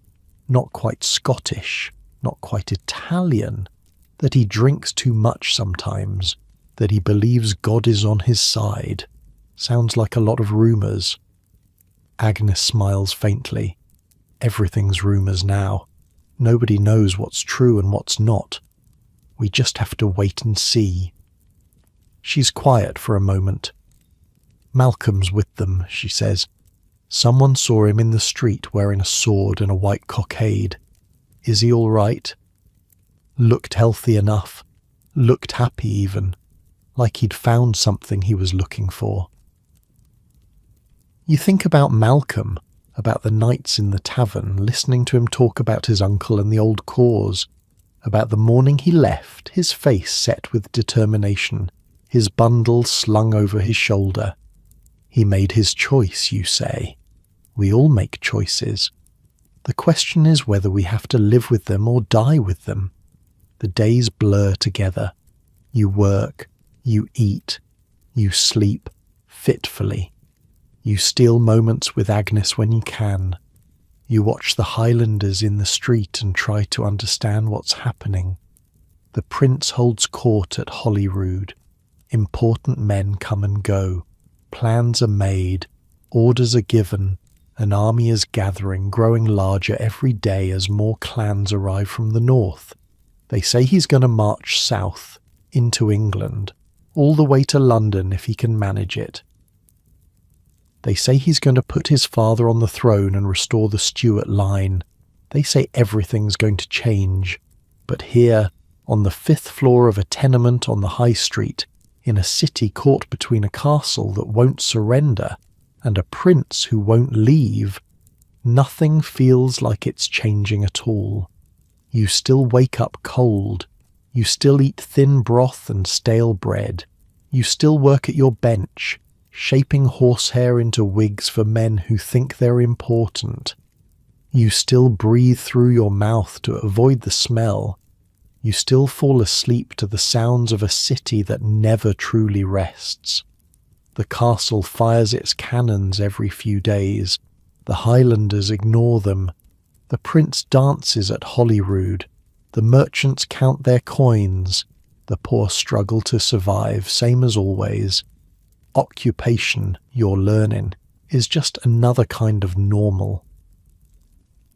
not quite Scottish, not quite Italian, that he drinks too much sometimes, that he believes God is on his side. Sounds like a lot of rumours. Agnes smiles faintly. Everything's rumours now. Nobody knows what's true and what's not. We just have to wait and see. She's quiet for a moment. Malcolm's with them, she says. Someone saw him in the street wearing a sword and a white cockade. Is he all right? Looked healthy enough. Looked happy even. Like he'd found something he was looking for. You think about Malcolm, about the nights in the tavern, listening to him talk about his uncle and the old cause, about the morning he left, his face set with determination, his bundle slung over his shoulder. He made his choice, you say. We all make choices. The question is whether we have to live with them or die with them. The days blur together. You work, you eat, you sleep fitfully. You steal moments with Agnes when you can. You watch the Highlanders in the street and try to understand what's happening. The prince holds court at Holyrood. Important men come and go. Plans are made. Orders are given. An army is gathering, growing larger every day as more clans arrive from the north. They say he's going to march south, into England, all the way to London if he can manage it. They say he's going to put his father on the throne and restore the Stuart line. They say everything's going to change. But here, on the 5th floor of a tenement on the high street, in a city caught between a castle that won't surrender and a prince who won't leave, nothing feels like it's changing at all. You still wake up cold. You still eat thin broth and stale bread. You still work at your bench, shaping horsehair into wigs for men who think they're important. You still breathe through your mouth to avoid the smell. You still fall asleep to the sounds of a city that never truly rests. The castle fires its cannons every few days. The Highlanders ignore them. The prince dances at Holyrood. The merchants count their coins. The poor struggle to survive, same as always. Occupation, you're learning, is just another kind of normal.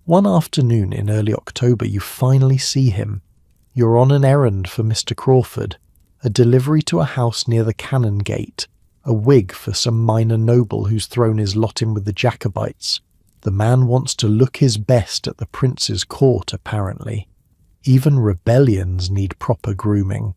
One afternoon in early October you finally see him. You're on an errand for Mr. Crawford, a delivery to a house near the Cannon Gate, a wig for some minor noble who's thrown his lot in with the Jacobites. The man wants to look his best at the prince's court, apparently. Even rebellions need proper grooming.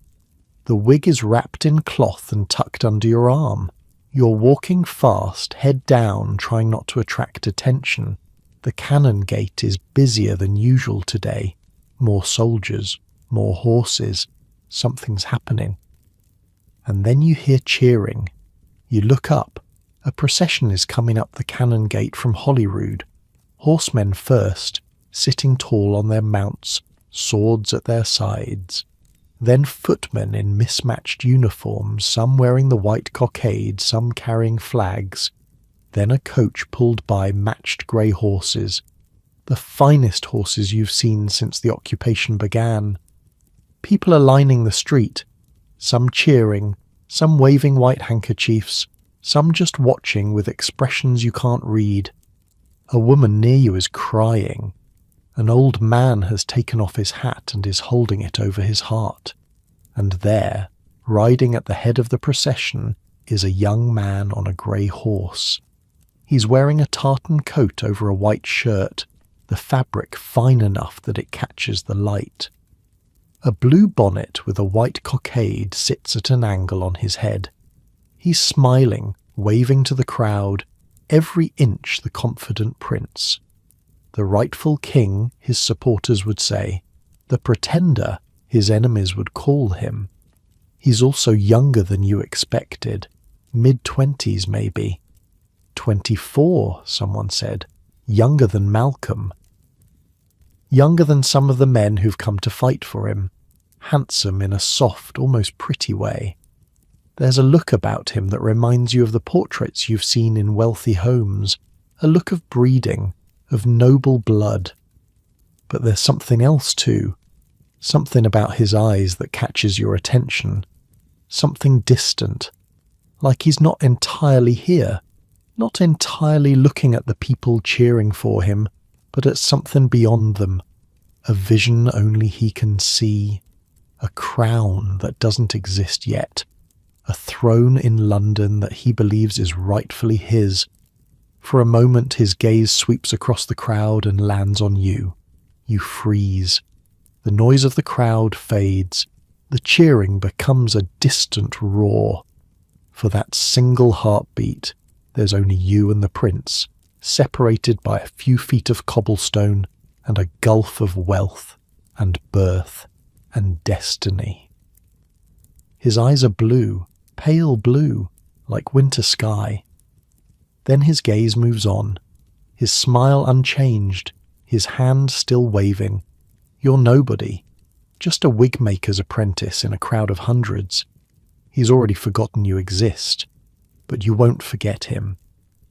The wig is wrapped in cloth and tucked under your arm. You're walking fast, head down, trying not to attract attention. The Cannon Gate is busier than usual today. More soldiers, more horses. Something's happening. And then you hear cheering. You look up. A procession is coming up the Cannon Gate from Holyrood. Horsemen first, sitting tall on their mounts, swords at their sides. Then footmen in mismatched uniforms, some wearing the white cockade, some carrying flags. Then a coach pulled by matched grey horses, the finest horses you've seen since the occupation began. People are lining the street, some cheering, some waving white handkerchiefs, some just watching with expressions you can't read. A woman near you is crying. An old man has taken off his hat and is holding it over his heart. And there, riding at the head of the procession, is a young man on a grey horse. He's wearing a tartan coat over a white shirt, the fabric fine enough that it catches the light. A blue bonnet with a white cockade sits at an angle on his head. He's smiling, waving to the crowd, every inch the confident prince. The rightful king, his supporters would say. The pretender his enemies would call him. He's also younger than you expected, mid-20s maybe. 24, someone said, younger than Malcolm. Younger than some of the men who've come to fight for him, handsome in a soft, almost pretty way. There's a look about him that reminds you of the portraits you've seen in wealthy homes, a look of breeding, of noble blood. But there's something else too, something about his eyes that catches your attention, something distant, like he's not entirely here, not entirely looking at the people cheering for him, but at something beyond them, a vision only he can see, a crown that doesn't exist yet, a throne in London that he believes is rightfully his. For a moment his gaze sweeps across the crowd and lands on you. You freeze. The noise of the crowd fades. The cheering becomes a distant roar. For that single heartbeat, there's only you and the prince, separated by a few feet of cobblestone and a gulf of wealth and birth and destiny. His eyes are blue, pale blue, like winter sky. Then his gaze moves on, his smile unchanged, his hand still waving. You're nobody, just a wig-maker's apprentice in a crowd of hundreds. He's already forgotten you exist, but you won't forget him.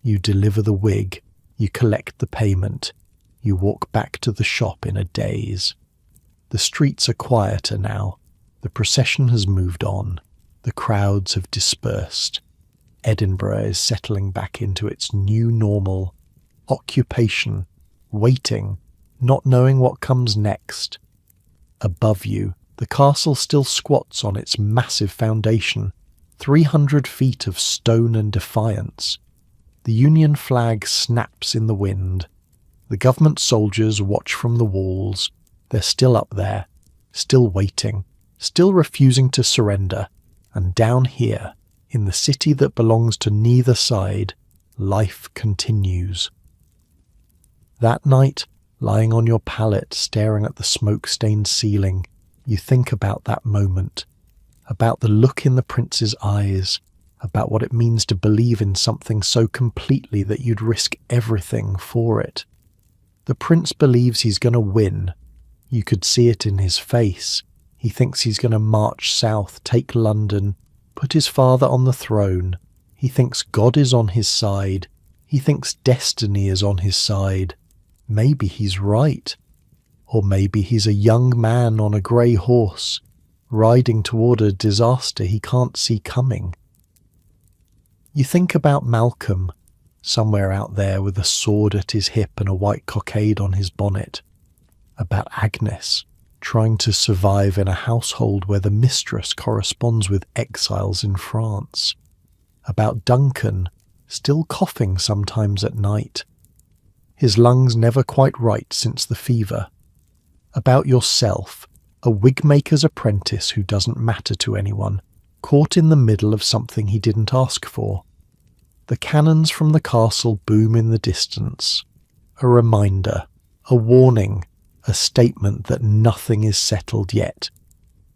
You deliver the wig, you collect the payment, you walk back to the shop in a daze. The streets are quieter now, the procession has moved on, the crowds have dispersed. Edinburgh is settling back into its new normal, occupation, waiting, not knowing what comes next. Above you, the castle still squats on its massive foundation, 300 feet of stone and defiance. The Union flag snaps in the wind. The government soldiers watch from the walls. They're still up there, still waiting, still refusing to surrender. And down here, in the city that belongs to neither side, life continues. That night, lying on your pallet staring at the smoke-stained ceiling, you think about that moment, about the look in the prince's eyes, about what it means to believe in something so completely that you'd risk everything for it. The prince believes he's going to win. You could see it in his face. He thinks he's going to march south, take London, put his father on the throne. He thinks God is on his side. He thinks destiny is on his side. Maybe he's right. Or maybe he's a young man on a grey horse, riding toward a disaster he can't see coming. You think about Malcolm, somewhere out there with a sword at his hip and a white cockade on his bonnet. About Agnes, trying to survive in a household where the mistress corresponds with exiles in France. About Duncan, still coughing sometimes at night. His lungs never quite right since the fever. About yourself, a wig-maker's apprentice who doesn't matter to anyone, caught in the middle of something he didn't ask for. The cannons from the castle boom in the distance. A reminder, a warning, a statement that nothing is settled yet.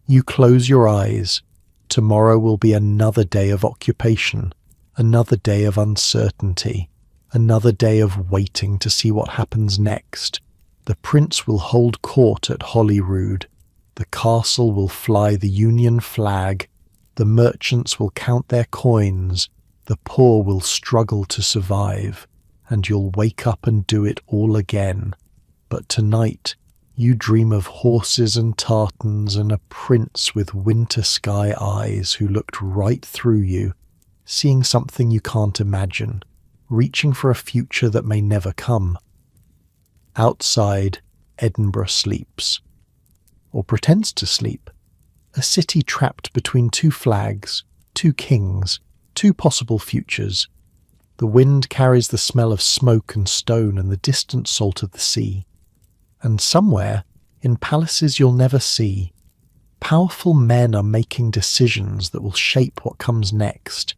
You close your eyes. Tomorrow will be another day of occupation, another day of uncertainty, another day of waiting to see what happens next. The prince will hold court at Holyrood. The castle will fly the Union flag. The merchants will count their coins. The poor will struggle to survive. And you'll wake up and do it all again. But tonight, you dream of horses and tartans and a prince with winter sky eyes who looked right through you, seeing something you can't imagine, reaching for a future that may never come. Outside, Edinburgh sleeps. Or pretends to sleep. A city trapped between two flags, two kings, two possible futures. The wind carries the smell of smoke and stone and the distant salt of the sea. And somewhere, in palaces you'll never see, powerful men are making decisions that will shape what comes next.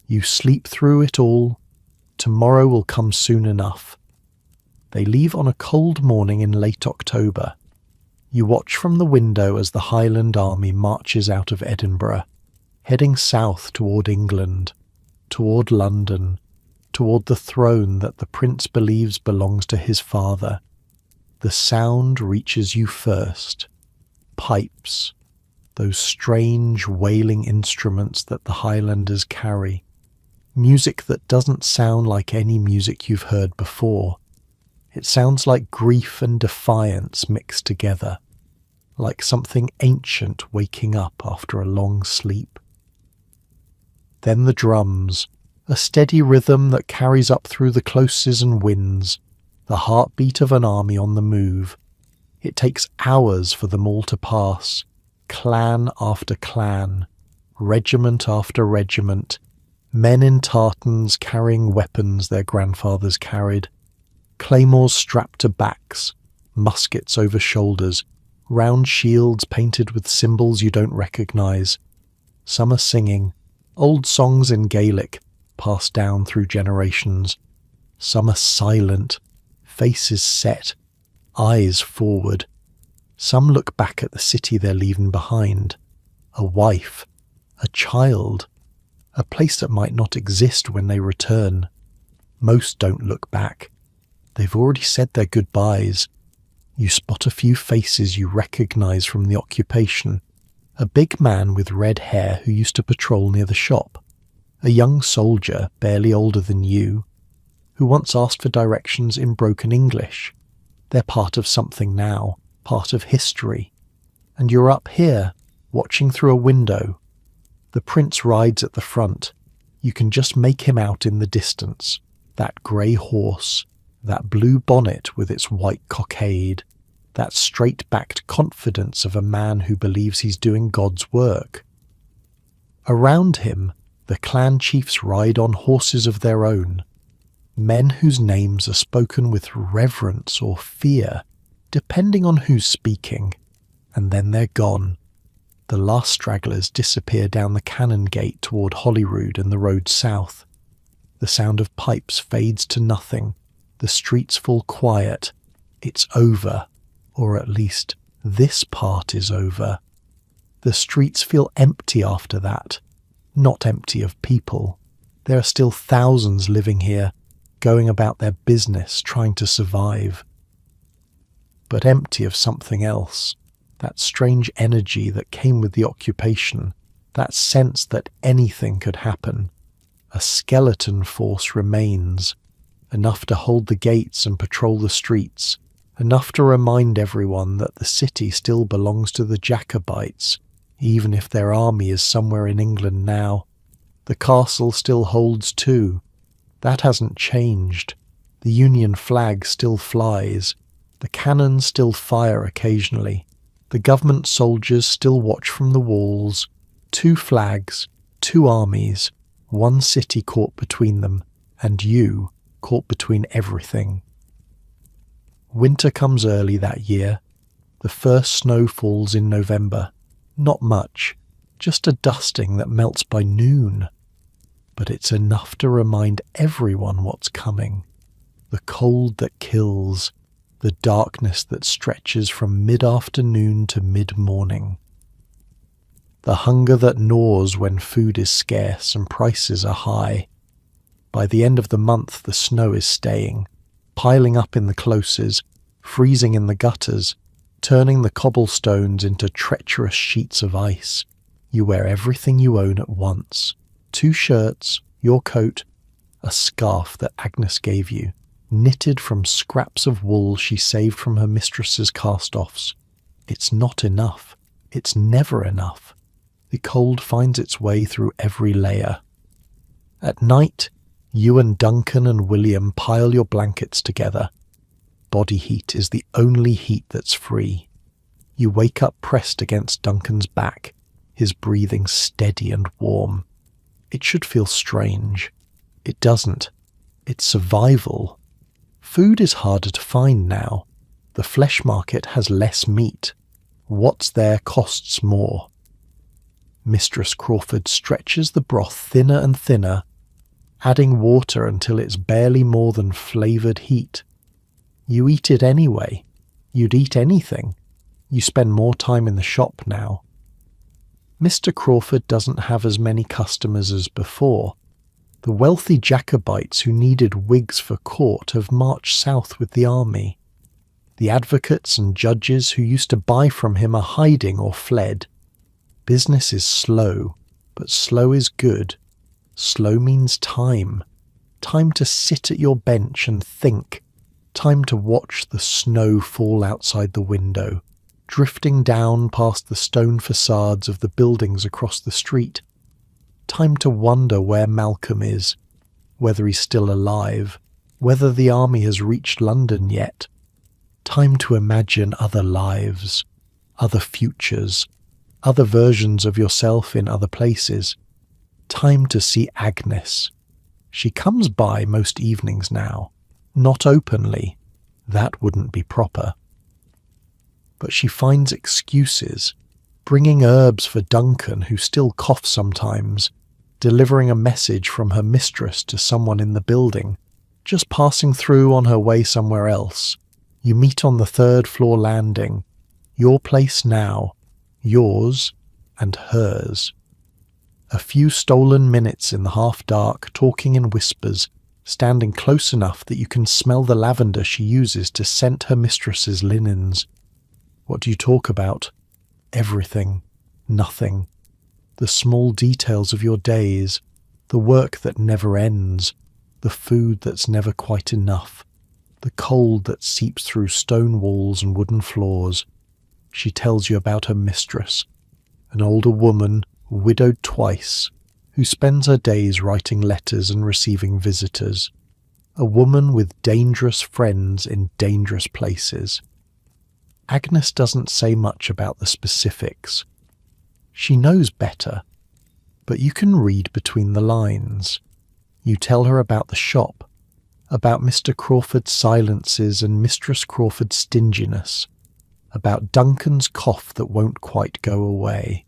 You sleep through it all. Tomorrow will come soon enough. They leave on a cold morning in late October. You watch from the window as the Highland army marches out of Edinburgh, heading south toward England, toward London, toward the throne that the prince believes belongs to his father. The sound reaches you first. Pipes, those strange wailing instruments that the Highlanders carry. Music that doesn't sound like any music you've heard before. It sounds like grief and defiance mixed together, like something ancient waking up after a long sleep. Then the drums, a steady rhythm that carries up through the closes and winds, the heartbeat of an army on the move. It takes hours for them all to pass, clan after clan, regiment after regiment, men in tartans carrying weapons their grandfathers carried, claymores strapped to backs, muskets over shoulders, round shields painted with symbols you don't recognise. Some are singing, old songs in Gaelic, passed down through generations. Some are silent, faces set, eyes forward. Some look back at the city they're leaving behind. A wife, a child, a place that might not exist when they return. Most don't look back. They've already said their goodbyes. You spot a few faces you recognise from the occupation. A big man with red hair who used to patrol near the shop. A young soldier, barely older than you, who once asked for directions in broken English. They're part of something now, part of history. And you're up here, watching through a window. The prince rides at the front. You can just make him out in the distance. That grey horse, that blue bonnet with its white cockade, that straight-backed confidence of a man who believes he's doing God's work. Around him, the clan chiefs ride on horses of their own, men whose names are spoken with reverence or fear, depending on who's speaking, and then they're gone. The last stragglers disappear down the cannon gate toward Holyrood and the road south. The sound of pipes fades to nothing. The streets fall quiet. It's over, or at least this part is over. The streets feel empty after that. Not empty of people. There are still thousands living here, going about their business, trying to survive. But empty of something else. That strange energy that came with the occupation, that sense that anything could happen. A skeleton force remains, enough to hold the gates and patrol the streets, enough to remind everyone that the city still belongs to the Jacobites, even if their army is somewhere in England now. The castle still holds too. That hasn't changed. The Union flag still flies. The cannons still fire occasionally. The government soldiers still watch from the walls. 2 flags, 2 armies, 1 city caught between them, and you caught between everything. Winter comes early that year. The first snow falls in November. Not much, just a dusting that melts by noon. But it's enough to remind everyone what's coming. The cold that kills, the darkness that stretches from mid-afternoon to mid-morning. The hunger that gnaws when food is scarce and prices are high. By the end of the month the snow is staying, piling up in the closes, freezing in the gutters, turning the cobblestones into treacherous sheets of ice. You wear everything you own at once. 2 shirts, your coat, a scarf that Agnes gave you, knitted from scraps of wool she saved from her mistress's cast-offs. It's not enough. It's never enough. The cold finds its way through every layer. At night, you and Duncan and William pile your blankets together. Body heat is the only heat that's free. You wake up pressed against Duncan's back, his breathing steady and warm. It should feel strange. It doesn't. It's survival. Food is harder to find now. The flesh market has less meat. What's there costs more. Mistress Crawford stretches the broth thinner and thinner, adding water until it's barely more than flavoured heat. You eat it anyway. You'd eat anything. You spend more time in the shop now. Mr. Crawford doesn't have as many customers as before. The wealthy Jacobites who needed wigs for court have marched south with the army. The advocates and judges who used to buy from him are hiding or fled. Business is slow, but slow is good. Slow means time. Time to sit at your bench and think. Time to watch the snow fall outside the window, drifting down past the stone facades of the buildings across the street. Time to wonder where Malcolm is, whether he's still alive, whether the army has reached London yet. Time to imagine other lives, other futures, other versions of yourself in other places. Time to see Agnes. She comes by most evenings now, not openly. That wouldn't be proper. But she finds excuses, bringing herbs for Duncan, who still coughs sometimes, delivering a message from her mistress to someone in the building, just passing through on her way somewhere else. You meet on the third-floor landing. Your place now, yours and hers. A few stolen minutes in the half-dark, talking in whispers, standing close enough that you can smell the lavender she uses to scent her mistress's linens. What do you talk about? Everything. Nothing. The small details of your days, the work that never ends, the food that's never quite enough, the cold that seeps through stone walls and wooden floors. She tells you about her mistress, an older woman, widowed twice, who spends her days writing letters and receiving visitors, a woman with dangerous friends in dangerous places. Agnes doesn't say much about the specifics. She knows better, but you can read between the lines. You tell her about the shop, about Mr. Crawford's silences and Mistress Crawford's stinginess, about Duncan's cough that won't quite go away,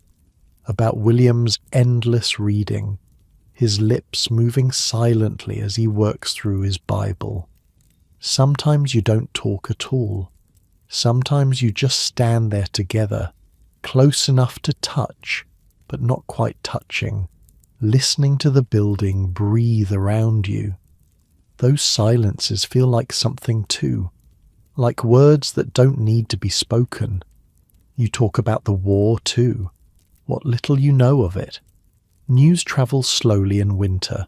about William's endless reading, his lips moving silently as he works through his Bible. Sometimes you don't talk at all. Sometimes you just stand there together, close enough to touch, but not quite touching, listening to the building breathe around you. Those silences feel like something too, like words that don't need to be spoken. You talk about the war too, what little you know of it. News travels slowly in winter.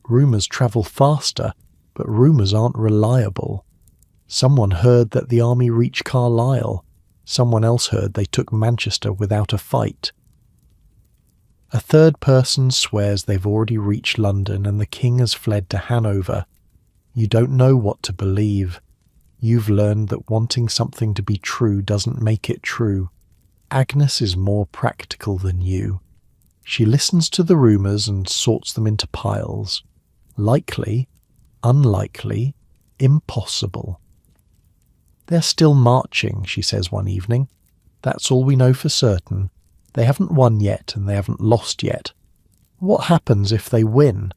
Rumours travel faster, but rumours aren't reliable. Someone heard that the army reached Carlisle. Someone else heard they took Manchester without a fight. A third person swears they've already reached London and the king has fled to Hanover. You don't know what to believe. You've learned that wanting something to be true doesn't make it true. Agnes is more practical than you. She listens to the rumours and sorts them into piles. Likely, unlikely, impossible. They're still marching, she says one evening. That's all we know for certain. They haven't won yet and they haven't lost yet. What happens if they win?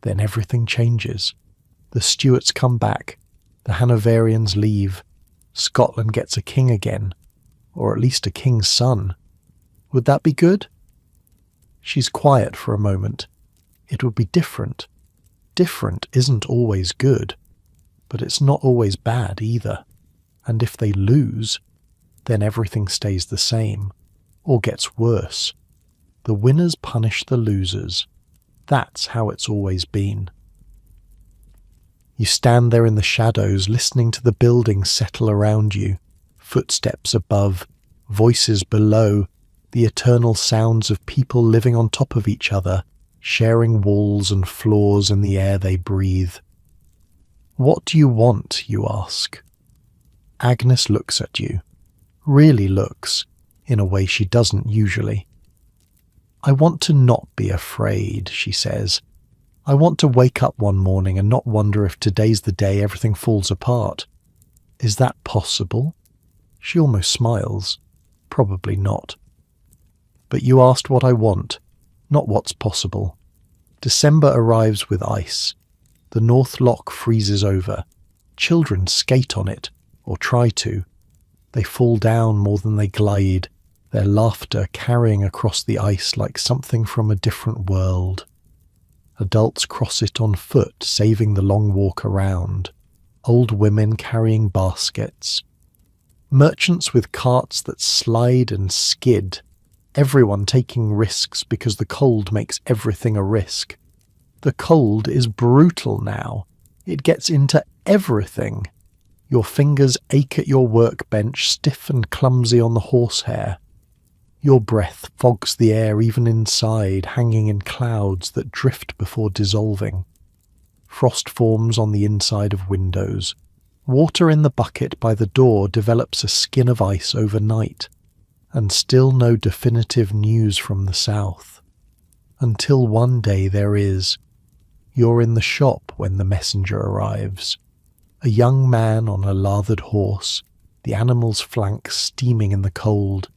Then everything changes. The Stuarts come back. The Hanoverians leave. Scotland gets a king again. Or at least a king's son. Would that be good? She's quiet for a moment. It would be different. Different isn't always good. But it's not always bad either. And if they lose, then everything stays the same. Or gets worse. The winners punish the losers. That's how it's always been. You stand there in the shadows, listening to the buildings settle around you. Footsteps above, voices below, the eternal sounds of people living on top of each other, sharing walls and floors and the air they breathe. What do you want, you ask? Agnes looks at you. Really looks. In a way she doesn't usually. I want to not be afraid, she says. I want to wake up one morning and not wonder if today's the day everything falls apart. Is that possible? She almost smiles. Probably not. But you asked what I want, not what's possible. December arrives with ice. The North Loch freezes over. Children skate on it, or try to. They fall down more than they glide, their laughter carrying across the ice like something from a different world. Adults cross it on foot, saving the long walk around. Old women carrying baskets. Merchants with carts that slide and skid. Everyone taking risks because the cold makes everything a risk. The cold is brutal now. It gets into everything. Your fingers ache at your workbench, stiff and clumsy on the horsehair. Your breath fogs the air even inside, hanging in clouds that drift before dissolving. Frost forms on the inside of windows. Water in the bucket by the door develops a skin of ice overnight, and still no definitive news from the south. Until one day there is. You're in the shop when the messenger arrives. A young man on a lathered horse, the animal's flanks steaming in the cold.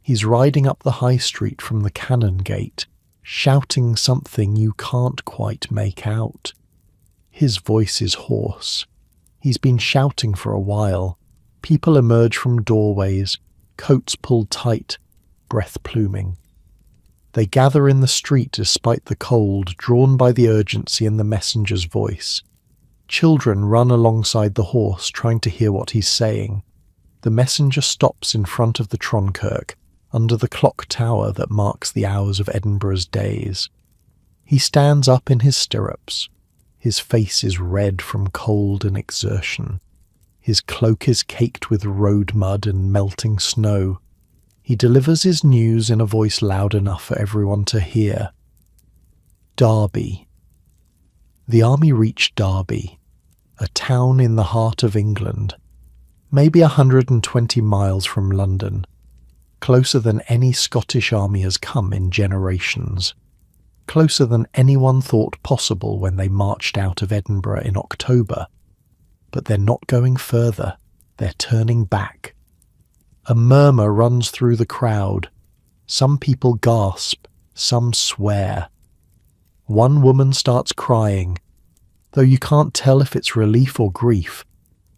He's riding up the high street from the cannon gate, shouting something you can't quite make out. His voice is hoarse. He's been shouting for a while. People emerge from doorways, coats pulled tight, breath pluming. They gather in the street despite the cold, drawn by the urgency in the messenger's voice. Children run alongside the horse, trying to hear what he's saying. The messenger stops in front of the Tronkirk, under the clock tower that marks the hours of Edinburgh's days. He stands up in his stirrups. His face is red from cold and exertion. His cloak is caked with road mud and melting snow. He delivers his news in a voice loud enough for everyone to hear. Derby. The army reached Derby, a town in the heart of England, maybe 120 miles from London, closer than any Scottish army has come in generations, closer than anyone thought possible when they marched out of Edinburgh in October. But they're not going further, they're turning back. A murmur runs through the crowd. Some people gasp, some swear. One woman starts crying, though you can't tell if it's relief or grief.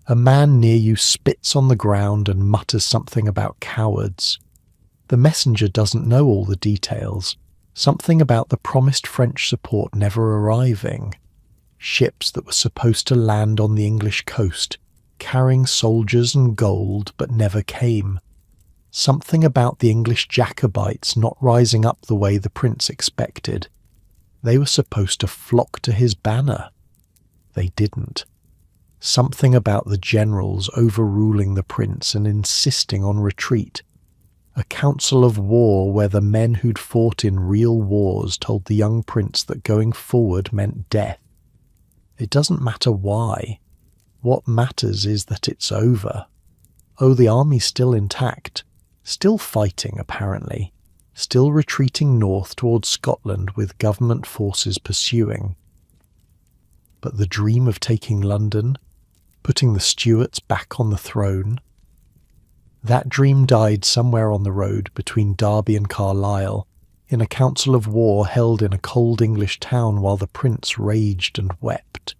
A man near you spits on the ground and mutters something about cowards. The messenger doesn't know all the details. Something about the promised French support never arriving. Ships that were supposed to land on the English coast, carrying soldiers and gold, but never came. Something about the English Jacobites not rising up the way the prince expected. They were supposed to flock to his banner. They didn't. Something about the generals overruling the prince and insisting on retreat. A council of war where the men who'd fought in real wars told the young prince that going forward meant death. It doesn't matter why. What matters is that it's over. Oh, the army's still intact. Still fighting, apparently. Still retreating north towards Scotland with government forces pursuing. But the dream of taking London, putting the Stuarts back on the throne, that dream died somewhere on the road between Derby and Carlisle, in a council of war held in a cold English town while the prince raged and wept.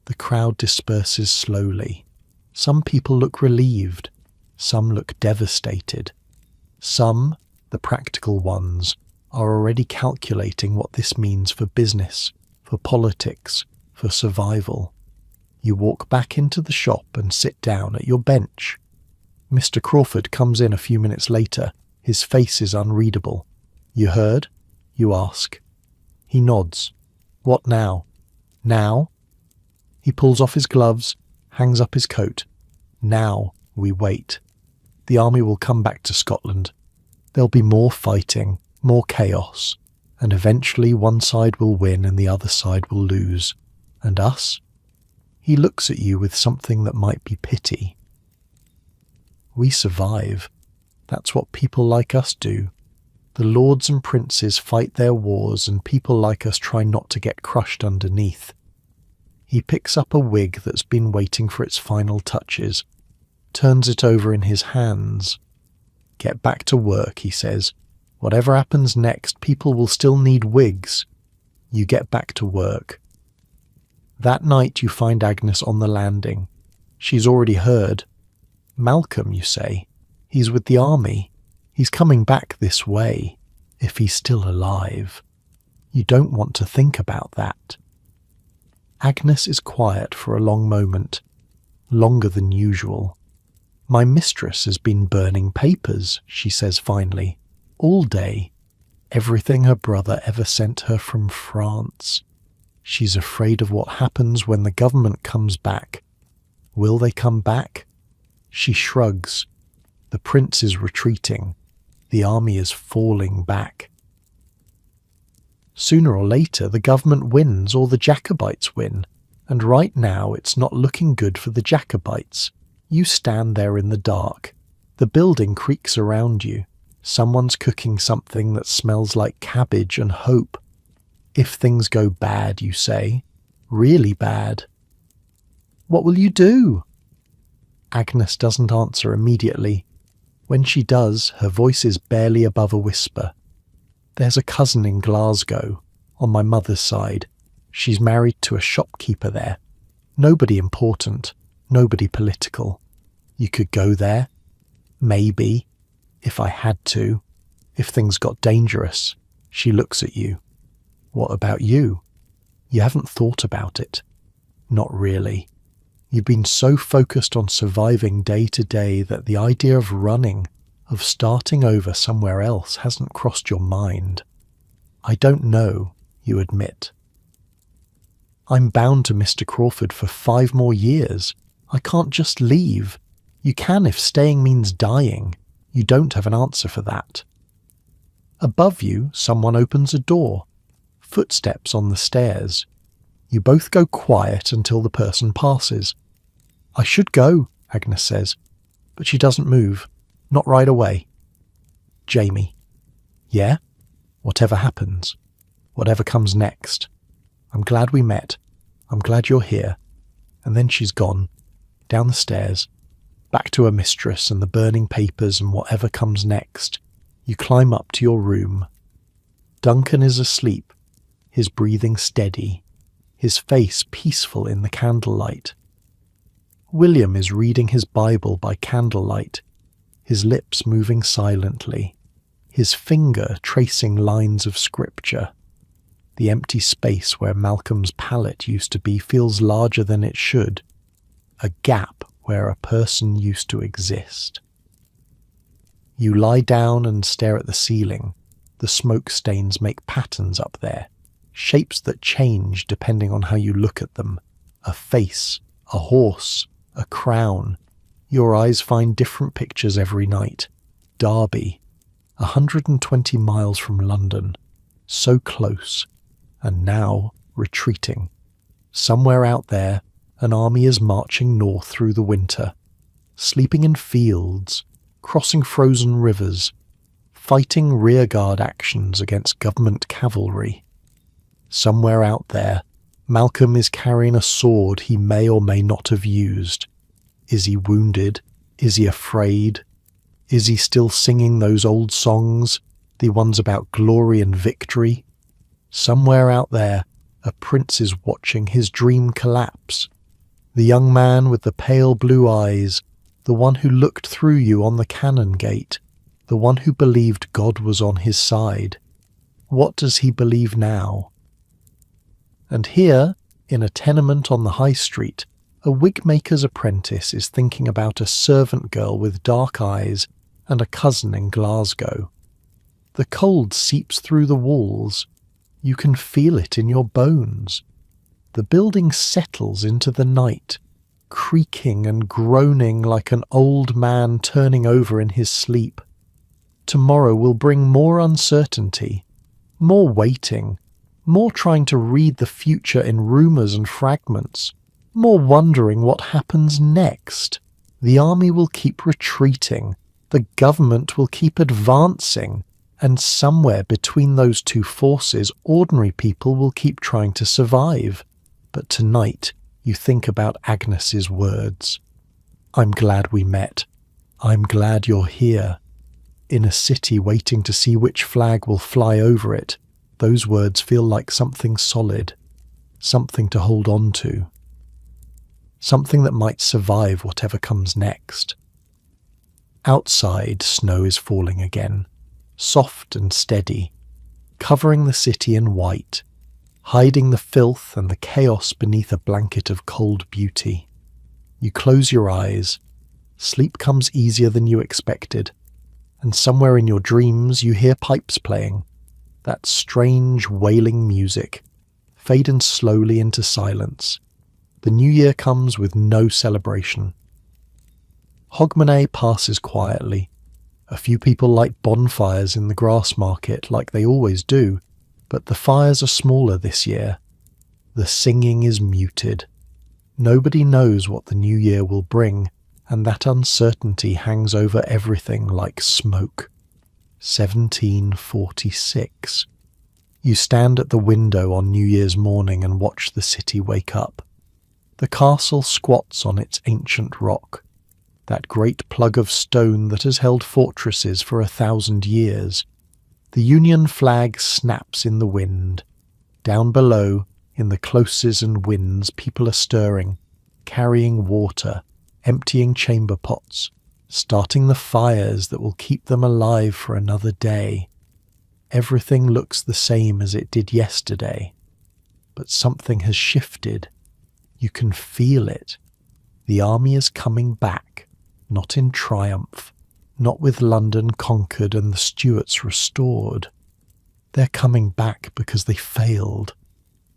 The crowd disperses slowly. Some people look relieved. Some look devastated. Some, the practical ones, are already calculating what this means for business, for politics, for survival. You walk back into the shop and sit down at your bench. Mr. Crawford comes in a few minutes later. His face is unreadable. You heard? You ask. He nods. What now? Now? He pulls off his gloves, hangs up his coat. Now we wait. The army will come back to Scotland. There'll be more fighting, more chaos, and eventually one side will win and the other side will lose. And us? He looks at you with something that might be pity. We survive. That's what people like us do. The lords and princes fight their wars and people like us try not to get crushed underneath. He picks up a wig that's been waiting for its final touches, turns it over in his hands. Get back to work, he says. Whatever happens next, people will still need wigs. You get back to work. That night you find Agnes on the landing. She's already heard. Malcolm, you say. He's with the army. He's coming back this way, if he's still alive. You don't want to think about that. Agnes is quiet for a long moment, longer than usual. My mistress has been burning papers, she says finally, all day. Everything her brother ever sent her from France. She's afraid of what happens when the government comes back. Will they come back? She shrugs. The prince is retreating. The army is falling back. Sooner or later the government wins or the Jacobites win, and right now it's not looking good for the Jacobites. You stand there in the dark. The building creaks around you. Someone's cooking something that smells like cabbage and hope. If things go bad, you say, really bad. What will you do? Agnes doesn't answer immediately. When she does, her voice is barely above a whisper. There's a cousin in Glasgow, on my mother's side. She's married to a shopkeeper there. Nobody important, nobody political. You could go there. Maybe. If I had to. If things got dangerous. She looks at you. What about you? You haven't thought about it. Not really. You've been so focused on surviving day to day that the idea of running, of starting over somewhere else hasn't crossed your mind. I don't know, you admit. I'm bound to Mr. Crawford for 5 more years. I can't just leave. You can if staying means dying. You don't have an answer for that. Above you, someone opens a door. Footsteps on the stairs. You both go quiet until the person passes. I should go, Agnes says, but she doesn't move. Not right away. Jamie. Yeah? Whatever happens. Whatever comes next. I'm glad we met. I'm glad you're here. And then she's gone. Down the stairs. Back to her mistress and the burning papers and whatever comes next. You climb up to your room. Duncan is asleep, his breathing steady, his face peaceful in the candlelight. William is reading his Bible by candlelight, his lips moving silently, his finger tracing lines of scripture. The empty space where Malcolm's pallet used to be feels larger than it should, a gap where a person used to exist. You lie down and stare at the ceiling. The smoke stains make patterns up there, shapes that change depending on how you look at them. A face, a horse, a crown. Your eyes find different pictures every night. Derby, 120 miles from London, so close, and now retreating. Somewhere out there, an army is marching north through the winter, sleeping in fields, crossing frozen rivers, fighting rearguard actions against government cavalry. Somewhere out there, Malcolm is carrying a sword he may or may not have used. Is he wounded? Is he afraid? Is he still singing those old songs, the ones about glory and victory? Somewhere out there, a prince is watching his dream collapse. The young man with the pale blue eyes, the one who looked through you on the cannon gate, the one who believed God was on his side. What does he believe now? And here, in a tenement on the high street, a wig-maker's apprentice is thinking about a servant girl with dark eyes and a cousin in Glasgow. The cold seeps through the walls. You can feel it in your bones. The building settles into the night, creaking and groaning like an old man turning over in his sleep. Tomorrow will bring more uncertainty, more waiting, more trying to read the future in rumours and fragments, more wondering what happens next. The army will keep retreating, the government will keep advancing, and somewhere between those two forces ordinary people will keep trying to survive. But tonight you think about Agnes's words. I'm glad we met. I'm glad you're here. In a city waiting to see which flag will fly over it, those words feel like something solid, something to hold on to, something that might survive whatever comes next. Outside, snow is falling again, soft and steady, covering the city in white, hiding the filth and the chaos beneath a blanket of cold beauty. You close your eyes. Sleep comes easier than you expected, and somewhere in your dreams you hear pipes playing, that strange wailing music, fading slowly into silence. The new year comes with no celebration. Hogmanay passes quietly. A few people light bonfires in the grass market like they always do, but the fires are smaller this year. The singing is muted. Nobody knows what the new year will bring, and that uncertainty hangs over everything like smoke. 1746. You stand at the window on New Year's morning and watch the city wake up. The castle squats on its ancient rock, that great plug of stone that has held fortresses for 1,000 years. The Union flag snaps in the wind. Down below, in the closes and winds, people are stirring, carrying water, emptying chamber pots, starting the fires that will keep them alive for another day. Everything looks the same as it did yesterday, but something has shifted. You can feel it. The army is coming back, not in triumph, not with London conquered and the Stuarts restored. They're coming back because they failed,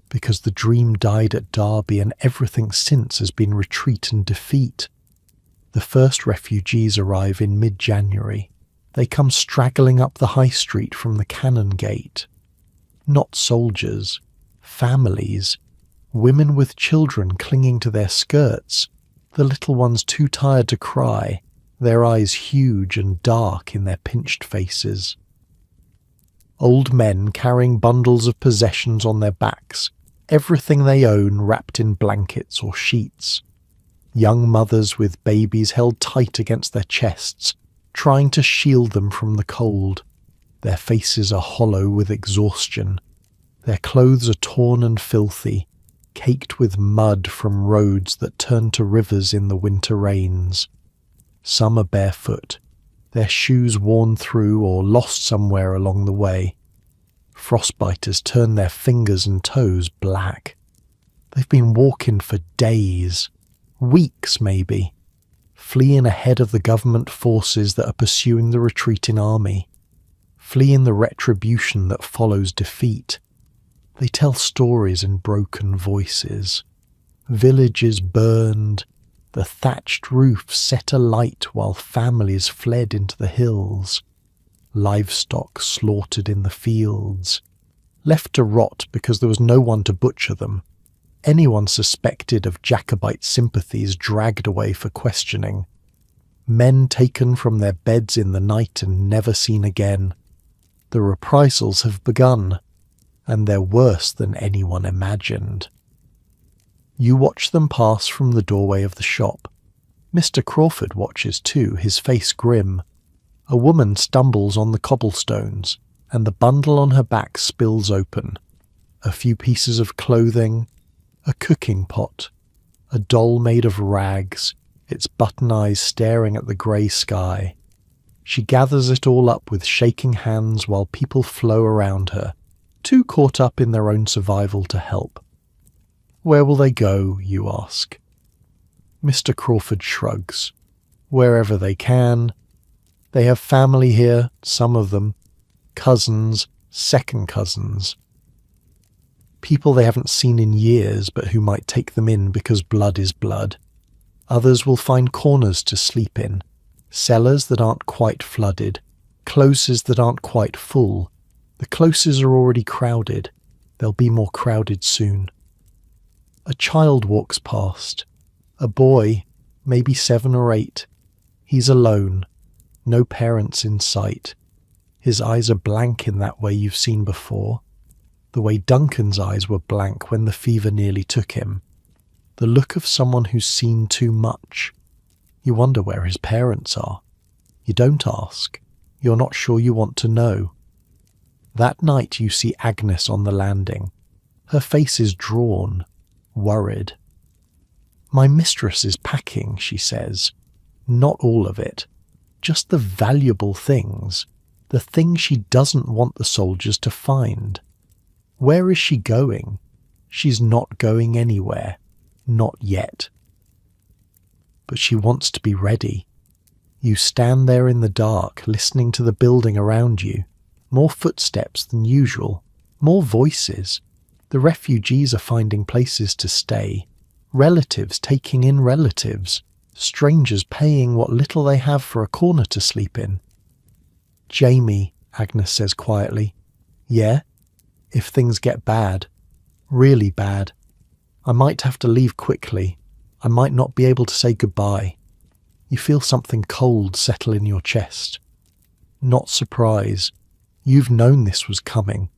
because the dream died at Derby and everything since has been retreat and defeat. The first refugees arrive in mid-January. They come straggling up the high street from the Cannon Gate. Not soldiers, families, women with children clinging to their skirts, the little ones too tired to cry, their eyes huge and dark in their pinched faces. Old men carrying bundles of possessions on their backs, everything they own wrapped in blankets or sheets. Young mothers with babies held tight against their chests, trying to shield them from the cold. Their faces are hollow with exhaustion. Their clothes are torn and filthy, caked with mud from roads that turn to rivers in the winter rains. Some are barefoot, their shoes worn through or lost somewhere along the way. Frostbite has turned their fingers and toes black. They've been walking for days, weeks maybe, fleeing ahead of the government forces that are pursuing the retreating army, fleeing the retribution that follows defeat. They tell stories in broken voices. Villages burned, the thatched roofs set alight while families fled into the hills. Livestock slaughtered in the fields, left to rot because there was no one to butcher them. Anyone suspected of Jacobite sympathies dragged away for questioning. Men taken from their beds in the night and never seen again. The reprisals have begun, and they're worse than anyone imagined. You watch them pass from the doorway of the shop. Mr. Crawford watches too, his face grim. A woman stumbles on the cobblestones, and the bundle on her back spills open. A few pieces of clothing, a cooking pot, a doll made of rags, its button eyes staring at the grey sky. She gathers it all up with shaking hands while people flow around her, too caught up in their own survival to help. Where will they go, you ask? Mr. Crawford shrugs. Wherever they can. They have family here, some of them. Cousins, second cousins. People they haven't seen in years but who might take them in because blood is blood. Others will find corners to sleep in, cellars that aren't quite flooded, closes that aren't quite full. The closes are already crowded. They'll be more crowded soon. A child walks past. A boy, maybe 7 or 8. He's alone. No parents in sight. His eyes are blank in that way you've seen before. The way Duncan's eyes were blank when the fever nearly took him. The look of someone who's seen too much. You wonder where his parents are. You don't ask. You're not sure you want to know. That night you see Agnes on the landing. Her face is drawn, worried. My mistress is packing, she says. Not all of it. just the valuable things, the things she doesn't want the soldiers to find. Where is she going? She's not going anywhere. Not yet. But she wants to be ready. You stand there in the dark, listening to the building around you. More footsteps than usual. More voices. The refugees are finding places to stay. Relatives taking in relatives. Strangers paying what little they have for a corner to sleep in. "Jamie," Agnes says quietly. "Yeah? If things get bad. Really bad. I might have to leave quickly. I might not be able to say goodbye." You feel something cold settle in your chest. Not surprise. You've known this was coming.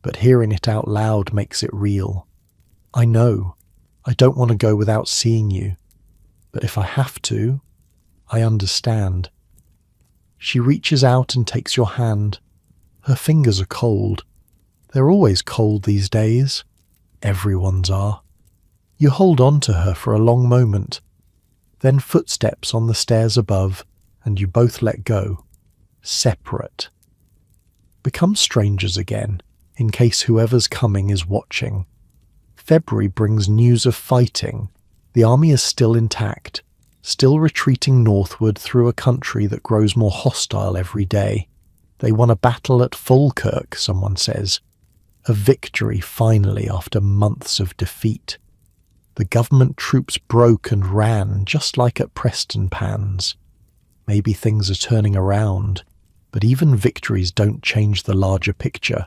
But hearing it out loud makes it real. "I know. I don't want to go without seeing you. But if I have to, I understand." She reaches out and takes your hand. Her fingers are cold. They're always cold these days. Everyone's are. You hold on to her for a long moment. Then footsteps on the stairs above, and you both let go. Separate. Become strangers again, in case whoever's coming is watching. February brings news of fighting. The army is still intact, still retreating northward through a country that grows more hostile every day. They won a battle at Falkirk, someone says. A victory finally after months of defeat. The government troops broke and ran just like at Prestonpans. Maybe things are turning around, but even victories don't change the larger picture.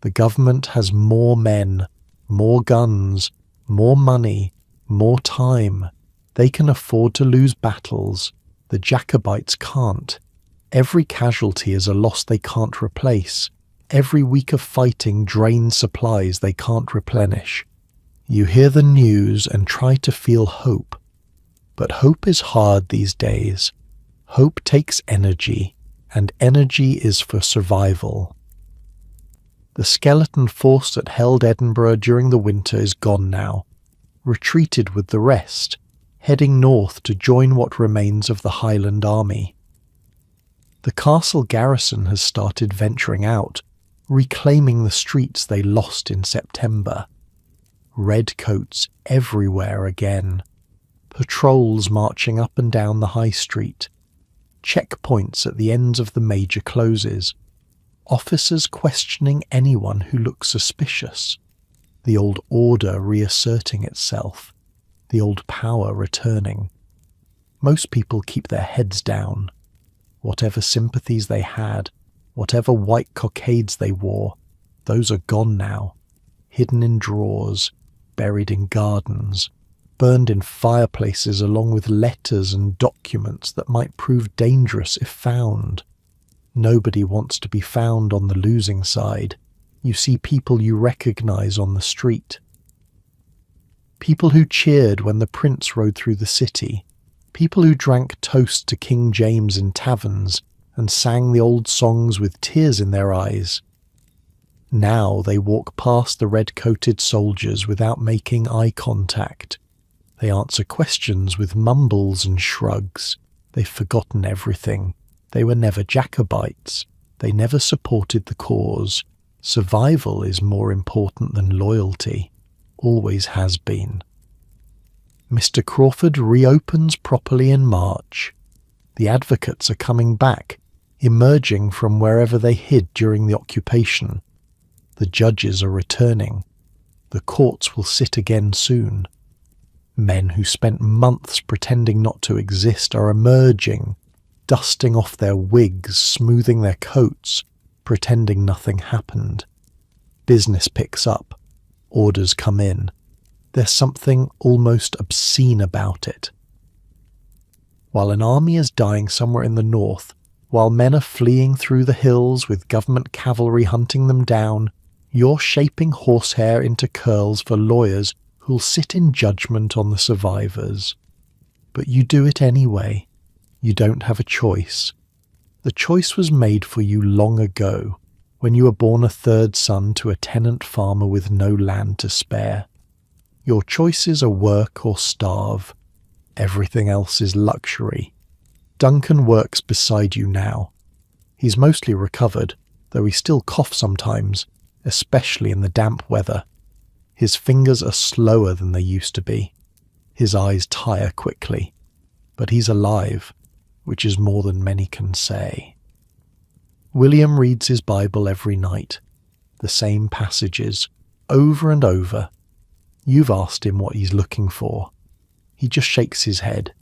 The government has more men, more guns, more money, more time. They can afford to lose battles. The Jacobites can't. Every casualty is a loss they can't replace. Every week of fighting drains supplies they can't replenish. You hear the news and try to feel hope. But hope is hard these days. Hope takes energy, and energy is for survival. The skeleton force that held Edinburgh during the winter is gone now, retreated with the rest, heading north to join what remains of the Highland Army. The castle garrison has started venturing out, reclaiming the streets they lost in September. Redcoats everywhere again. Patrols marching up and down the high street. Checkpoints at the ends of the major closes. Officers questioning anyone who looks suspicious. The old order reasserting itself. The old power returning. Most people keep their heads down. Whatever sympathies they had, whatever white cockades they wore, those are gone now. Hidden in drawers, buried in gardens, burned in fireplaces along with letters and documents that might prove dangerous if found. Nobody wants to be found on the losing side. You see people you recognize on the street. People who cheered when the prince rode through the city. People who drank toast to King James in taverns and sang the old songs with tears in their eyes. Now they walk past the red-coated soldiers without making eye contact. They answer questions with mumbles and shrugs. They've forgotten everything. They were never Jacobites. They never supported the cause. Survival is more important than loyalty. Always has been. Mr. Crawford reopens properly in March. The advocates are coming back, emerging from wherever they hid during the occupation. The judges are returning. The courts will sit again soon. Men who spent months pretending not to exist are emerging, dusting off their wigs, smoothing their coats, pretending nothing happened. Business picks up. Orders come in. There's something almost obscene about it. While an army is dying somewhere in the north, while men are fleeing through the hills with government cavalry hunting them down, you're shaping horsehair into curls for lawyers who'll sit in judgment on the survivors. But you do it anyway. You don't have a choice. The choice was made for you long ago, when you were born a third son to a tenant farmer with no land to spare. Your choices are work or starve. Everything else is luxury. Duncan works beside you now. He's mostly recovered, though he still coughs sometimes, especially in the damp weather. His fingers are slower than they used to be. His eyes tire quickly. But he's alive, which is more than many can say. William reads his Bible every night, the same passages, over and over. You've asked him what he's looking for. He just shakes his head.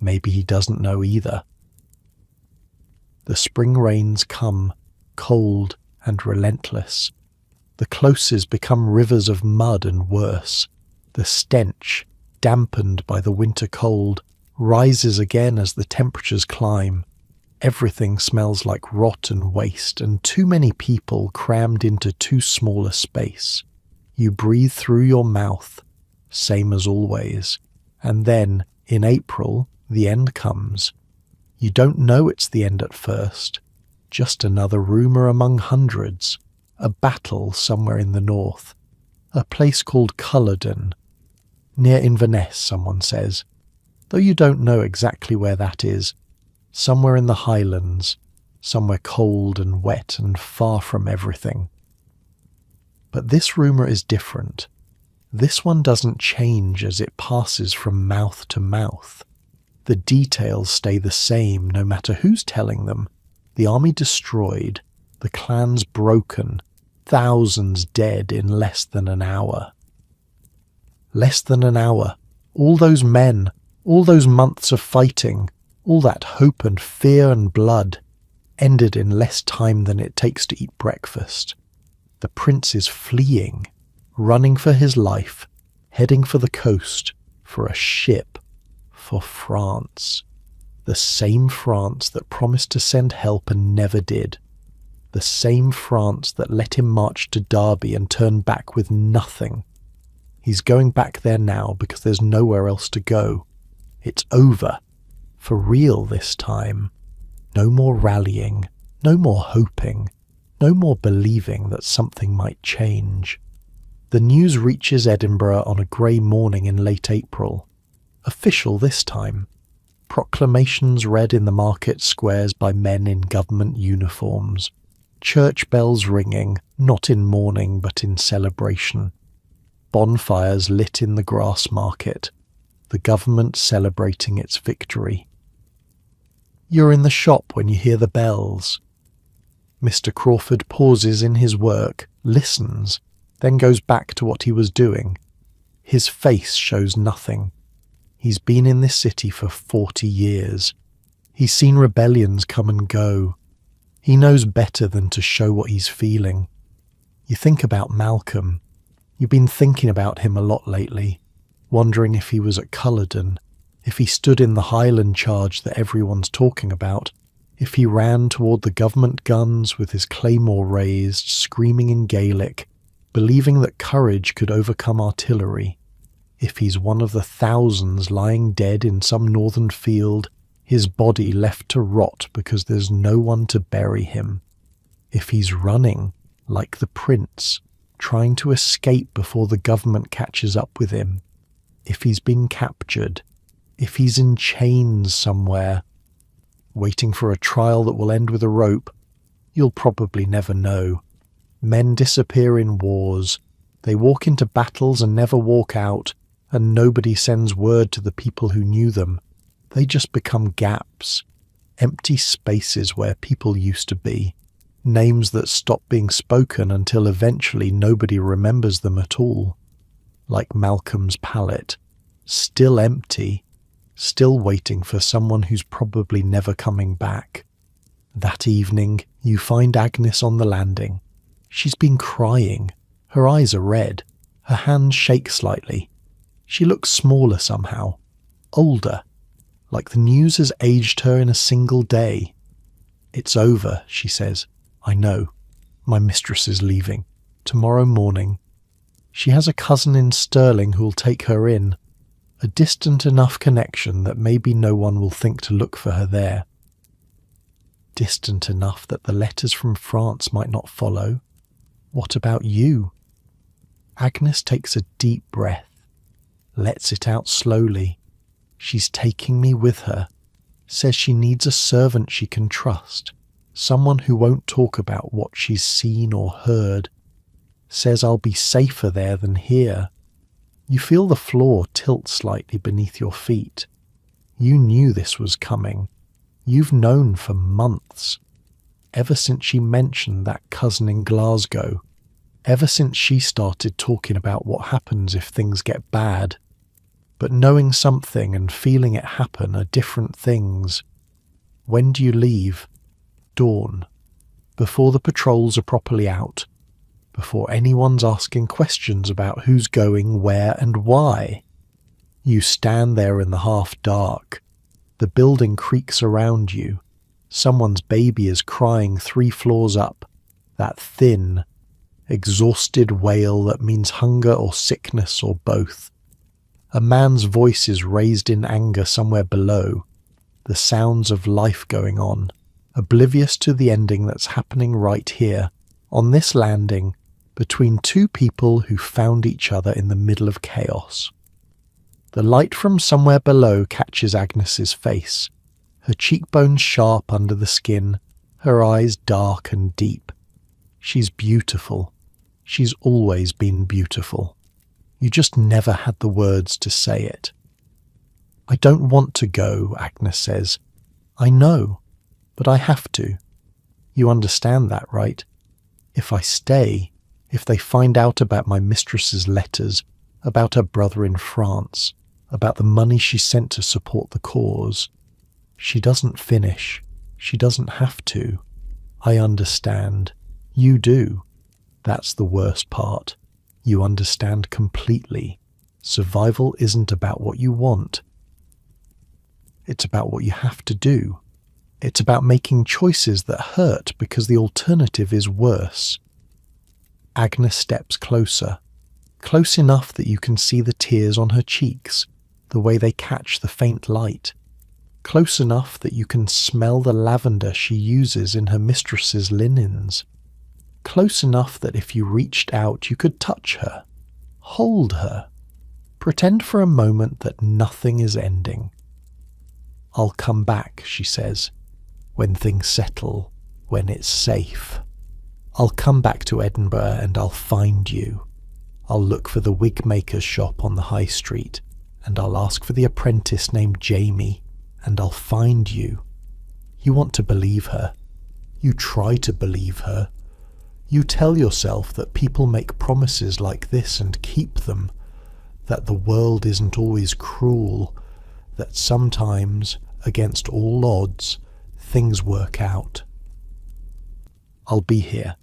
Maybe he doesn't know either. The spring rains come, cold and relentless. The closes become rivers of mud and worse. The stench, dampened by the winter cold, rises again as the temperatures climb. Everything smells like rot and waste, and too many people crammed into too small a space. You breathe through your mouth, same as always, and then, in April, the end comes. You don't know it's the end at first, just another rumour among hundreds, a battle somewhere in the north, a place called Culloden, near Inverness, someone says, though you don't know exactly where that is, somewhere in the Highlands, somewhere cold and wet and far from everything. But this rumour is different. This one doesn't change as it passes from mouth to mouth. The details stay the same no matter who's telling them. The army destroyed, the clans broken, thousands dead in less than an hour. Less than an hour. All those men, all those months of fighting, all that hope and fear and blood, ended in less time than it takes to eat breakfast. The prince is fleeing, running for his life, heading for the coast, for a ship, for France. The same France that promised to send help and never did. The same France that let him march to Derby and turn back with nothing. He's going back there now because there's nowhere else to go. It's over. For real this time. No more rallying, no more hoping, no more believing that something might change. The news reaches Edinburgh on a grey morning in late April. Official this time. Proclamations read in the market squares by men in government uniforms. Church bells ringing, not in mourning but in celebration. Bonfires lit in the grass market. The government celebrating its victory. You're in the shop when you hear the bells. Mr. Crawford pauses in his work, listens, then goes back to what he was doing. His face shows nothing. He's been in this city for 40 years. He's seen rebellions come and go. He knows better than to show what he's feeling. You think about Malcolm. You've been thinking about him a lot lately, wondering if he was at Culloden, if he stood in the Highland charge that everyone's talking about, if he ran toward the government guns with his claymore raised, screaming in Gaelic, believing that courage could overcome artillery, if he's one of the thousands lying dead in some northern field, his body left to rot because there's no one to bury him, if he's running, like the prince, trying to escape before the government catches up with him, if he's been captured, if he's in chains somewhere, waiting for a trial that will end with a rope, you'll probably never know. Men disappear in wars. They walk into battles and never walk out, and nobody sends word to the people who knew them. They just become gaps, empty spaces where people used to be, names that stop being spoken until eventually nobody remembers them at all. Like Malcolm's pallet, still empty, still waiting for someone who's probably never coming back. That evening, you find Agnes on the landing. She's been crying. Her eyes are red. Her hands shake slightly. She looks smaller somehow. Older. Like the news has aged her in a single day. It's over, she says. I know. My mistress is leaving. Tomorrow morning. She has a cousin in Stirling who'll take her in. A distant enough connection that maybe no one will think to look for her there. Distant enough that the letters from France might not follow. What about you? Agnes takes a deep breath, lets it out slowly. She's taking me with her. Says she needs a servant she can trust, someone who won't talk about what she's seen or heard. Says I'll be safer there than here. You feel the floor tilt slightly beneath your feet. You knew this was coming. You've known for months. Ever since she mentioned that cousin in Glasgow. Ever since she started talking about what happens if things get bad. But knowing something and feeling it happen are different things. When do you leave? Dawn. Before the patrols are properly out. Before anyone's asking questions about who's going where and why. You stand there in the half dark. The building creaks around you. Someone's baby is crying 3 floors up. That thin, exhausted wail that means hunger or sickness or both. A man's voice is raised in anger somewhere below. The sounds of life going on, oblivious to the ending that's happening right here, on this landing, between 2 people who found each other in the middle of chaos. The light from somewhere below catches Agnes's face, her cheekbones sharp under the skin, her eyes dark and deep. She's beautiful. She's always been beautiful. You just never had the words to say it. I don't want to go, Agnes says. I know, but I have to. You understand that, right? If I stay, if they find out about my mistress's letters, about her brother in France, about the money she sent to support the cause. She doesn't finish. She doesn't have to. I understand. You do. That's the worst part. You understand completely. Survival isn't about what you want. It's about what you have to do. It's about making choices that hurt because the alternative is worse. Agnes steps closer, close enough that you can see the tears on her cheeks, the way they catch the faint light, close enough that you can smell the lavender she uses in her mistress's linens, close enough that if you reached out you could touch her, hold her, pretend for a moment that nothing is ending. I'll come back, she says, when things settle, when it's safe. I'll come back to Edinburgh and I'll find you. I'll look for the wig maker's shop on the high street, and I'll ask for the apprentice named Jamie, and I'll find you. You want to believe her. You try to believe her. You tell yourself that people make promises like this and keep them, that the world isn't always cruel, that sometimes, against all odds, things work out. I'll be here.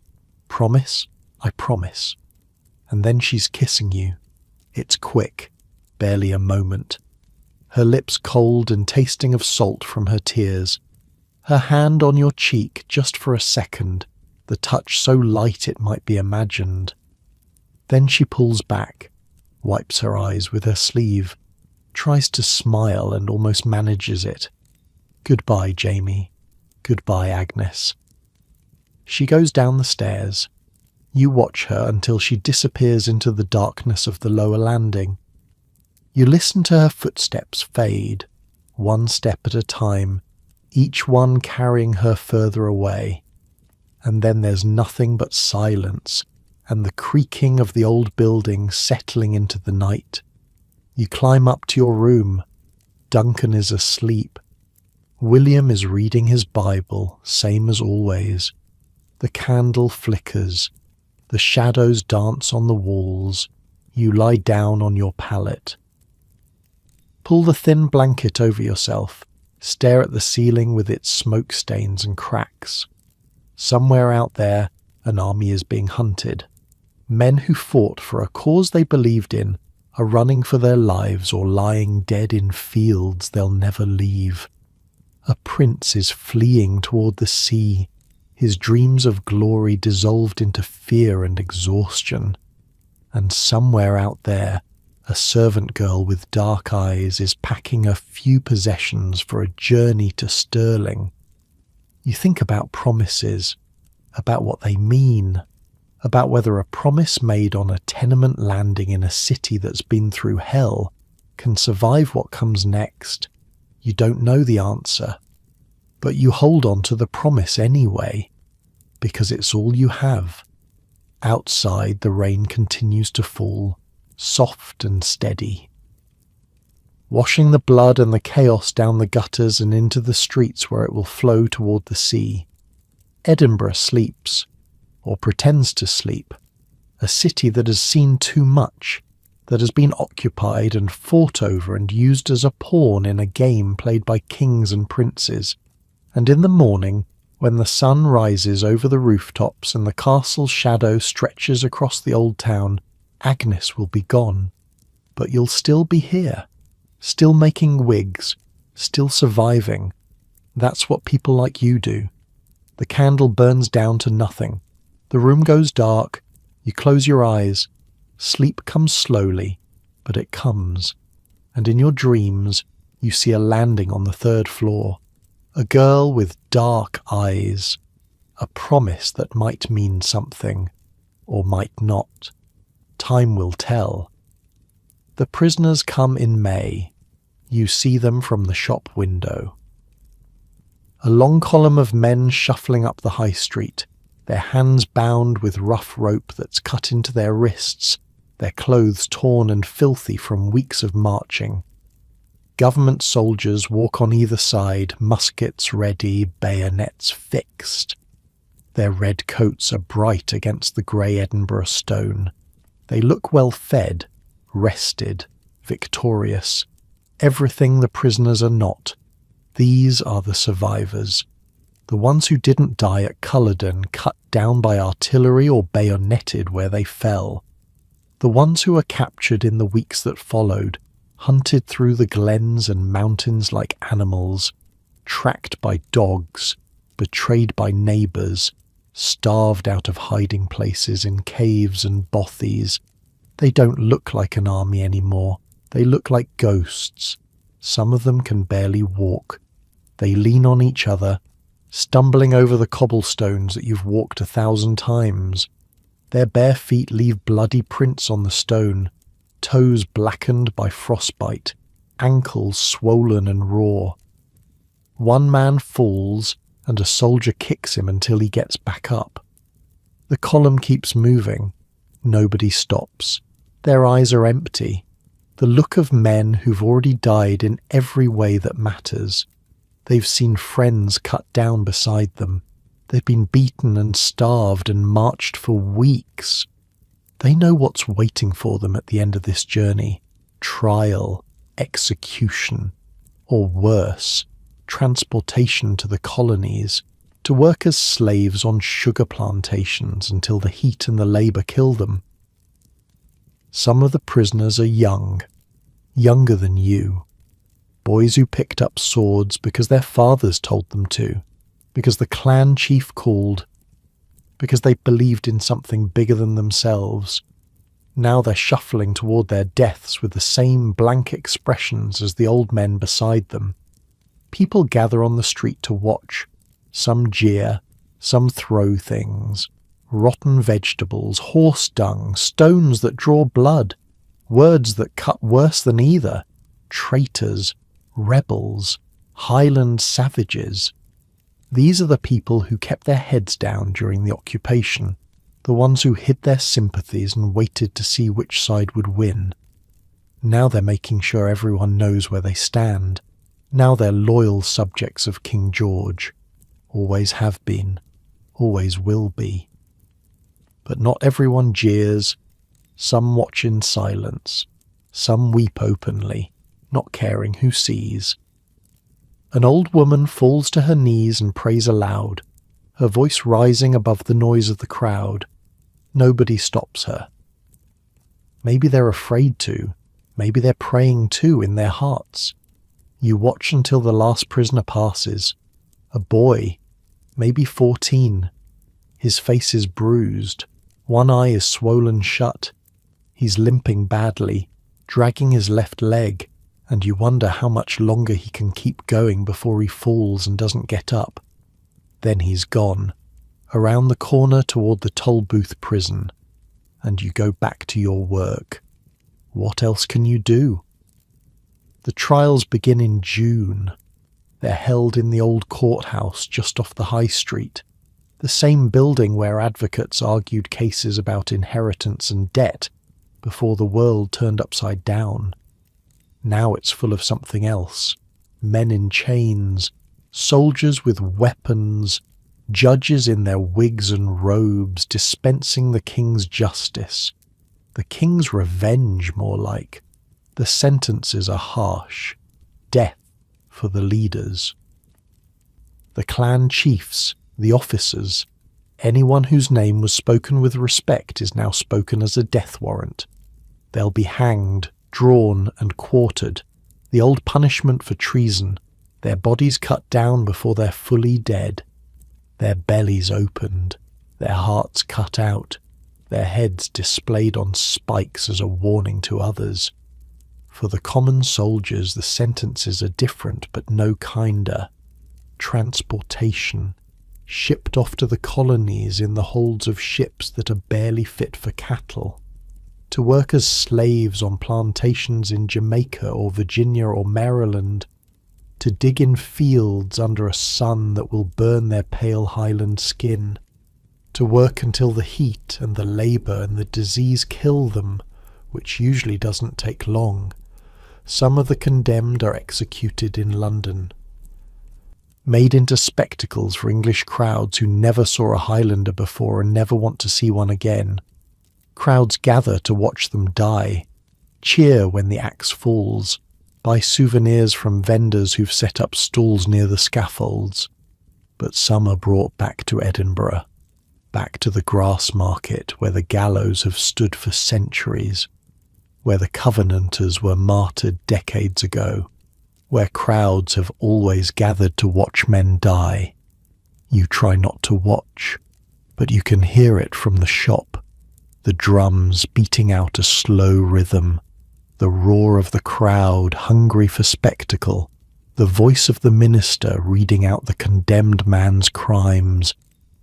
Promise? I promise. And then she's kissing you. It's quick, barely a moment. Her lips cold and tasting of salt from her tears. Her hand on your cheek just for a second, the touch so light it might be imagined. Then she pulls back, wipes her eyes with her sleeve, tries to smile and almost manages it. Goodbye, Jamie. Goodbye, Agnes. She goes down the stairs. You watch her until she disappears into the darkness of the lower landing. You listen to her footsteps fade, one step at a time, each one carrying her further away. And then there's nothing but silence and the creaking of the old building settling into the night. You climb up to your room. Duncan is asleep. William is reading his Bible, same as always. The candle flickers. The shadows dance on the walls. You lie down on your pallet. Pull the thin blanket over yourself. Stare at the ceiling with its smoke stains and cracks. Somewhere out there, an army is being hunted. Men who fought for a cause they believed in are running for their lives or lying dead in fields they'll never leave. A prince is fleeing toward the sea, his dreams of glory dissolved into fear and exhaustion. And somewhere out there, a servant girl with dark eyes is packing a few possessions for a journey to Stirling. You think about promises, about what they mean, about whether a promise made on a tenement landing in a city that's been through hell can survive what comes next. You don't know the answer, but you hold on to the promise anyway, because it's all you have. Outside, the rain continues to fall, soft and steady, washing the blood and the chaos down the gutters and into the streets where it will flow toward the sea. Edinburgh sleeps, or pretends to sleep, a city that has seen too much, that has been occupied and fought over and used as a pawn in a game played by kings and princes. And in the morning, when the sun rises over the rooftops and the castle's shadow stretches across the old town, Agnes will be gone. But you'll still be here, still making wigs, still surviving. That's what people like you do. The candle burns down to nothing. The room goes dark. You close your eyes. Sleep comes slowly, but it comes. And in your dreams, you see a landing on the 3rd floor. A girl with dark eyes. A promise that might mean something, or might not. Time will tell. The prisoners come in May. You see them from the shop window. A long column of men shuffling up the high street, their hands bound with rough rope that's cut into their wrists, their clothes torn and filthy from weeks of marching. Government soldiers walk on either side, muskets ready, bayonets fixed. Their red coats are bright against the grey Edinburgh stone. They look well fed, rested, victorious. Everything the prisoners are not. These are the survivors. The ones who didn't die at Culloden, cut down by artillery or bayoneted where they fell. The ones who were captured in the weeks that followed, hunted through the glens and mountains like animals, tracked by dogs, betrayed by neighbours, starved out of hiding places in caves and bothies. They don't look like an army anymore. They look like ghosts. Some of them can barely walk. They lean on each other, stumbling over the cobblestones that you've walked 1,000 times. Their bare feet leave bloody prints on the stone, toes blackened by frostbite, ankles swollen and raw. One man falls, and a soldier kicks him until he gets back up. The column keeps moving. Nobody stops. Their eyes are empty. The look of men who've already died in every way that matters. They've seen friends cut down beside them. They've been beaten and starved and marched for weeks. They know what's waiting for them at the end of this journey. Trial, execution, or worse, transportation to the colonies, to work as slaves on sugar plantations until the heat and the labour kill them. Some of the prisoners are young, younger than you. Boys who picked up swords because their fathers told them to, because the clan chief called, because they believed in something bigger than themselves. Now they're shuffling toward their deaths with the same blank expressions as the old men beside them. People gather on the street to watch. Some jeer, some throw things. Rotten vegetables, horse dung, stones that draw blood, words that cut worse than either, traitors, rebels, Highland savages. These are the people who kept their heads down during the occupation, the ones who hid their sympathies and waited to see which side would win. Now they're making sure everyone knows where they stand. Now they're loyal subjects of King George. Always have been, always will be. But not everyone jeers. Some watch in silence. Some weep openly, not caring who sees. An old woman falls to her knees and prays aloud, her voice rising above the noise of the crowd. Nobody stops her. Maybe they're afraid to. Maybe they're praying too in their hearts. You watch until the last prisoner passes. A boy, maybe 14. His face is bruised. One eye is swollen shut. He's limping badly, dragging his left leg, and you wonder how much longer he can keep going before he falls and doesn't get up. Then he's gone, around the corner toward the Tolbooth prison, and you go back to your work. What else can you do? The trials begin in June. They're held in the old courthouse just off the high street, the same building where advocates argued cases about inheritance and debt before the world turned upside down. Now it's full of something else. Men in chains, soldiers with weapons, judges in their wigs and robes dispensing the king's justice. The king's revenge, more like. The sentences are harsh. Death for the leaders. The clan chiefs, the officers, anyone whose name was spoken with respect is now spoken as a death warrant. They'll be hanged, drawn and quartered, the old punishment for treason, their bodies cut down before they're fully dead, their bellies opened, their hearts cut out, their heads displayed on spikes as a warning to others. For the common soldiers the sentences are different but no kinder. Transportation, shipped off to the colonies in the holds of ships that are barely fit for cattle, to work as slaves on plantations in Jamaica or Virginia or Maryland, to dig in fields under a sun that will burn their pale highland skin, to work until the heat and the labour and the disease kill them, which usually doesn't take long. Some of the condemned are executed in London. Made into spectacles for English crowds who never saw a Highlander before and never want to see one again. Crowds gather to watch them die, cheer when the axe falls, buy souvenirs from vendors who've set up stalls near the scaffolds. But some are brought back to Edinburgh, back to the grass market where the gallows have stood for centuries, where the Covenanters were martyred decades ago, where crowds have always gathered to watch men die. You try not to watch, but you can hear it from the shop, the drums beating out a slow rhythm, the roar of the crowd hungry for spectacle, the voice of the minister reading out the condemned man's crimes,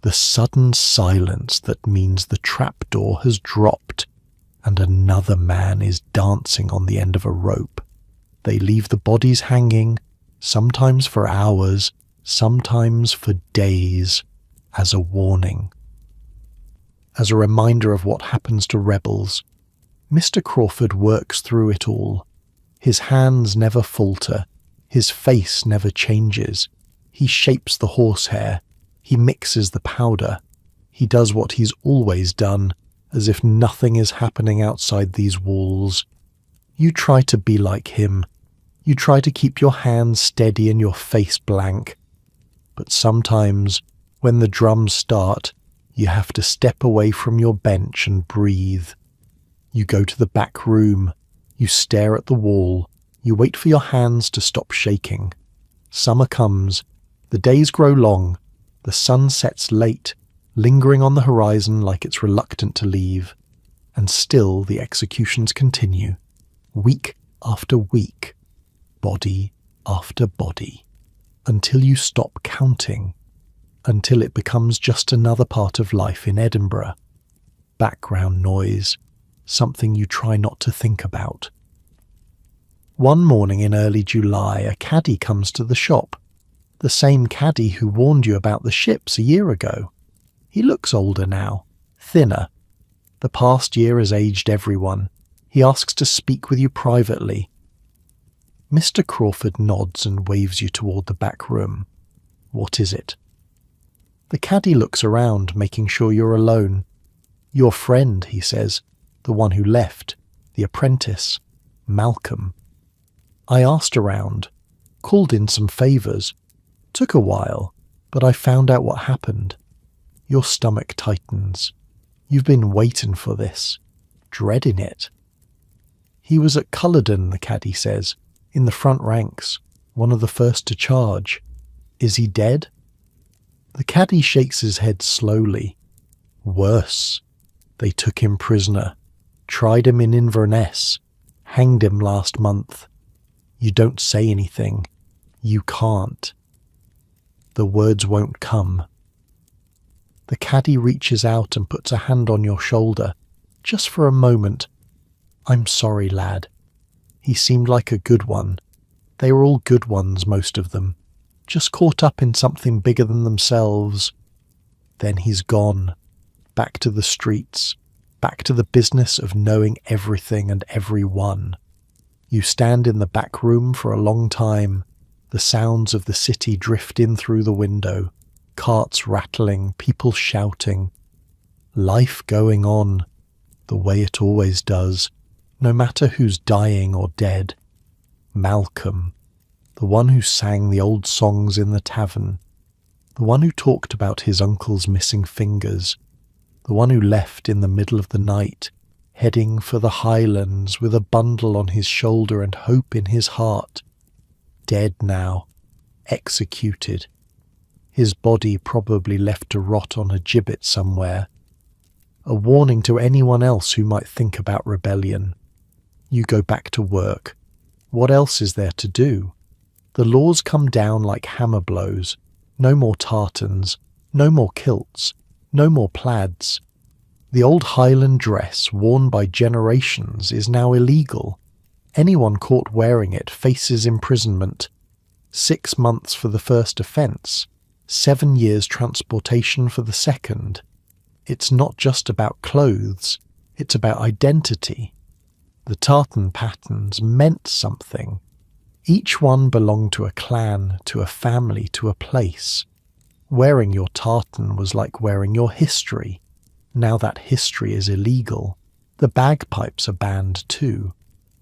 the sudden silence that means the trapdoor has dropped and another man is dancing on the end of a rope. They leave the bodies hanging, sometimes for hours, sometimes for days, as a warning. As a reminder of what happens to rebels, Mr. Crawford works through it all. His hands never falter, his face never changes. He shapes the horsehair, he mixes the powder. He does what he's always done, as if nothing is happening outside these walls. You try to be like him. You try to keep your hands steady and your face blank. But sometimes, when the drums start, you have to step away from your bench and breathe. You go to the back room. You stare at the wall. You wait for your hands to stop shaking. Summer comes. The days grow long. The sun sets late, lingering on the horizon like it's reluctant to leave. And still the executions continue, week after week, body after body, until you stop counting, until it becomes just another part of life in Edinburgh. Background noise, something you try not to think about. One morning in early July, a caddie comes to the shop, the same caddie who warned you about the ships a year ago. He looks older now, thinner. The past year has aged everyone. He asks to speak with you privately. Mr. Crawford nods and waves you toward the back room. What is it? The caddie looks around, making sure you're alone. Your friend, he says, the one who left, the apprentice, Malcolm. I asked around, called in some favours. Took a while, but I found out what happened. Your stomach tightens. You've been waiting for this, dreading it. He was at Culloden, the caddie says, in the front ranks, one of the first to charge. Is he dead? The caddie shakes his head slowly. Worse. They took him prisoner, tried him in Inverness, hanged him last month. You don't say anything. You can't. The words won't come. The caddie reaches out and puts a hand on your shoulder, just for a moment. I'm sorry, lad. He seemed like a good one, They were all good ones, most of them, just caught up in something bigger than themselves. Then he's gone, back to the streets, back to the business of knowing everything and everyone. You stand in the back room for a long time. The sounds of the city drift in through the window, carts rattling, people shouting. Life going on, the way it always does, no matter who's dying or dead. Malcolm, the one who sang the old songs in the tavern, the one who talked about his uncle's missing fingers, the one who left in the middle of the night, heading for the Highlands with a bundle on his shoulder and hope in his heart. Dead now, executed. His body probably left to rot on a gibbet somewhere. A warning to anyone else who might think about rebellion. You go back to work. What else is there to do? The laws come down like hammer blows. No more tartans, no more kilts, no more plaids. The old Highland dress worn by generations is now illegal. Anyone caught wearing it faces imprisonment. 6 months for the first offence, 7 years transportation for the second. It's not just about clothes, it's about identity. The tartan patterns meant something. Each one belonged to a clan, to a family, to a place. Wearing your tartan was like wearing your history. Now that history is illegal. The bagpipes are banned too.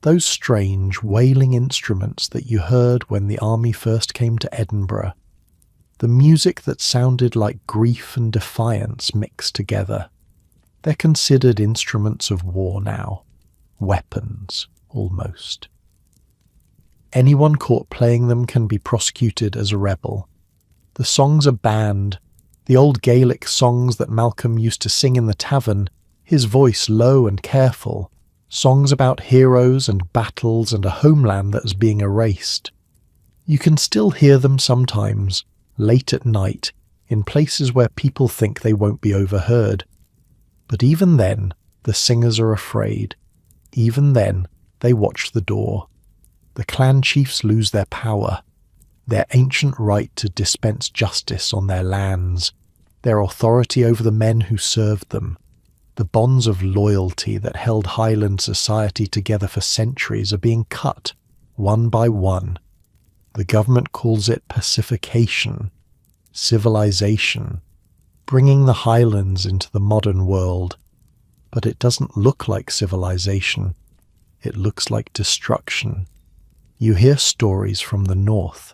Those strange, wailing instruments that you heard when the army first came to Edinburgh. The music that sounded like grief and defiance mixed together. They're considered instruments of war now. Weapons, almost. Anyone caught playing them can be prosecuted as a rebel. The songs are banned. The old Gaelic songs that Malcolm used to sing in the tavern, his voice low and careful, songs about heroes and battles and a homeland that is being erased. You can still hear them sometimes, late at night, in places where people think they won't be overheard. But even then, the singers are afraid. Even then, they watch the door. The clan chiefs lose their power, their ancient right to dispense justice on their lands, their authority over the men who served them. The bonds of loyalty that held Highland society together for centuries are being cut, one by one. The government calls it pacification, civilization, bringing the Highlands into the modern world. But it doesn't look like civilization. It looks like destruction. You hear stories from the north.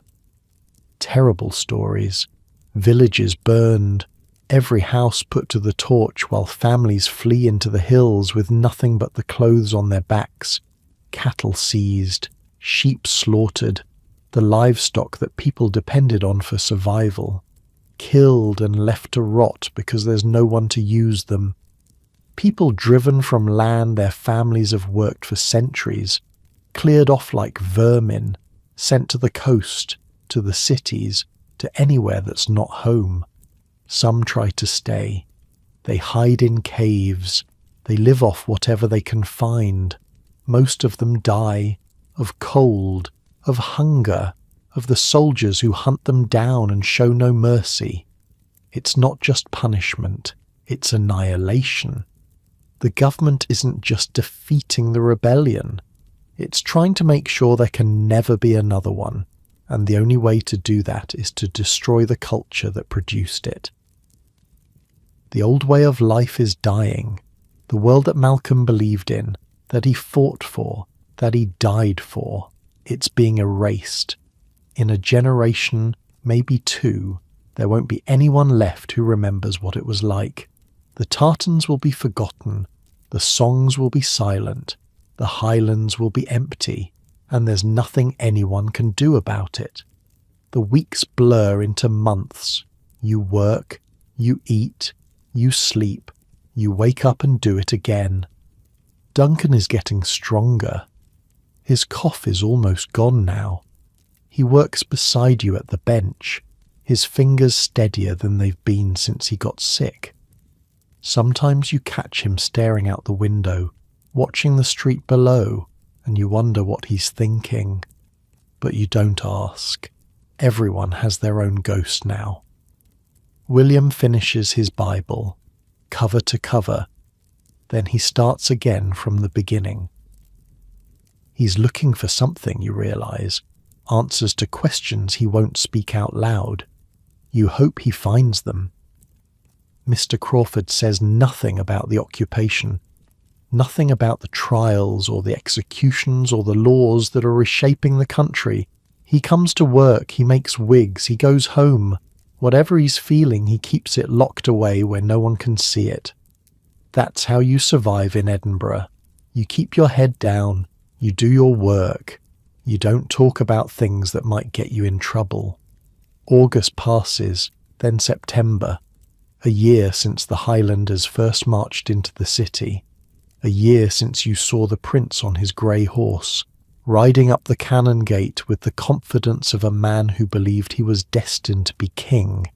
Terrible stories. Villages burned, every house put to the torch while families flee into the hills with nothing but the clothes on their backs, cattle seized, sheep slaughtered, the livestock that people depended on for survival, killed and left to rot because there's no one to use them. People driven from land their families have worked for centuries, cleared off like vermin, sent to the coast, to the cities, to anywhere that's not home. Some try to stay. They hide in caves. They live off whatever they can find. Most of them die, of cold, of hunger, of the soldiers who hunt them down and show no mercy. It's not just punishment, it's annihilation. The government isn't just defeating the rebellion. It's trying to make sure there can never be another one, and the only way to do that is to destroy the culture that produced it. The old way of life is dying. The world that Malcolm believed in, that he fought for, that he died for, it's being erased. In a generation, maybe 2, there won't be anyone left who remembers what it was like. The tartans will be forgotten, the songs will be silent, the Highlands will be empty, and there's nothing anyone can do about it. The weeks blur into months. You work, you eat, you sleep, you wake up and do it again. Duncan is getting stronger. His cough is almost gone now. He works beside you at the bench, his fingers steadier than they've been since he got sick. Sometimes you catch him staring out the window, watching the street below, and you wonder what he's thinking. But you don't ask. Everyone has their own ghost now. William finishes his Bible, cover to cover. Then he starts again from the beginning. He's looking for something, you realise, answers to questions he won't speak out loud. You hope he finds them. Mr. Crawford says nothing about the occupation, nothing about the trials or the executions or the laws that are reshaping the country. He comes to work, he makes wigs, he goes home. Whatever he's feeling, he keeps it locked away where no one can see it. That's how you survive in Edinburgh. You keep your head down, you do your work. You don't talk about things that might get you in trouble. August passes, then September. A year since the Highlanders first marched into the city. A year since you saw the prince on his grey horse, riding up the cannon gate with the confidence of a man who believed he was destined to be king.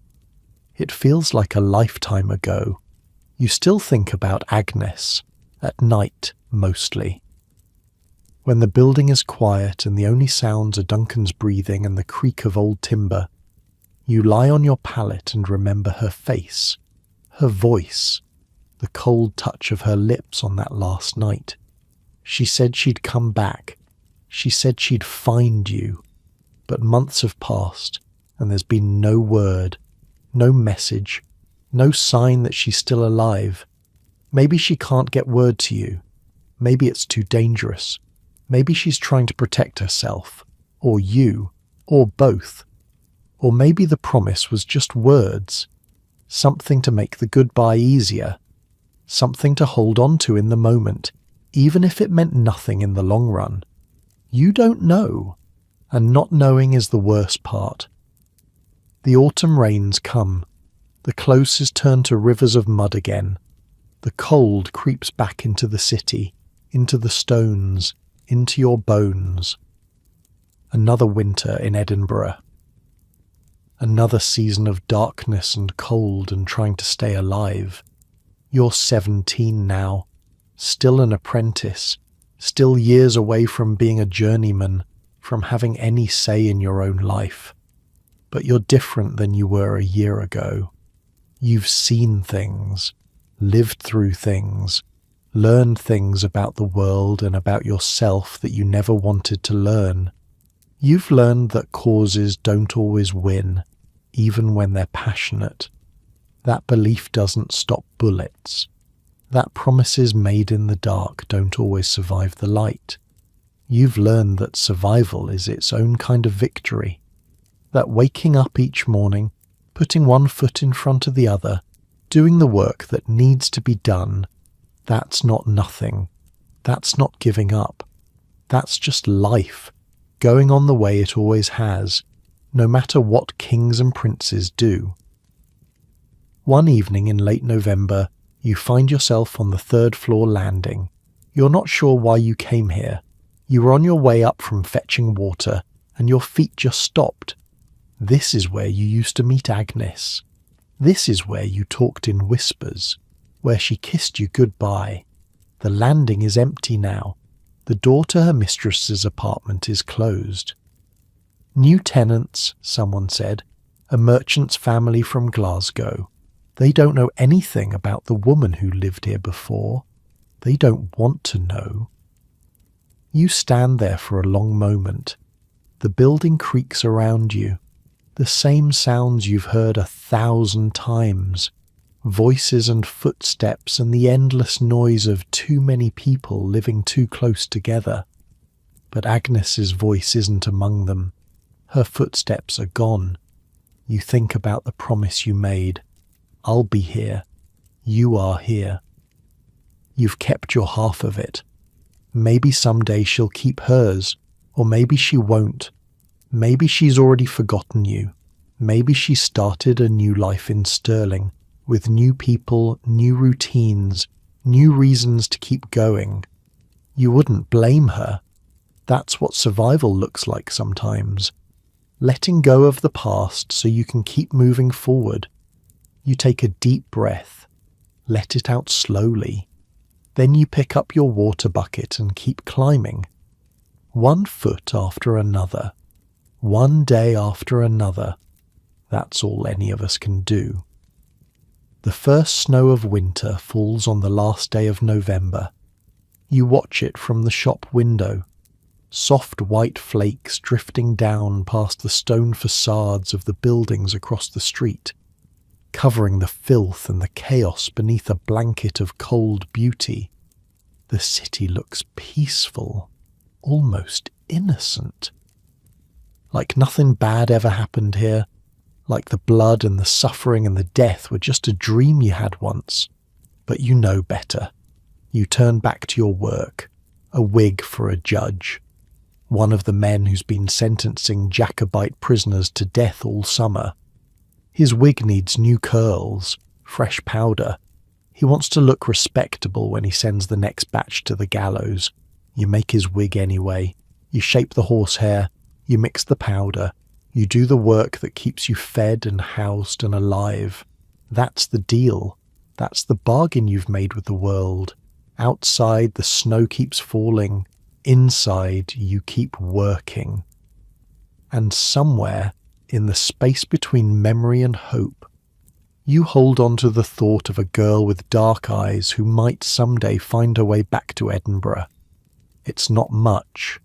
It feels like a lifetime ago. You still think about Agnes, at night mostly. When the building is quiet and the only sounds are Duncan's breathing and the creak of old timber, you lie on your pallet and remember her face, her voice, the cold touch of her lips on that last night. She said she'd come back. She said she'd find you. But months have passed, and there's been no word, no message, no sign that she's still alive. Maybe she can't get word to you. Maybe it's too dangerous. Maybe she's trying to protect herself, or you, or both. Or maybe the promise was just words, something to make the goodbye easier, something to hold on to in the moment, even if it meant nothing in the long run. You don't know, and not knowing is the worst part. The autumn rains come. The closes turn to rivers of mud again. The cold creeps back into the city, into the stones, into your bones. Another winter in Edinburgh. Another season of darkness and cold and trying to stay alive. You're 17 now, still an apprentice, still years away from being a journeyman, from having any say in your own life. But you're different than you were a year ago. You've seen things, lived through things, learned things about the world and about yourself that you never wanted to learn. You've learned that causes don't always win, even when they're passionate. That belief doesn't stop bullets. That promises made in the dark don't always survive the light. You've learned that survival is its own kind of victory. That waking up each morning, putting one foot in front of the other, doing the work that needs to be done, that's not nothing. That's not giving up. That's just life, going on the way it always has, no matter what kings and princes do. One evening in late November, you find yourself on the third-floor landing. You're not sure why you came here. You were on your way up from fetching water, and your feet just stopped. This is where you used to meet Agnes. This is where you talked in whispers, where she kissed you goodbye. The landing is empty now. The door to her mistress's apartment is closed. New tenants, someone said, a merchant's family from Glasgow. They don't know anything about the woman who lived here before. They don't want to know. You stand there for a long moment. The building creaks around you. The same sounds you've heard 1,000 times. Voices and footsteps and the endless noise of too many people living too close together. But Agnes's voice isn't among them. Her footsteps are gone. You think about the promise you made. I'll be here. You are here. You've kept your half of it. Maybe someday she'll keep hers, or maybe she won't. Maybe she's already forgotten you. Maybe she started a new life in Stirling, with new people, new routines, new reasons to keep going. You wouldn't blame her. That's what survival looks like sometimes. Letting go of the past so you can keep moving forward. You take a deep breath, let it out slowly. Then you pick up your water bucket and keep climbing. One foot after another, One day after another, that's all any of us can do. The first snow of winter falls on the last day of November. You watch it from the shop window, soft white flakes drifting down past the stone facades of the buildings across the street, covering the filth and the chaos beneath a blanket of cold beauty. The city looks peaceful, almost innocent. Like nothing bad ever happened here, like the blood and the suffering and the death were just a dream you had once. But you know better. You turn back to your work, a wig for a judge, one of the men who's been sentencing Jacobite prisoners to death all summer. His wig needs new curls, fresh powder. He wants to look respectable when he sends the next batch to the gallows. You make his wig anyway. You shape the horsehair. You mix the powder. You do the work that keeps you fed and housed and alive. That's the deal. That's the bargain you've made with the world. Outside, the snow keeps falling. Inside, you keep working. And somewhere, in the space between memory and hope, you hold on to the thought of a girl with dark eyes who might someday find her way back to Edinburgh. It's not much,